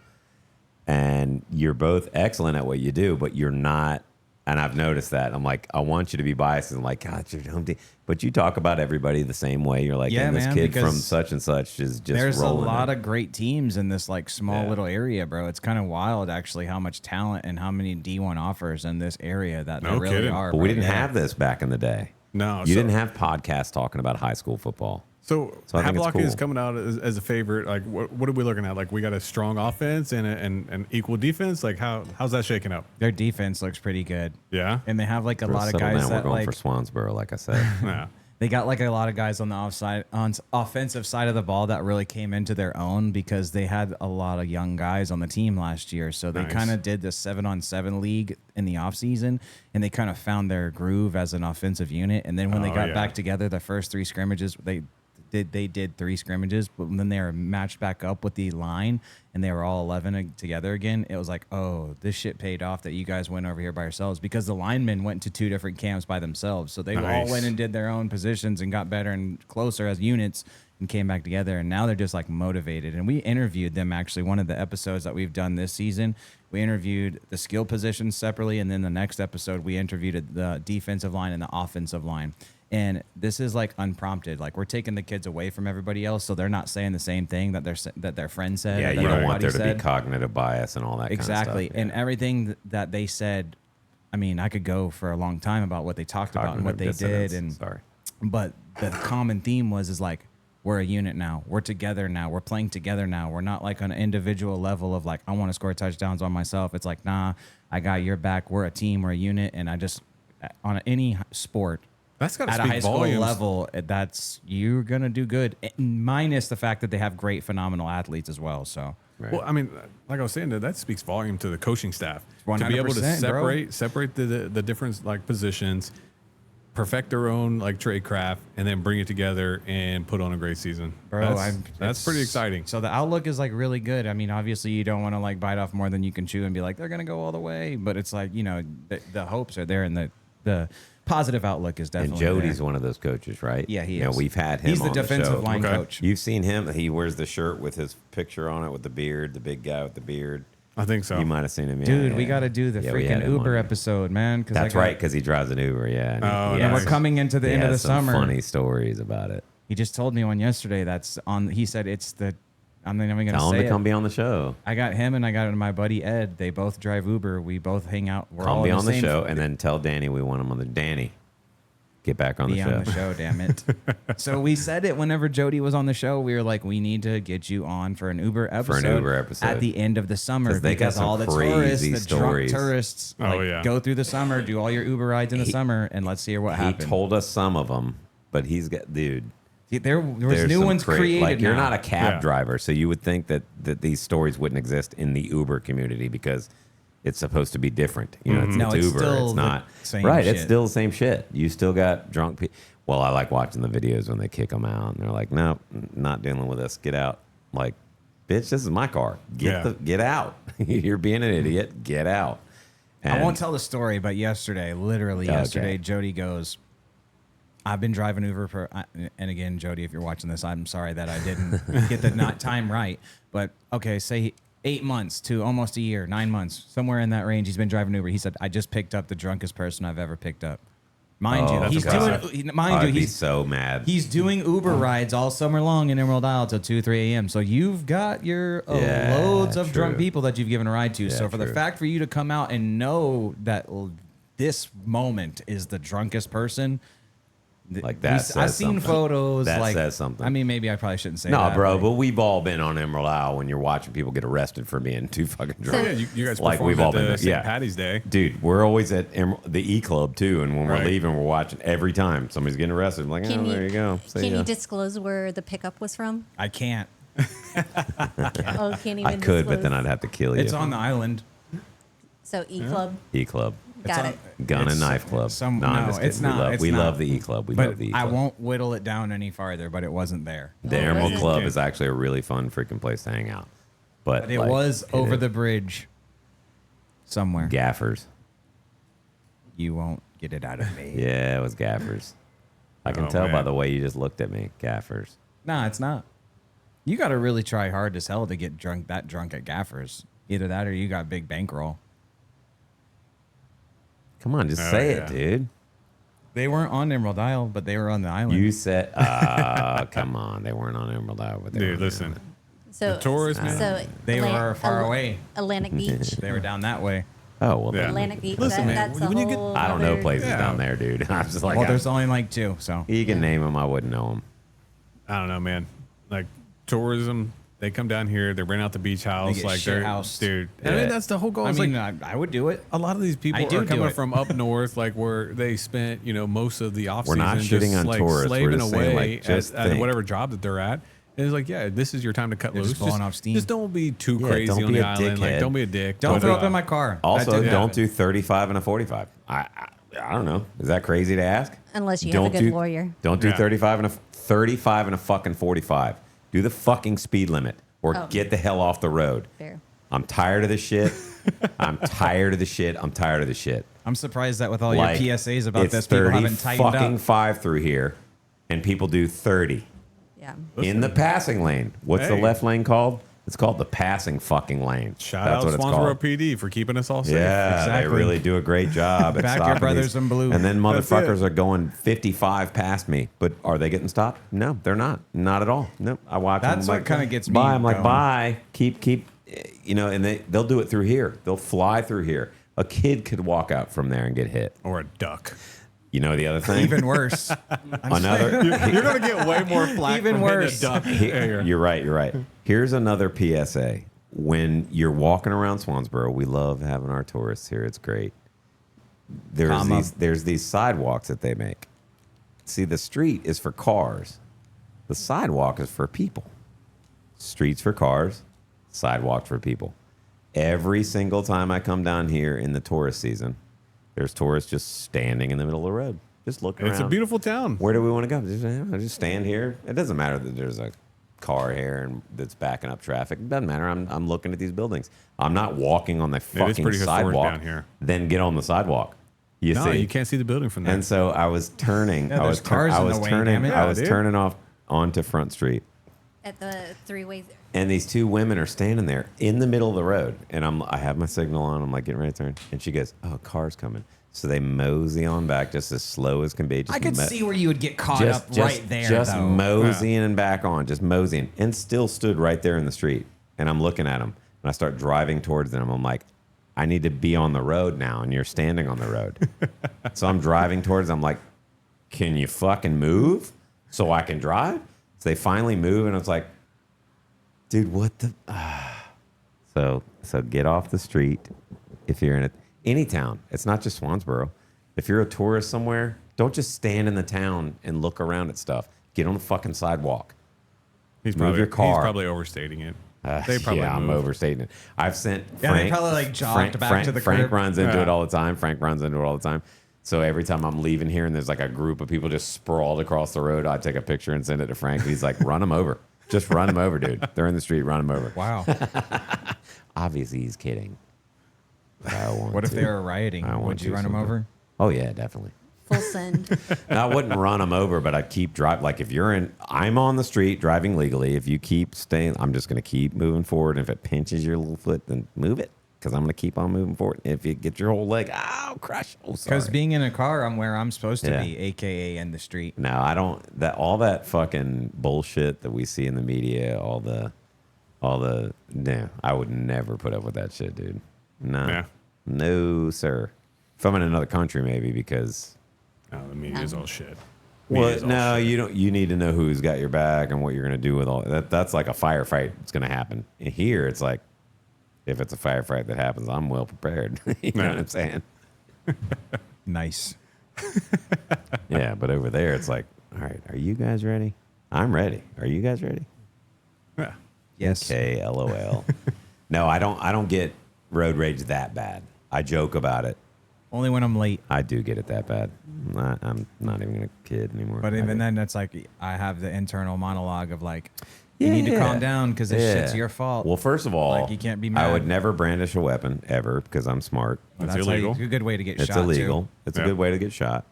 and you're both excellent at what you do, but you're not. And I've noticed that. I'm like, I want you to be biased, and like, God, your home team. But you talk about everybody the same way. You're like, Yeah, and this man, kid from because such and such is just There's a rolling lot it. of great teams in this like small Yeah. little area, bro. It's kind of wild actually how much talent and how many D1 offers in this area that No there really kidding. are. But we bro. didn't Yeah. have this back in the day. No. You didn't have podcasts talking about high school football. So I think it's Havelock is cool. coming out as a favorite. Like, what are we looking at? Like, we got a strong offense and an equal defense. Like, how's that shaking up? Their defense looks pretty good. Yeah. And they have like a lot of Settle guys down. We're that going like for Swansboro, like I said. Yeah. They got like a lot of guys on the offensive side of the ball that really came into their own because they had a lot of young guys on the team last year. So they kind of did the 7-on-7 league in the offseason, and they kind of found their groove as an offensive unit. And then when they got back together, the first 3 scrimmages, they did 3 scrimmages, but then they were matched back up with the line, and they were all 11 together again. It was like, oh, this shit paid off that you guys went over here by yourselves, because the linemen went to 2 different camps by themselves. So they all went and did their own positions and got better and closer as units and came back together. And now they're just like motivated. And we interviewed them, actually. One of the episodes that we've done this season, we interviewed the skill positions separately. And then the next episode, we interviewed the defensive line and the offensive line. And this is like unprompted. Like, we're taking the kids away from everybody else, so they're not saying the same thing that their friend said. Yeah, you don't want there to be cognitive bias and all that exactly. kind of stuff. And everything that they said, I mean, I could go for a long time about what they talked about and what they did. And but the common theme is like, we're a unit now. We're together now. We're playing together now. We're not like on an individual level of like, I want to score touchdowns on myself. It's like, nah, I got your back. We're a team. We're a unit. And I just, on any sport, that's got to at a high school level, you're gonna do good. Minus the fact that they have great, phenomenal athletes as well. So, well, I mean, like I was saying, that speaks volume to the coaching staff 100%, to be able to separate the different like positions, perfect their own like trade craft, and then bring it together and put on a great season. Bro, that's pretty exciting. So the outlook is like really good. I mean, obviously you don't want to like bite off more than you can chew and be like, they're gonna go all the way, but it's like, you know, the hopes are there, and the positive outlook is definitely And Jody's there. one of those coaches, right? Yeah, he is. You know, we've had him. He's the on defensive the show. line coach. You've seen him. He wears the shirt with his picture on it with the beard, the big guy with the beard. I think so. You might have seen him. Dude, we got to do the freaking Uber episode, man. That's right, because he drives an Uber, yeah. And we're coming into the end of the summer. Funny stories about it. He just told me one yesterday that's on, he said it's the, I'm not even going to say Tell him to come it. be on the show. I got him and I got my buddy Ed. They both drive Uber. We both hang out. We're Come all be in on the same show, and then tell Danny we want him on the Danny. Get back on the show. Be on the show, damn it. So we said it whenever Jody was on the show. We were like, we need to get you on for an Uber episode. At the end of the summer, they got some all the crazy tourists, the drunk stories. tourists, go through the summer, do all your Uber rides in the summer, and let's hear what happened. He told us some of them, but he's got, dude. There was new ones created. Like, you're now. not a cab driver, so you would think that these stories wouldn't exist in the Uber community because it's supposed to be different. You know, it's Uber. Still it's not same right. shit. It's still the same shit. You still got drunk people. Well, I like watching the videos when they kick them out, and they're like, "No, not dealing with us. Get out!" Like, bitch, this is my car. Get out. You're being an idiot. Get out. And I won't tell the story, but literally yesterday, Jody goes, I've been driving Uber for, and again, Jody, if you're watching this, I'm sorry that I didn't get the time right. But okay, say 8 months to almost a year, 9 months, somewhere in that range, he's been driving Uber. He said, I just picked up the drunkest person I've ever picked up. Mind you, he's so mad. He's doing Uber rides all summer long in Emerald Isle till 2, 3 a.m. So you've got your loads of drunk people that you've given a ride to. Yeah, so for the fact for you to come out and know that this moment is the drunkest person, like that, I've seen photos. That like, says something. I mean, maybe I probably shouldn't say that. No, bro, but we've all been on Emerald Isle when you're watching people get arrested for being too fucking drunk. Yeah, you guys like we've all been there. St. Patty's Day. Dude, we're always at the E Club too, and when we're leaving, we're watching every time somebody's getting arrested. I'm like, there you go. Can you disclose where the pickup was from? I can't. Oh, can't even I could, disclose. but then I'd have to kill you. It's on the island. So E Club. E Club. Got it. Gun and Knife Club. It's not. We love the E Club. We love the E Club. I won't whittle it down any farther, but it wasn't there. The Emerald Club is actually a really fun freaking place to hang out. But it was over the bridge somewhere. Gaffers. You won't get it out of me. Yeah, it was Gaffers. I can tell by the way you just looked at me. Gaffers. Nah, it's not. You got to really try hard as hell to get drunk at Gaffers. Either that or you got big bankroll. Come on, just say it, dude. They weren't on Emerald Isle, but they were on the island. You said, come on. They weren't on Emerald Isle, but they Dude, were listen. So the tourists, man. So they were far away. Atlantic Beach. They were down that way. Oh, well, Atlantic Beach. Listen, man, that's a whole I don't know other- places down there, dude. I'm just like, Well, there's only like 2, so. you can name them. I wouldn't know them. I don't know, man. Like tourism They come down here. They rent out the beach house. get Like shit they're housed. dude. I Yeah. mean, that's the whole goal. I It's mean, like, I would do it. a lot of these people I do are coming it. from up north, like where they spent, most of the off We're season not just shitting on like tourists. We're slaving just saying, away like, just at think. whatever job that they're at. And it's like, yeah, this is your time to cut They're loose. just blowing off steam. Just don't be too Yeah, crazy don't on be the a island. Like, dickhead. don't be a dick. Don't But, throw up in my car. Also, That did don't happen. do 35 and a 45. I don't know. Is that crazy to ask? Unless you have a good lawyer. Don't do Yeah. 35 and a fucking 45. Do the fucking speed limit or Oh. get the hell off the road. Fair. I'm tired of this shit. I'm tired of the shit. I'm tired of the shit. I'm surprised that with all Like, your PSAs about it's this, people 30 haven't tightened fucking up. 5 through here, and people do 30 Yeah. in the passing lane. What's the Hey. left lane called? It's called the passing fucking lane. Shout That's out what it's Swansboro called. PD for keeping us all safe. Yeah, Exactly. they really do a great job at Back your stopping brothers these. in blue. And then That's motherfuckers it. are going 55 past me. But are they getting stopped? No, they're not. Not at all. No, I watch them. That's I'm what like, kinda gets me Bye. I'm like, going. bye. Keep. And they'll do it through here. They'll fly through here. A kid could walk out from there and get hit. Or a duck. You know the other thing? Even worse. Another. You're going to get way more flack Even from hitting a worse. duck. You're right. You're right. Here's another PSA. When you're walking around Swansboro, we love having our tourists here. It's great. There's these sidewalks that they make. See, the street is for cars. The sidewalk is for people. Streets for cars, sidewalks for people. Every single time I come down here in the tourist season, there's tourists just standing in the middle of the road, just looking around. It's a beautiful town. Where do we want to go? Just stand here. It doesn't matter that there's a car here and that's backing up traffic. It doesn't matter. I'm looking at these buildings. I'm not walking on the fucking pretty historic sidewalk. down here. Then get on the sidewalk. You No, see, you can't see the building from there. and so I was turning. Yeah, I was there's cars in the way, damn it. I was Yeah, dude. turning off onto Front Street, At the three ways. and these two women are standing there in the middle of the road, and I have my signal on. I'm like getting ready to turn, and she goes, "Oh, a car's coming." So they mosey on back just as slow as can be. Just I could see where you would get caught just, up just, right there, just though. moseying and back on, just moseying, and still stood right there in the street. And I'm looking at them, and I start driving towards them. I'm like, I need to be on the road now, and you're standing on the road. So I'm driving towards them. I'm like, can you fucking move so I can drive? So they finally move, and it's like, dude, what the? So get off the street if you're in any town. It's not just Swansboro. If you're a tourist somewhere, don't just stand in the town and look around at stuff. Get on the fucking sidewalk. he's move your car. He's probably overstating it. They probably yeah, I'm move. overstating it. I've sent Yeah, they Frank. probably, like, jogged back to the Frank crib. runs into Yeah. it all the time. Frank runs into it all the time. So every time I'm leaving here and there's like a group of people just sprawled across the road, I take a picture and send it to Frank. He's like, run them over. Just run them over, dude. They're in the street. Run them over. Wow. Obviously, he's kidding. But I want What if to. they were rioting? I want Would you to run them sometime. over? Oh, yeah, definitely. Full send. I wouldn't run them over, but I'd keep driving. Like if I'm on the street driving legally. If you keep staying, I'm just going to keep moving forward. If it pinches your little foot, then move it because I'm going to keep on moving forward. If you get your whole leg, ow, crush. Oh, Because sorry. being in a car, I'm where I'm supposed to Yeah. be, AKA in the street. No, I don't. All that fucking bullshit that we see in the media, all the. No, I would never put up with that shit, dude. No, Yeah. no, sir. If I'm in another country, maybe because. No, the media is all shit. Well, Media's all no, shit. you don't. You need to know who's got your back and what you're going to do with all that. That's like a firefight. It's going to happen. And here, it's like, if it's a firefight that happens, I'm well prepared. You know Yeah. what I'm saying? Nice. Yeah, but over there, it's like, all right, are you guys ready? I'm ready. Are you guys ready? Yeah. Yes. Okay, LOL. No, I don't get road rage that bad. I joke about it. Only when I'm late. I do get it that bad. I'm not even a kid anymore. But I even do. then, it's like I have the internal monologue of like, you need to calm down because this shit's your fault. Well, first of all, Like, you can't be I mad. would never brandish a weapon ever because I'm smart. That's how you- illegal. a good way to get It's shot. illegal. Too. It's Yeah. a good way to get shot.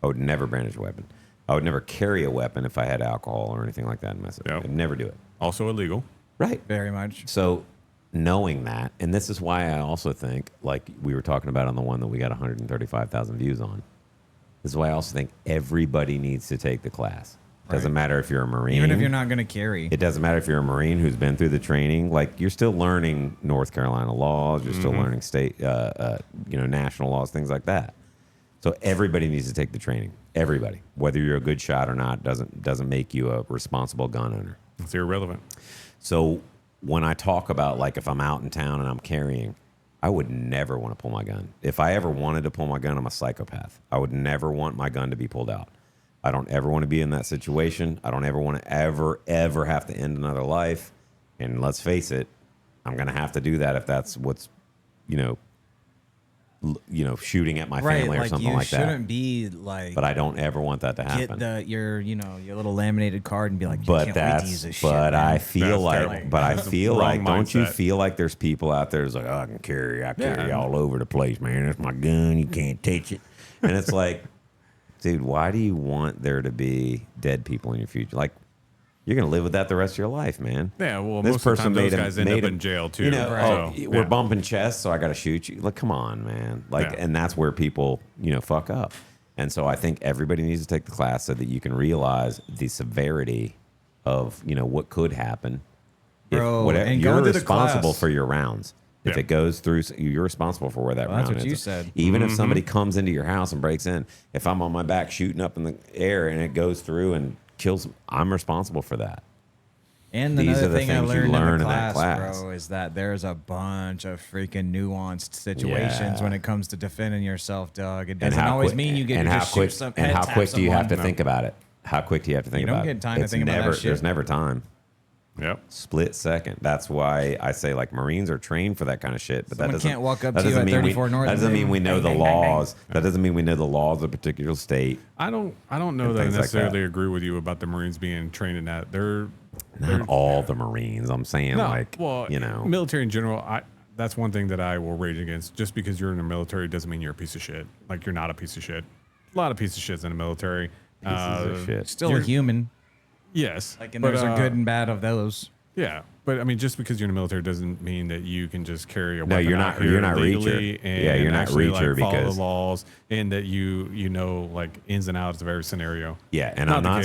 I would never brandish a weapon. I would never carry a weapon if I had alcohol or anything like that in myself. Yep. I'd never do it. Also illegal. Right. Very much. So knowing that, and this is why I also think, like we were talking about on the one that we got 135,000 views on, this is why I also think everybody needs to take the class. Doesn't Right. matter if you're a Marine. Even if you're not going to carry. It doesn't matter if you're a Marine who's been through the training. Like you're still learning North Carolina laws. You're still learning state, national laws, things like that. So everybody needs to take the training. Everybody, whether you're a good shot or not, doesn't make you a responsible gun owner. It's irrelevant. So when I talk about like if I'm out in town and I'm carrying, I would never want to pull my gun. If I ever wanted to pull my gun, I'm a psychopath. I would never want my gun to be pulled out. I don't ever want to be in that situation. I don't ever want to ever have to end another life. And let's face it, I'm going to have to do that if that's what's, shooting at my family or something like that. You shouldn't be like. But I don't ever want that to happen. Get your little laminated card and be like, but can't wait to use this shit, but man. I feel like, don't you mindset. feel like there's people out there that's like, oh, I carry all over the place, man. That's my gun. You can't touch it. And it's like, dude, why do you want there to be dead people in your future? Like, you're going to live with that the rest of your life, man. Yeah, well, this most of the time those made guys him, end up made him, in jail, too. We're bumping chests, so I got to shoot you. Like, come on, man. Like, and that's where people, fuck up. And so I think everybody needs to take the class so that you can realize the severity of, what could happen. Bro, and you're going to the responsible class. for your rounds. If it goes through, you're responsible for where that round is. That's what you said. Even if somebody comes into your house and breaks in, if I'm on my back shooting up in the air and it goes through and kills, I'm responsible for that. And These another are the thing I things you learned learn in, in that class. bro, is that there's a bunch of freaking nuanced situations when it comes to defending yourself, dog. It doesn't always mean you get to just shoot some. And how quick do you have to think about it? How quick do you have to think about it? You don't get time to think about that shit. There's never time. Yep. Split second. That's why I say like Marines are trained for that kind of shit. But Someone that doesn't can't walk up to you at 34 North. That doesn't mean we know the bang, bang, bang, bang. laws. That doesn't mean we know the laws of a particular state. I don't know And that I things like necessarily that. agree with you about the Marines being trained in that. They're Not all the Marines. I'm saying military in general. That's one thing that I will rage against. Just because you're in the military doesn't mean you're a piece of shit. Like, you're not a piece of shit. A lot of pieces of shits in the military. Pieces of shit. Still a human. Yes. Like, and there's a good and bad of those. Yeah, but I mean, just because you're in the military doesn't mean that you can just carry a weapon. No, you're not. out here You're not legally reacher. and Yeah, you're not actually, reacher like, follow because the laws and that you know like ins and outs of every scenario. Yeah, and I'm not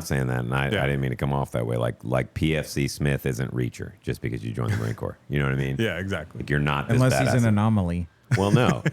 saying that, and I didn't mean to come off that way. Like PFC Smith isn't reacher just because you joined the Marine Corps. You know what I mean? Yeah, exactly. Like, you're not this Unless he's badass. an anomaly. Well, no,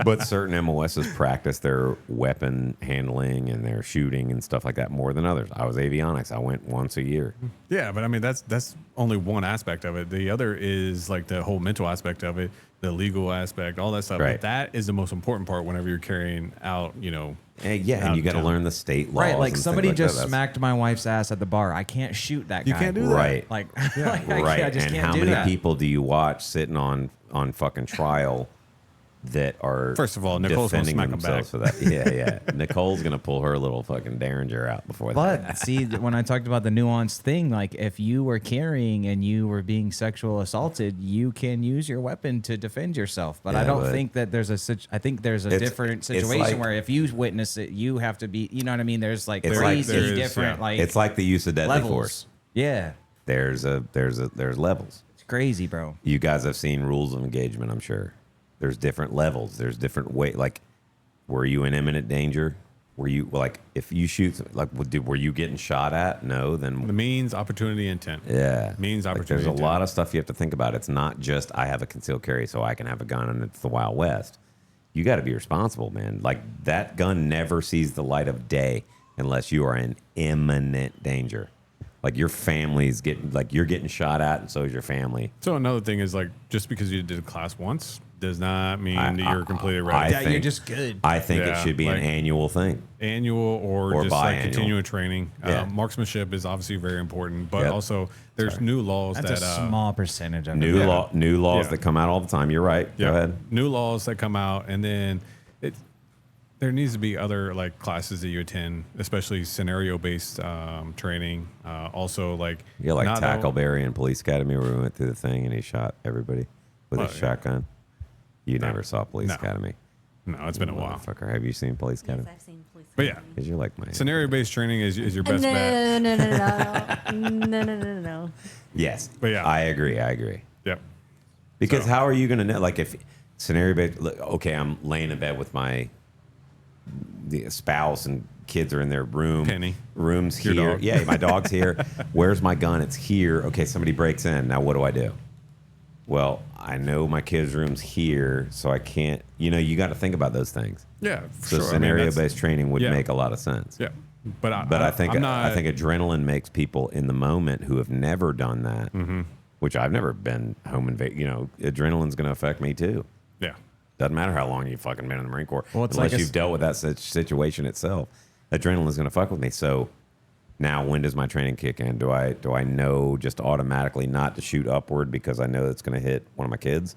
but certain MOSs practice their weapon handling and their shooting and stuff like that more than others. I was avionics. I went once a year. Yeah, but I mean that's only one aspect of it. The other is like the whole mental aspect of it, the legal aspect, all that stuff. Right. But that is the most important part whenever you're carrying out, And yeah, and out you of got to town. learn the state laws. Right, like and things somebody like just that. smacked my wife's ass at the bar. I can't shoot that guy. You can't do that. Right. Like, Right. I just And can't how do many that. people do you watch sitting on fucking trial that are First of all, Nicole's gonna defending smack 'em themselves back. for that? Yeah. Nicole's gonna pull her little fucking derringer out before that. But see, when I talked about the nuanced thing, like if you were carrying and you were being sexual assaulted, you can use your weapon to defend yourself. But I Yeah, don't but think that there's I think there's a different it's situation like- where if you witness it, you have to be. You know what I mean? There's like It's crazy like- different like It's like the use of deadly levels. force. Yeah, There's levels. it's crazy, bro. You guys have seen rules of engagement, I'm sure. There's different levels. There's different way. Like, were you in imminent danger? Were you like if you shoot like were you getting shot at? No, then The means, opportunity, intent. yeah, Means, like, opportunity. there's a intent. lot of stuff you have to think about. It's not just I have a concealed carry so I can have a gun and it's the Wild West. You got to be responsible, man. Like that gun never sees the light of day unless you are in imminent danger. Like your family's you're getting shot at, and so is your family. So another thing is like just because you did a class once does not mean that you're completely I ready. Yeah, you're just good. I think it Yeah, should be an like- annual thing. Annual or just like biannual. continuing training. Yeah. Marksmanship is obviously very important, but Yep. also there's new laws That's that a small percentage of New it. laws Yeah. that come out all the time. You're right. Go ahead. New laws that come out, and then there needs to be other like classes that you attend, especially scenario-based training. Also, like You got like not all- Tackleberry in Police Academy where we went through the thing and he shot everybody with Oh, his yeah. shotgun. You No. never saw Police No. Academy. No, it's been a while. Motherfucker, have you seen Police Academy? I've seen police. But yeah, Because you're like my scenario-based training is your No, best bet. no. Yes. But yeah. I agree. Yep. Because So- how are you going to know? Like if scenario based, okay, I'm laying in bed with the spouse and kids are in their room. Penny. Room's Your here. dog. Yeah, my dog's here. Where's my gun? It's here. Okay, somebody breaks in. Now what do I do? Well, I know my kid's room's here, so I can't. You got to think about those things. Yeah, for So sure. I mean, scenario that's- based training would yeah. make a lot of sense. Yeah, but But I think I'm not, adrenaline makes people in the moment who have never done that which I've never been home invade. You know, adrenaline's going to affect me too. Yeah. Doesn't matter how long you've fucking been in the Marine Corps, Well, it's unless like you've dealt with that situation itself. Adrenaline's going to fuck with me. So now, when does my training kick in? Do I know just automatically not to shoot upward because I know it's going to hit one of my kids,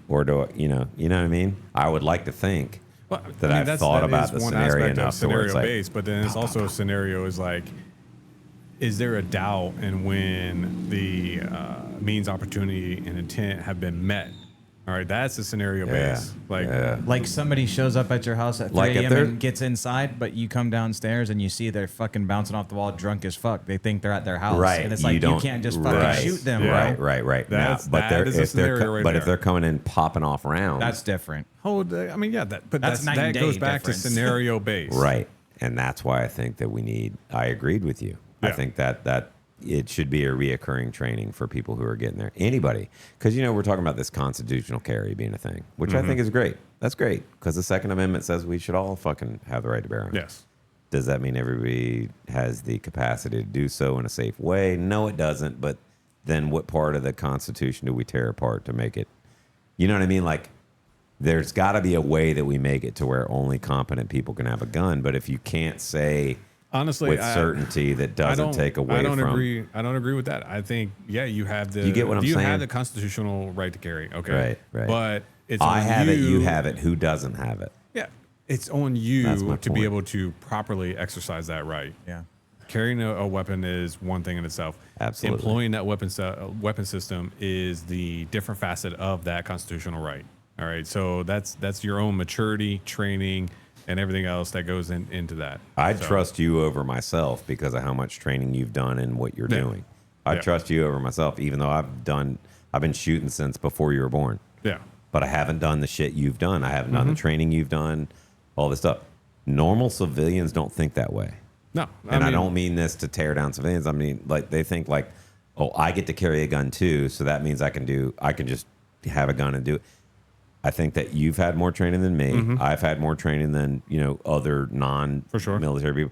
or do I, you know what I mean? I would like to think that I've thought about the scenario enough to where it's like, based, but then it's also a scenario is like, is there a doubt in when the means, opportunity, and intent have been met? All right, that's the scenario base. Like somebody shows up at your house at 3 Like if a.m. they're- and gets inside, but you come downstairs and you see they're fucking bouncing off the wall drunk as fuck. They think they're at their house. Right. And it's like, you can't just fucking shoot them, Yeah. bro. Right. That's- Now, but that is a scenario right if there. they're coming in popping off rounds, That's different. I mean, yeah, That's night that and goes day back difference. to scenario based. right. And that's why I think that we need. I agreed with you. I Yeah. think that it should be a reoccurring training for people who are getting there. Anybody, because we're talking about this constitutional carry being a thing, which I think is great. That's great because the Second Amendment says we should all fucking have the right to bear arms. Yes. Does that mean everybody has the capacity to do so in a safe way? No, it doesn't. But then what part of the Constitution do we tear apart to make it? You know what I mean? Like, there's got to be a way that we make it to where only competent people can have a gun. But if you can't say Honestly, with certainty that doesn't take away I don't from. agree. I don't agree with that. I think you have the. You get what I'm you saying? have the constitutional right to carry. Okay. Right. But it's I on have it. you. You have it. Who doesn't have it? Yeah. It's on That's you my to be point. able to properly exercise that right. Yeah. Carrying a weapon is one thing in itself. Absolutely. Employing that weapon system is the different facet of that constitutional right. All right. So that's your own maturity, training, and everything else that goes into that. I So, trust you over myself because of how much training you've done and what you're Yeah. doing. I Yeah. trust you over myself, even though I've been shooting since before you were born. Yeah. But I haven't done the shit you've done. I haven't done the training you've done, all this stuff. Normal civilians don't think that way. No. And I mean, don't mean this to tear down civilians. I mean, like, they think like, oh, I get to carry a gun too, so that means I can just have a gun and do it. I think that you've had more training than me. I've had more training than, other For sure. non-military people.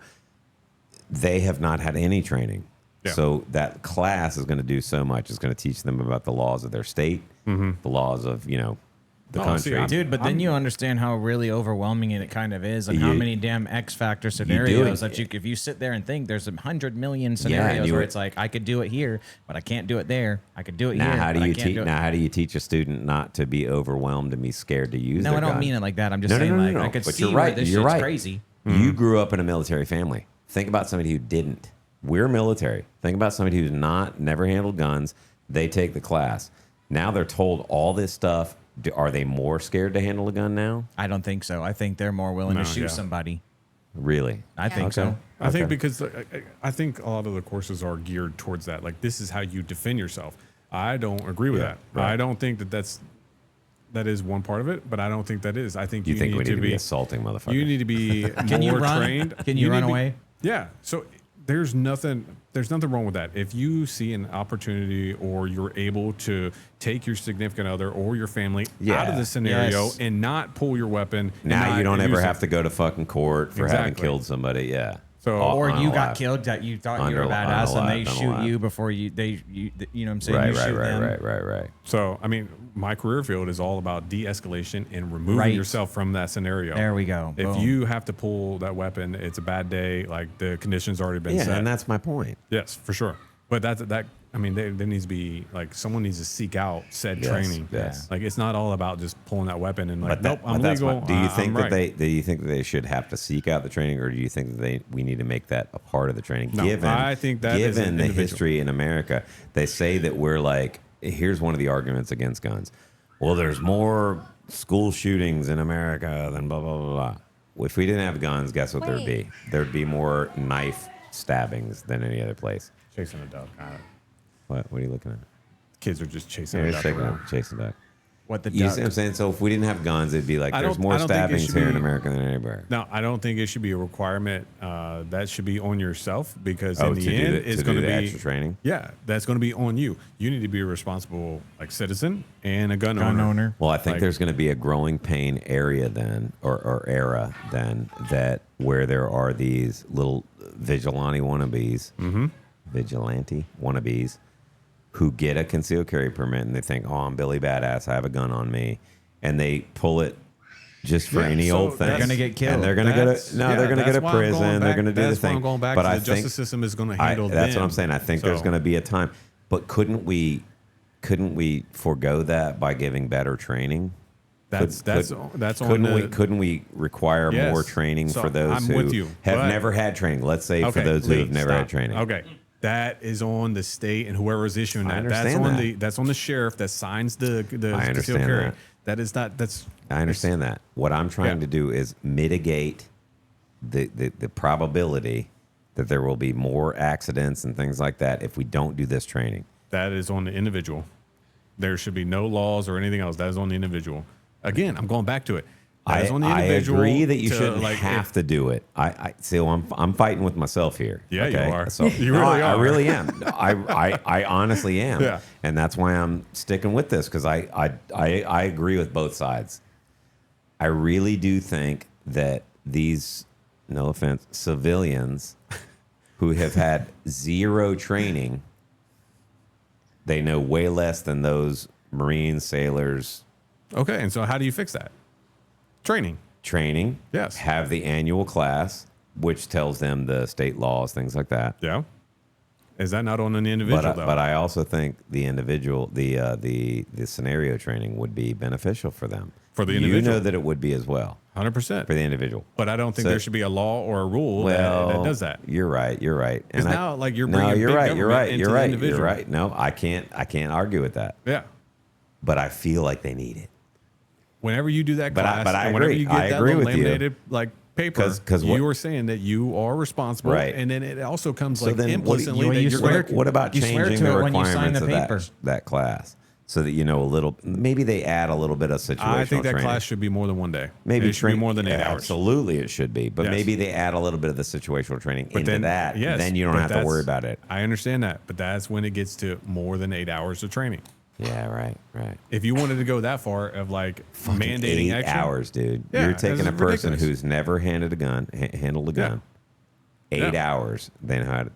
They have not had any training. Yeah. So that class is going to do so much. It's going to teach them about the laws of their state, the laws of, the Oh, see, country. Dude, but then you understand how really overwhelming it kind of is, and how You- many damn X factor do scenarios it. that if you sit there and think, there's 100 million and scenarios you where were- it's like, I could do it here, but I can't do it there. I could do it Now, here, how do but you I can't teach? do it. Now, how do you teach a student not to be overwhelmed and be scared to use? No, their I don't gun? mean it like that. I'm just No, saying, no. I could But see you're where right. this You're shit's right. crazy. You grew up in a military family. Think about somebody who didn't. We're military. Think about somebody who's never handled guns. They take the class. Now they're told all this stuff. Are they more scared to handle a gun now? I don't think so. I think they're more willing No, to shoot yeah. somebody. Really? I think Okay. so. I think Okay. because I think a lot of the courses are geared towards that. Like, this is how you defend yourself. I don't agree with Yeah, that. right. I don't think that is one part of it, but I don't think that is. I think You think we need to be be assaulting motherfuckers? You need to be Can you more run? trained. Can you run need to be- away? Yeah. So there's nothing wrong with that. If you see an opportunity or you're able to take your significant other or your family out of Yeah. the scenario Yes. and not pull your weapon. and Now not you don't ever use have it. to go to fucking court for having Exactly. killed somebody. Yeah. So- Or you got Unalive. killed that you thought you were Unalive, badass, and they shoot unalive. you before you know what I'm saying? Right, you shoot them. right. So, I mean, my career field is all about de-escalation and removing Right. yourself from that scenario. There we go. If Boom. you have to pull that weapon, it's a bad day. Like, the conditions already been Yeah, set. and that's my point. Yes, for sure. But that I mean, there needs to be like someone needs to seek out said Yes, training. yes. Like, it's not all about just pulling that weapon and like, nope, but I'm that's legal. do you think I'm that right. do you think that they should have to seek out the training, or do you think that we need to make that a part of the training? No, I think that is given an the individual. history in America, they say that we're like. Here's one of the arguments against guns. Well, there's more school shootings in America than blah blah blah blah. Well, if we didn't have guns, guess what there'd be? There'd be more knife stabbings than any other place. Chasing a duck. What are you looking at? Kids are just chasing Yeah, a just duck checking around. out, chasing duck. What the You duck? see what I'm saying? So if we didn't have guns, it'd be like I there's don't- more I don't think it stabbings should here in be- America than anywhere. No, I don't think it should be a requirement. That should be on yourself because Oh, in the end, it's going to the be extra training. Yeah, that's going to be on you. You need to be a responsible like citizen and a gun Gun owner. Well, I think Like- there's going to be a growing pain area then, or era then, that where there are these little vigilante wannabes, vigilante wannabes, who get a concealed carry permit and they think, oh, I'm Billy Badass, I have a gun on me, and they pull it just for any old thing. They're gonna get killed. And they're gonna go to they're gonna go to prison. They're gonna do the That's why thing. I'm going back But to I the think justice system is going to handle that's them. what I'm saying. I think there's going to be a time. But couldn't we forego that by giving better training? Couldn't we require more training for those who have never had training? Let's say for those who have never had training. Okay. That is on the state and whoever's issuing that. That's on the sheriff that signs the concealed carry. That is not. I understand that. What I'm trying to do is mitigate the probability that there will be more accidents and things like that if we don't do this training. That is on the individual. There should be no laws or anything else. That is on the individual. Again, I'm going back to it. I agree that you shouldn't have to do it. I'm fighting with myself here. Yeah, okay? you are. So, you really are. I really am. I honestly am. Yeah. And that's why I'm sticking with this, because I agree with both sides. I really do think that these, no offense, civilians who have had zero training, they know way less than those Marines, sailors. Okay, and so how do you fix that? Training. Yes. Have the annual class, which tells them the state laws, things like that. Yeah. Is that not on an individual, though? But I also think the individual, the scenario training would be beneficial for them. For the individual. You know that it would be as well. 100%. For the individual. But I don't think there should be a law or a rule that does that. You're right. Because now, you're bringing big government into the individual. You're right. No, I can't argue with that. Yeah. But I feel like they need it. Whenever you do that class, but I and whenever agree. you get I that agree little with you. laminated paper, because you are saying that you are responsible, right? And then it also comes then implicitly what about changing the requirements of that class so that you know a little? Maybe they add a little bit of situational I think that training. class should be more than one day. Maybe it should be more than 8 hours. Absolutely, it should be. But maybe they add a little bit of the situational training into that. Yes, then you don't have to worry about it. I understand that, but that's when it gets to more than 8 hours of training. Yeah, right. If you wanted to go that far of mandating 8 hours, dude. Yeah, you're taking a person ridiculous. who's never handled a gun. 8 hours. They know how to,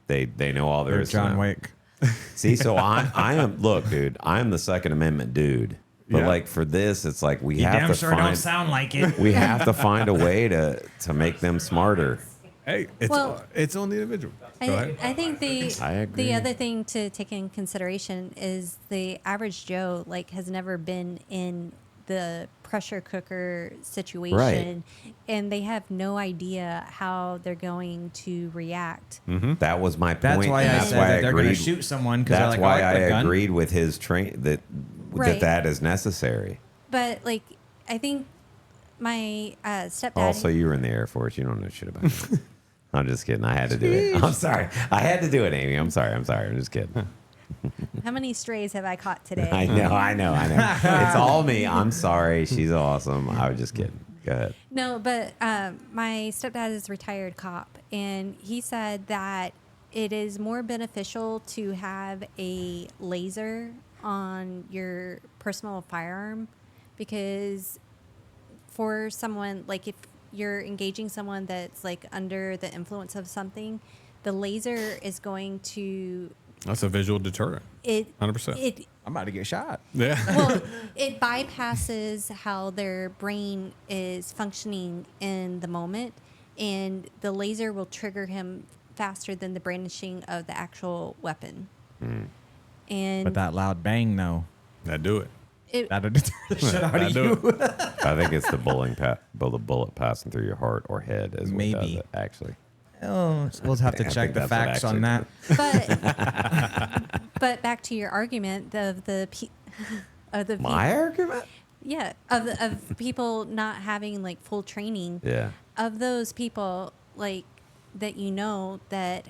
they know all there is. John to know. Wick. See, so I am. Look, dude. I am the Second Amendment dude. But for this, it's like we have to find. Don't sound like it. We have to find a way to make them smarter. Hey, it's on the individual. I think I agree. the other thing to take in consideration is the average Joe has never been in the pressure cooker situation, Right. and they have no idea how they're going to react. Mm-hmm. That was my point. That's why I said that they're going to shoot someone. That's why I gun. agreed with his that is necessary. But I think my stepdad. Also, you were in the Air Force. You don't know shit about it. I'm just kidding. I had to do it. I'm sorry. I had to do it, Amy. I'm sorry. I'm just kidding. How many strays have I caught today? I know. It's all me. I'm sorry. She's awesome. I was just kidding. Go ahead. No, but my stepdad is a retired cop, and he said that it is more beneficial to have a laser on your personal firearm, because for someone, if you're engaging someone that's under the influence of something, the laser is going to... That's a visual deterrent. 100%. I'm about to get shot. Yeah. Well, it bypasses how their brain is functioning in the moment, and the laser will trigger him faster than the brandishing of the actual weapon. And But that loud bang, though. That'd do it. That'll deter the shit out of you. I think it's the bullet passing through your heart or head is what does it, actually. Oh, we'll have to check the facts on that. But back to your argument of My argument? Yeah, of people not having full training. Yeah. Of those people that that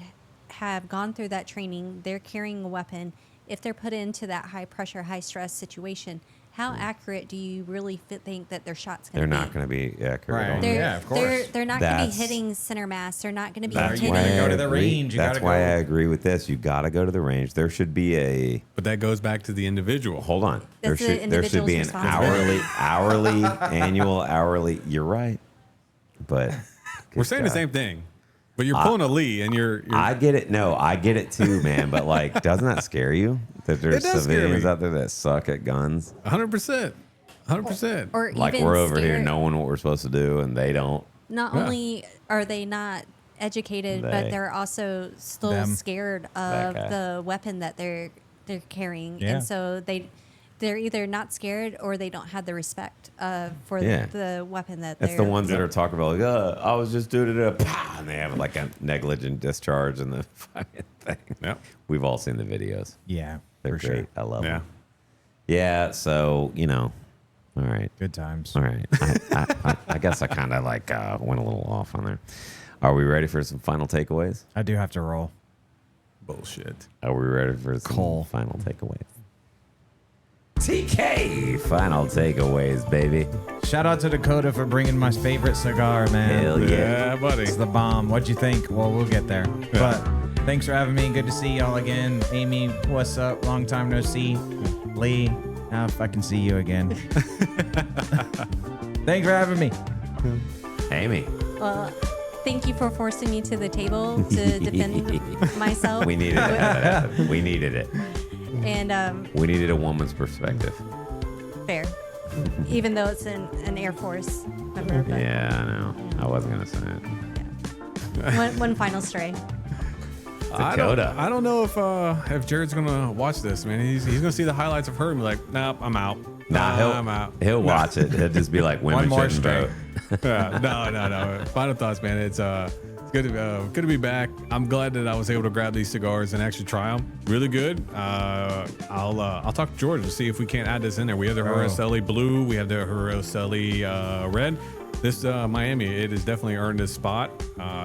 have gone through that training, they're carrying a weapon. If they're put into that high pressure, high stress situation, how accurate do you really think that their shot's going to be? They're not going to be accurate at all. Yeah, of course. They're not going to be hitting center mass. They're not going to be That's hitting. why go to the range. That's why I agree with this. You got to go to the range. There should be a. But that goes back to the individual. Hold on. That's There should be an hourly. You're right. But we're saying the same thing. But you're pulling a Lee, and you're I get it. No, I get it too, man. But like, doesn't that scare you? That there's It does scare civilians me. out there that suck at guns. 100%. 100%. Or Like even we're over here scared. knowing what we're supposed to do, and they don't. Not Yeah. only are they not educated, They. but they're also still Them. scared of guy. the weapon that they're carrying, Yeah. and so they're either not scared or they don't have the respect for Yeah. the weapon that That's they're. the ones that are talking about like, I was just doing it, and they have like a negligent discharge and the fucking thing. Yep. We've all seen the videos. Yeah, They're for great. sure. I love Yeah. them. Yeah. So all right. Good times. All right. I guess I kind of like went a little off on there. Are we ready for some final takeaways? I do have to roll. Bullshit. Are we ready for some Cole. final takeaways? TK, final takeaways, baby. Shout out to Dakota for bringing my favorite cigar, man. Hell yeah. Yeah, buddy. It's the bomb. What'd you think? Well, we'll get there. But thanks for having me. Good to see y'all again. Amy, what's up? Long time no see. Lee, now if I can see you again. Thanks for having me. Amy. Well, thank you for forcing me to the table to defend myself. We needed it. We needed it. And We needed a woman's perspective. fair, even though it's an Air Force member. But Yeah, I know. I wasn't going to say it. one final stray. Dakota. I don't know if Jared's gonna watch this, man. He's gonna see the highlights of her and be like, nope, I'm out. Nah, I'm out. he'll watch it. He'll just be like, women One more shouldn't straight. vote. No. Final thoughts, man. It's good to be back. I'm glad that I was able to grab these cigars and actually try them. Really good. I'll talk to George to see if we can't add this in there. We have the Herrera Esteli Blue. We have the Herrera Esteli Red. This Miami, it has definitely earned this spot.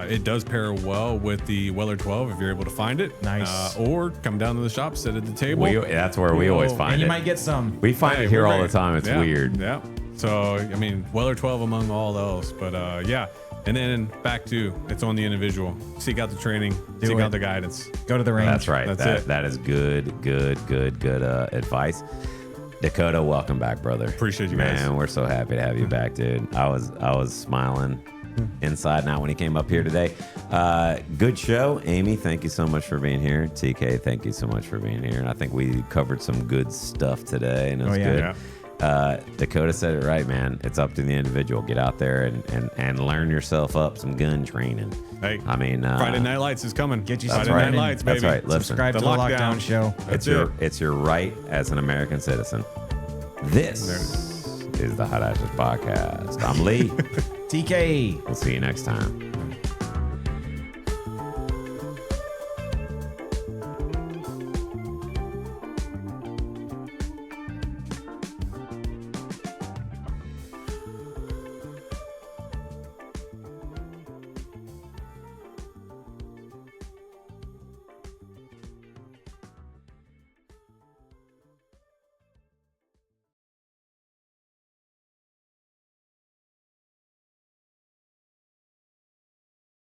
It does pair well with the Weller 12 if you're able to find it. Nice. Or come down to the shop, sit at the table. That's where we always find And you it. might get some. We find Hey, it here we're all very- the time. It's yeah, weird. Yeah. So, I mean, Weller 12 among all else. But yeah. And then back to it's on the individual. Seek out the training, seek it. out the guidance. Go to the range. That's right. That's it. That is good advice. Dakota, welcome back, brother. Appreciate you guys. Man, we're so happy to have you back, dude. I was smiling inside and out when he came up here today. Good show. Amy, thank you so much for being here. TK, thank you so much for being here. And I think we covered some good stuff today, and it was Oh, yeah. good. Yeah. Dakota said it right, man. It's up to the individual. Get out there and learn yourself up some gun training. Hey, I mean, Friday Night Lights is coming. Get you Friday some Night training. Lights, baby. That's right. Listen, Subscribe The to the lockdown. Lockdown Show. it's your right as an American citizen. This is the Hot Ashes Podcast. I'm Lee. TK. We'll see you next time.